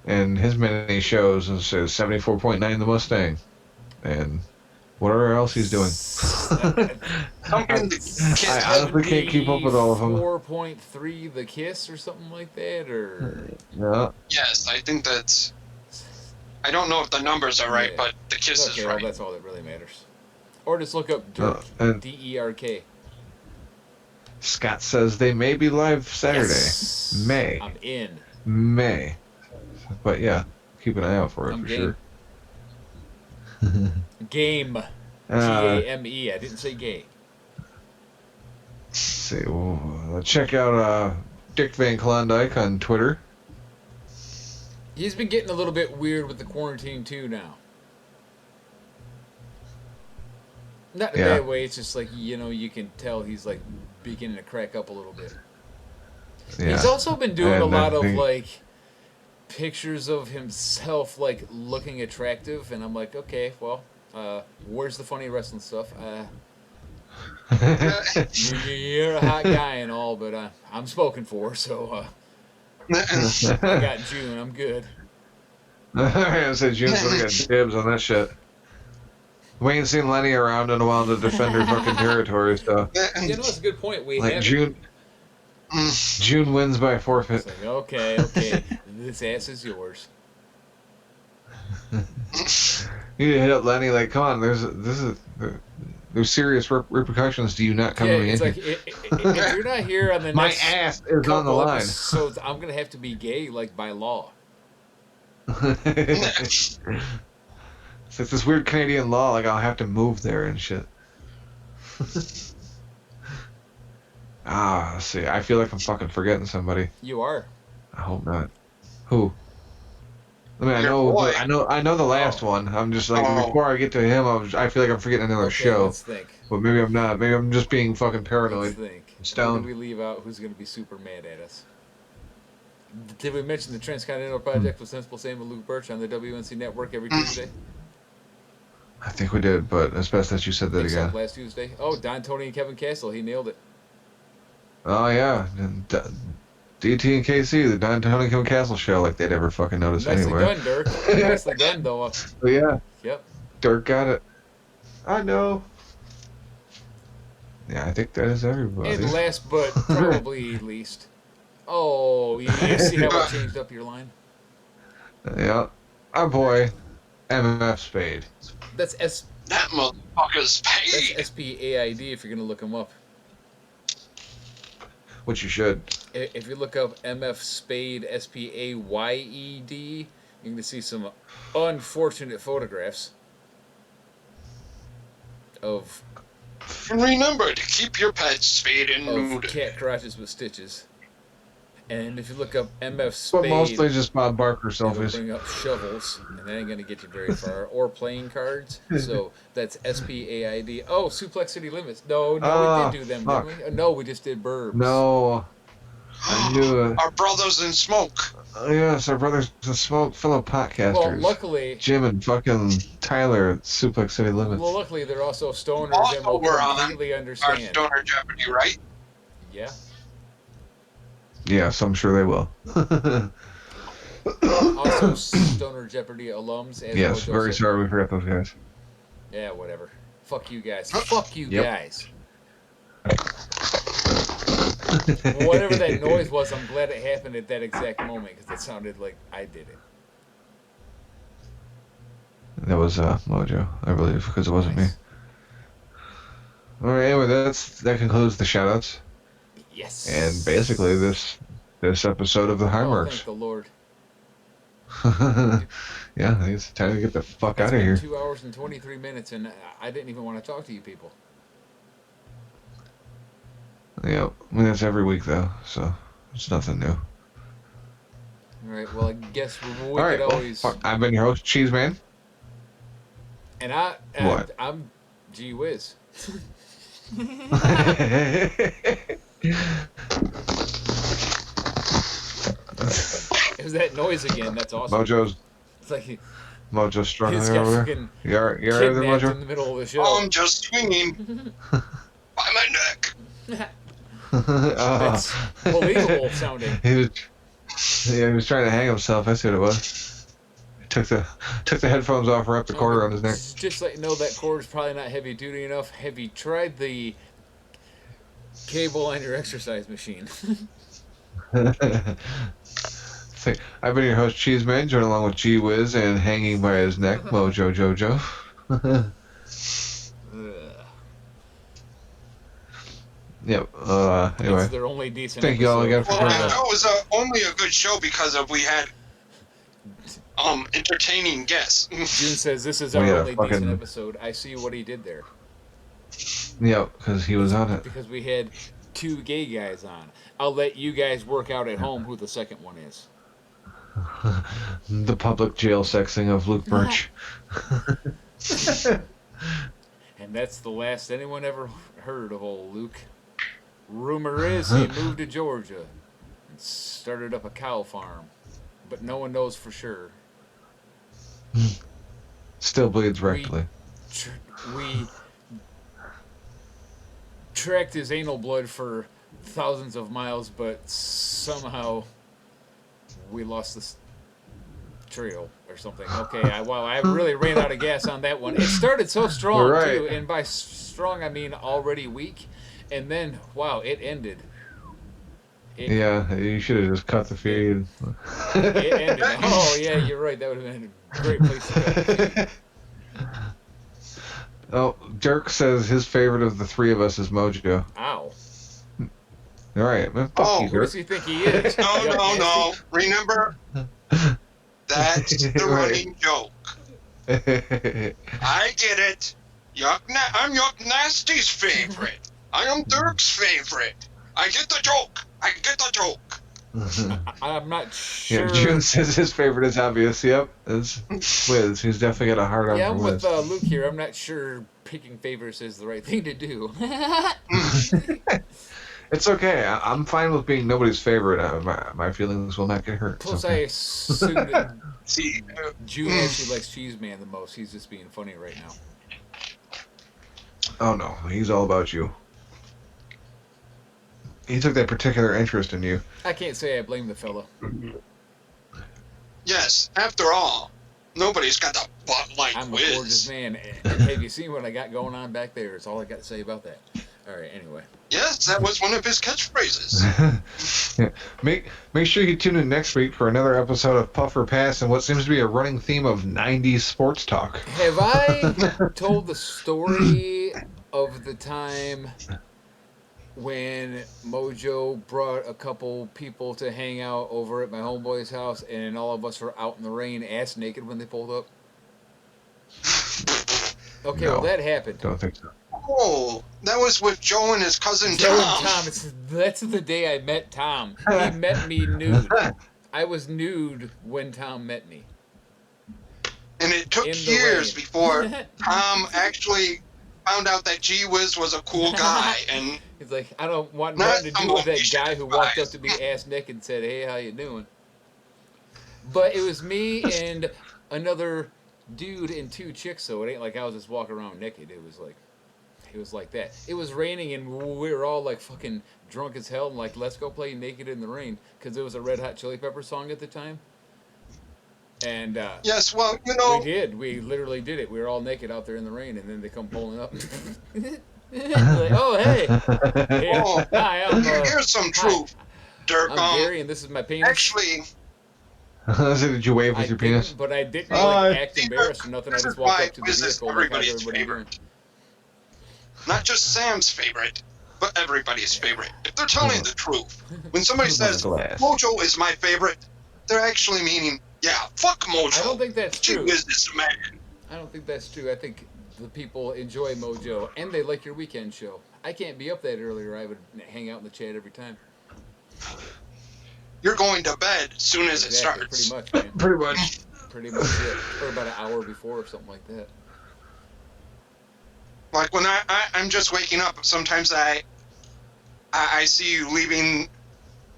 and his many shows. It says 74.9 The Mustang. And whatever else he's doing. I honestly can't keep up with all of them. 4.3 The Kiss or something like that, or Yeah. Yes, I think that's. I don't know if the numbers are right, Yeah. but the kiss okay, is well, right. that's all that really matters. Or just look up Dirk, and- D-E-R-K. Scott says they may be live Saturday. Yes. May. I'm in. May. But yeah, keep an eye out for it I'm for game. sure. Game. G-A-M-E. I didn't say gay. Let's see. Check out Dick Van Klondike on Twitter. He's been getting a little bit weird with the quarantine too now. Not in a Yeah. bad way. It's just like, you can tell he's like beginning to crack up a little bit. Yeah. He's also been doing And a lot I of think- like pictures of himself like looking attractive, and I'm like, okay, well, where's the funny wrestling stuff? You're a hot guy and all, but I'm spoken for, so I got June. I'm good. I said June's gonna get dibs on that shit. We ain't seen Lenny around in a while to defend her fucking territory, so That's a good point. We like have June wins by forfeit. It's like, okay, this ass is yours. You need to hit up Lenny like, come on, there's serious repercussions to you not coming Yeah, in it's here. like if you're not here on the My next ass is on the couple line. episodes, I'm gonna have to be gay, like by law. It's this weird Canadian law, like I'll have to move there and shit. Let's see. I feel like I'm fucking forgetting somebody. You are. I hope not. Who? I mean, Your boy. I know the last one. I'm just like, Oh. before I get to him, I feel like I'm forgetting another Okay, show. Let's think. But maybe I'm not. Maybe I'm just being fucking Let's paranoid. think. Stoned. Who did we leave out? Who's gonna be super mad at us? Did we mention the Transcontinental Project with Sensible Sam and Luke Birch on the WNC Network every Tuesday? I think we did, but it's best that you said that Except again. last Tuesday. Oh, Don, Tony, and Kevin Castle. He nailed it. Oh yeah, and DT and KC, the Don Tony Kim Castle show, like they'd ever fucking notice Nicely anywhere. done, Dirk. Nicely done, though. But yeah, Yep. Dirk got it. I know. Yeah, I think that is everybody. And last but probably least. Oh, you see how I changed up your line? Yeah, our boy, MF Spade. That's That motherfucker's paid. SPAID if you're gonna look him up. Which you should. If you look up MF Spade SPAYED, you're gonna see some unfortunate photographs of And remember to keep your pets spayed and of neutered. cat crotches with stitches. And if you look up MF But Spade, mostly just Bob Barker it'll selfies. bring up shovels, and that ain't gonna get you very far. Or playing cards. So that's SPAID. Oh, Suplex City Limits. No, we did do them, fuck. didn't we? No, we just did Burbs. No. I knew it. Our brothers in smoke. Yes, our brothers in smoke, fellow podcasters. Well, luckily, Jim and fucking Tyler at Suplex City Limits. well, luckily they're also stoners Also, and will we're on completely Our understand. Stoner Jeopardy, right? Yeah. Yes, I'm sure they will. Also, Stoner Jeopardy alums. As Yes, Mojo very said. sorry we forgot those guys. Yeah, whatever. Fuck you guys. Fuck you Yep. guys. Whatever that noise was, I'm glad it happened at that exact moment because it sounded like I did it. That was Mojo, I believe, because it wasn't Nice. me. Alright, anyway, that concludes the shoutouts. Yes. And basically this episode of the High Oh, Marks. thank the Lord. Yeah, I think it's time to get the fuck It's out of been here. 2 hours and 23 minutes, and I didn't even want to talk to you people. Yeah, I mean that's every week though, so it's nothing new. All right. Well, I guess we All right, could well, always. fuck, I've been your host, Cheez Man. And What? I'm Gee Whiz. It was that noise again. That's awesome. It's like Mojo's struggling he's got over there. fucking You're right there, kidnapped in Mojo? the middle of the show. I'm just swinging by my neck. That's believable sounding. he was trying to hang himself. That's what it was. He took the headphones off, wrapped the cord around his neck. Just let you know that cord is probably not heavy duty enough. Have you tried the cable on your exercise machine? I've been your host, Cheez Man, joined along with G Whiz and hanging by his neck, Mojo Jojo. Yep. Anyway, It's their only decent thank you all episode. again for Well, joining that us. was only a good show because we had entertaining guests. June says this is We our had a only decent fucking- episode. I see what he did there. Yep, because he was on it. Because we had two gay guys on. I'll let you guys work out at home who the second one is. The public jail sexing of Luke Birch. And that's the last anyone ever heard of old Luke. Rumor is he moved to Georgia and started up a cow farm. But no one knows for sure. Still bleeds rectally. We tracked his anal blood for thousands of miles, but somehow we lost this trail or something. Okay, I really ran out of gas on that one. It started so strong Right. too, and by strong I mean already weak, and then wow, it ended. Yeah, you should have just cut the feed. It ended. Oh yeah, you're right. That would have been a great place to go. Oh, Dirk says his favorite of the three of us is Mojo. Ow. All right, man. Fuck Oh, you, Who Dirk. does he think he is? No, Young no, no. Nasty? Remember, that's the Right. running joke. I get it. I'm Yuck Nasty's favorite. I am Dirk's favorite. I get the joke. I get the joke. I'm not sure. Yeah, June says his favorite is obvious. Yep, it's Whiz. He's definitely got a hard on Yeah, for I'm Whiz. with Luke here. I'm not sure picking favorites is the right thing to do. It's okay. I'm fine with being nobody's favorite. My feelings will not get hurt. Plus, okay. I assume that See, June actually likes Cheez Man the most. He's just being funny right now. Oh no, he's all about you. He took that particular interest in you. I can't say I blame the fella. yes, after all, nobody's got the butt like I'm a gorgeous Whiz. man. And have you seen what I got going on back there? It's all I got to say about that. All right, anyway. Yes, that was one of his catchphrases. Yeah. Make sure you tune in next week for another episode of Puffer Pass and what seems to be a running theme of 90s sports talk. Have I told the story of the time when Mojo brought a couple people to hang out over at my homeboy's house and all of us were out in the rain ass naked when they pulled up? Okay, No. well, that happened. Don't think so. Oh, that was with Joe and his cousin Joe and Tom. Tom, that's the day I met Tom. He met me nude. I was nude when Tom met me. And it took In the years rain. before Tom actually found out that Whiz was a cool guy. And He's like, I don't want Not nothing to do with that some guy who walked up advice. to me ass naked and said, "Hey, how you doing?" But it was me and another dude and two chicks, so it ain't like I was just walking around naked. It was like that. It was raining and we were all like fucking drunk as hell and like, let's go play naked in the rain because it was a Red Hot Chili Pepper song at the time. And yes, well, you know, we did. We literally did it. We were all naked out there in the rain, and then they come pulling up. Like, oh, hey. Hey, Oh, hi, I'm, here's some truth, Dirk. I'm Gary, and this is my penis. Actually, So did you wave with I your penis? didn't, but I didn't Oh, like act embarrassed or nothing. I this just is walked why up to the Whiz is vehicle like, how's everybody's everybody doing? favorite. Not just Sam's favorite, but everybody's favorite. If they're telling the truth, when somebody says Glass. Mojo is my favorite, they're actually meaning, yeah, fuck Mojo. I don't think that's true. Whiz is the man. I don't think that's true. I think the people enjoy Mojo, and they like your weekend show. I can't be up that early, or I would hang out in the chat every time. You're going to bed as soon as it Exactly, starts. pretty much, man. Pretty much. Pretty much it. Or about an hour before or something like that. Like when I'm just waking up, sometimes I see you leaving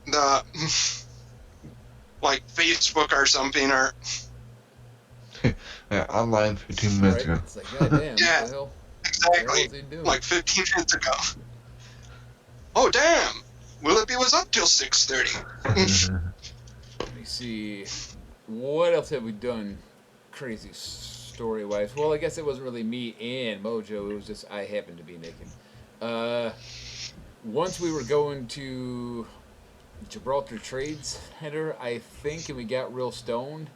the like Facebook or something, or Yeah, online 15 minutes Right? ago. It's like, goddamn, Yeah. what the hell? exactly What was he doing? like 15 minutes ago. Oh damn! Willoughby was up till 6:30. Let me see. What else have we done crazy story-wise? Well, I guess it wasn't really me and Mojo. It was just I happened to be naked. Once we were going to Gibraltar Trade Center, I think, and we got real stoned.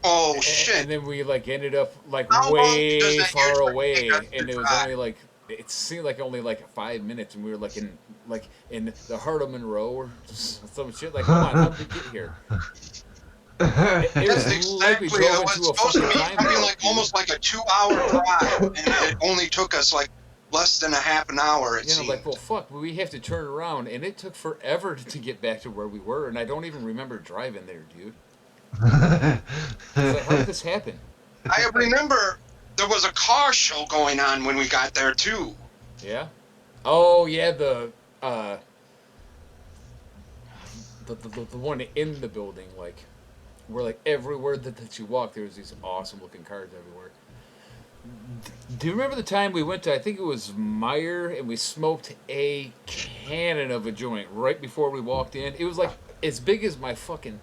Oh And shit! then we like ended up like How long way does that far usually away, take us and to it was drive? only like it seemed like only like 5 minutes, and we were like in the heart of Monroe or some shit. Like, come on, how did we get here? It That's was like we exactly drove it was into a supposed to fucking be. time I mean, warp, like dude. almost like a 2-hour drive, and it only took us like less than a half an hour. It You know, seemed. like, well, fuck, we have to turn around, and it took forever to get back to where we were, and I don't even remember driving there, dude. It's like, how did this happen? I remember there was a car show going on when we got there too. Yeah. Oh yeah, the one in the building, like where like everywhere that you walk, there was these awesome looking cars everywhere. Do you remember the time we went to? I think it was Meyer, and we smoked a cannon of a joint right before we walked in. It was like as big as my fucking.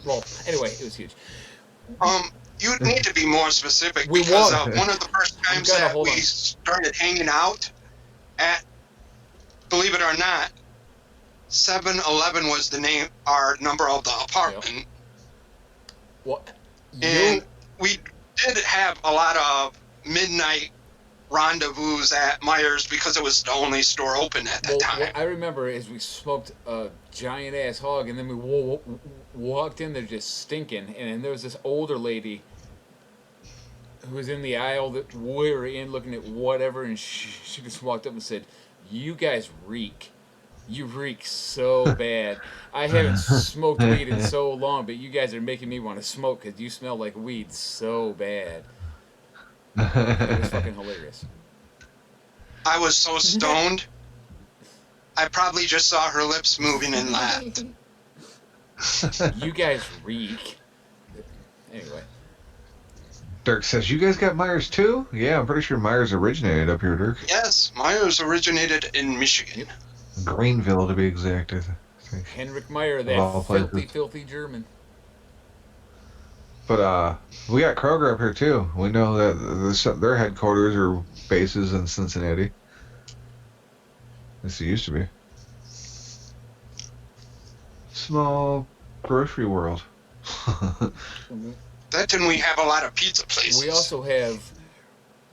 Well, anyway, it was huge. You need to be more specific We because walked. one of the first times gonna that hold we on. started hanging out at, believe it or not, 7-Eleven was the name, our number of the apartment, Well, and we did have a lot of midnight rendezvous at Myers because it was the only store open at that time. What I remember is we smoked a giant ass hog, and then we walked in there just stinking, and then there was this older lady who was in the aisle that we were in looking at whatever, and she just walked up and said, "You guys reek. You reek so bad. I haven't smoked weed in so long, but you guys are making me want to smoke because you smell like weed so bad." It was fucking hilarious. I was so stoned I probably just saw her lips moving and laughed. You guys reek. Anyway. Dirk says, you guys got Myers too? Yeah, I'm pretty sure Myers originated up here, Dirk. Yes, Myers originated in Michigan. Greenville, to be exact, I think. Henrik Meyer, Of all that filthy, places. filthy German. But we got Kroger up here too. We know that their headquarters or bases in Cincinnati. At least it used to be. Small grocery world. That and we have a lot of pizza places. We also have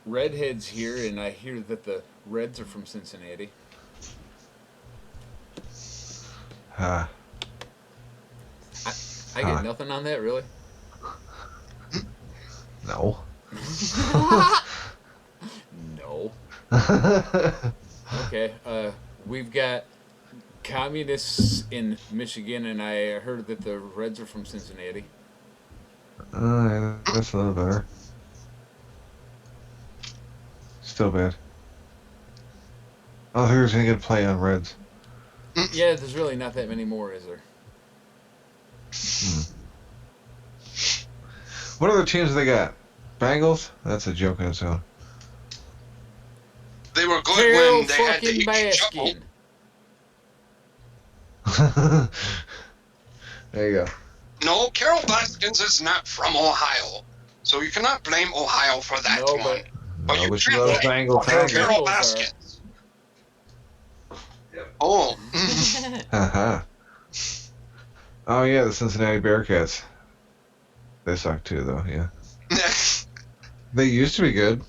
redheads here, and I hear that the Reds are from Cincinnati. Ah. I get nothing on that, really. No. No. Okay. We've got communists in Michigan, and I heard that the Reds are from Cincinnati. Yeah, that's a little better. Still bad. Oh, here's a good play on Reds. Yeah, there's really not that many more, is there? What other teams they got? Bengals? That's a joke in its own. They were good Carol when they had the fucking chuckle. Baskin. There you go. No, Carol Baskins is not from Ohio, so you cannot blame Ohio for that No, one. But No, you but can you love blame Bengal Tigers. Carol Bengals are. Baskins. Oh. Uh-huh. Oh, yeah, the Cincinnati Bearcats. They suck too, though, yeah. They used to be good.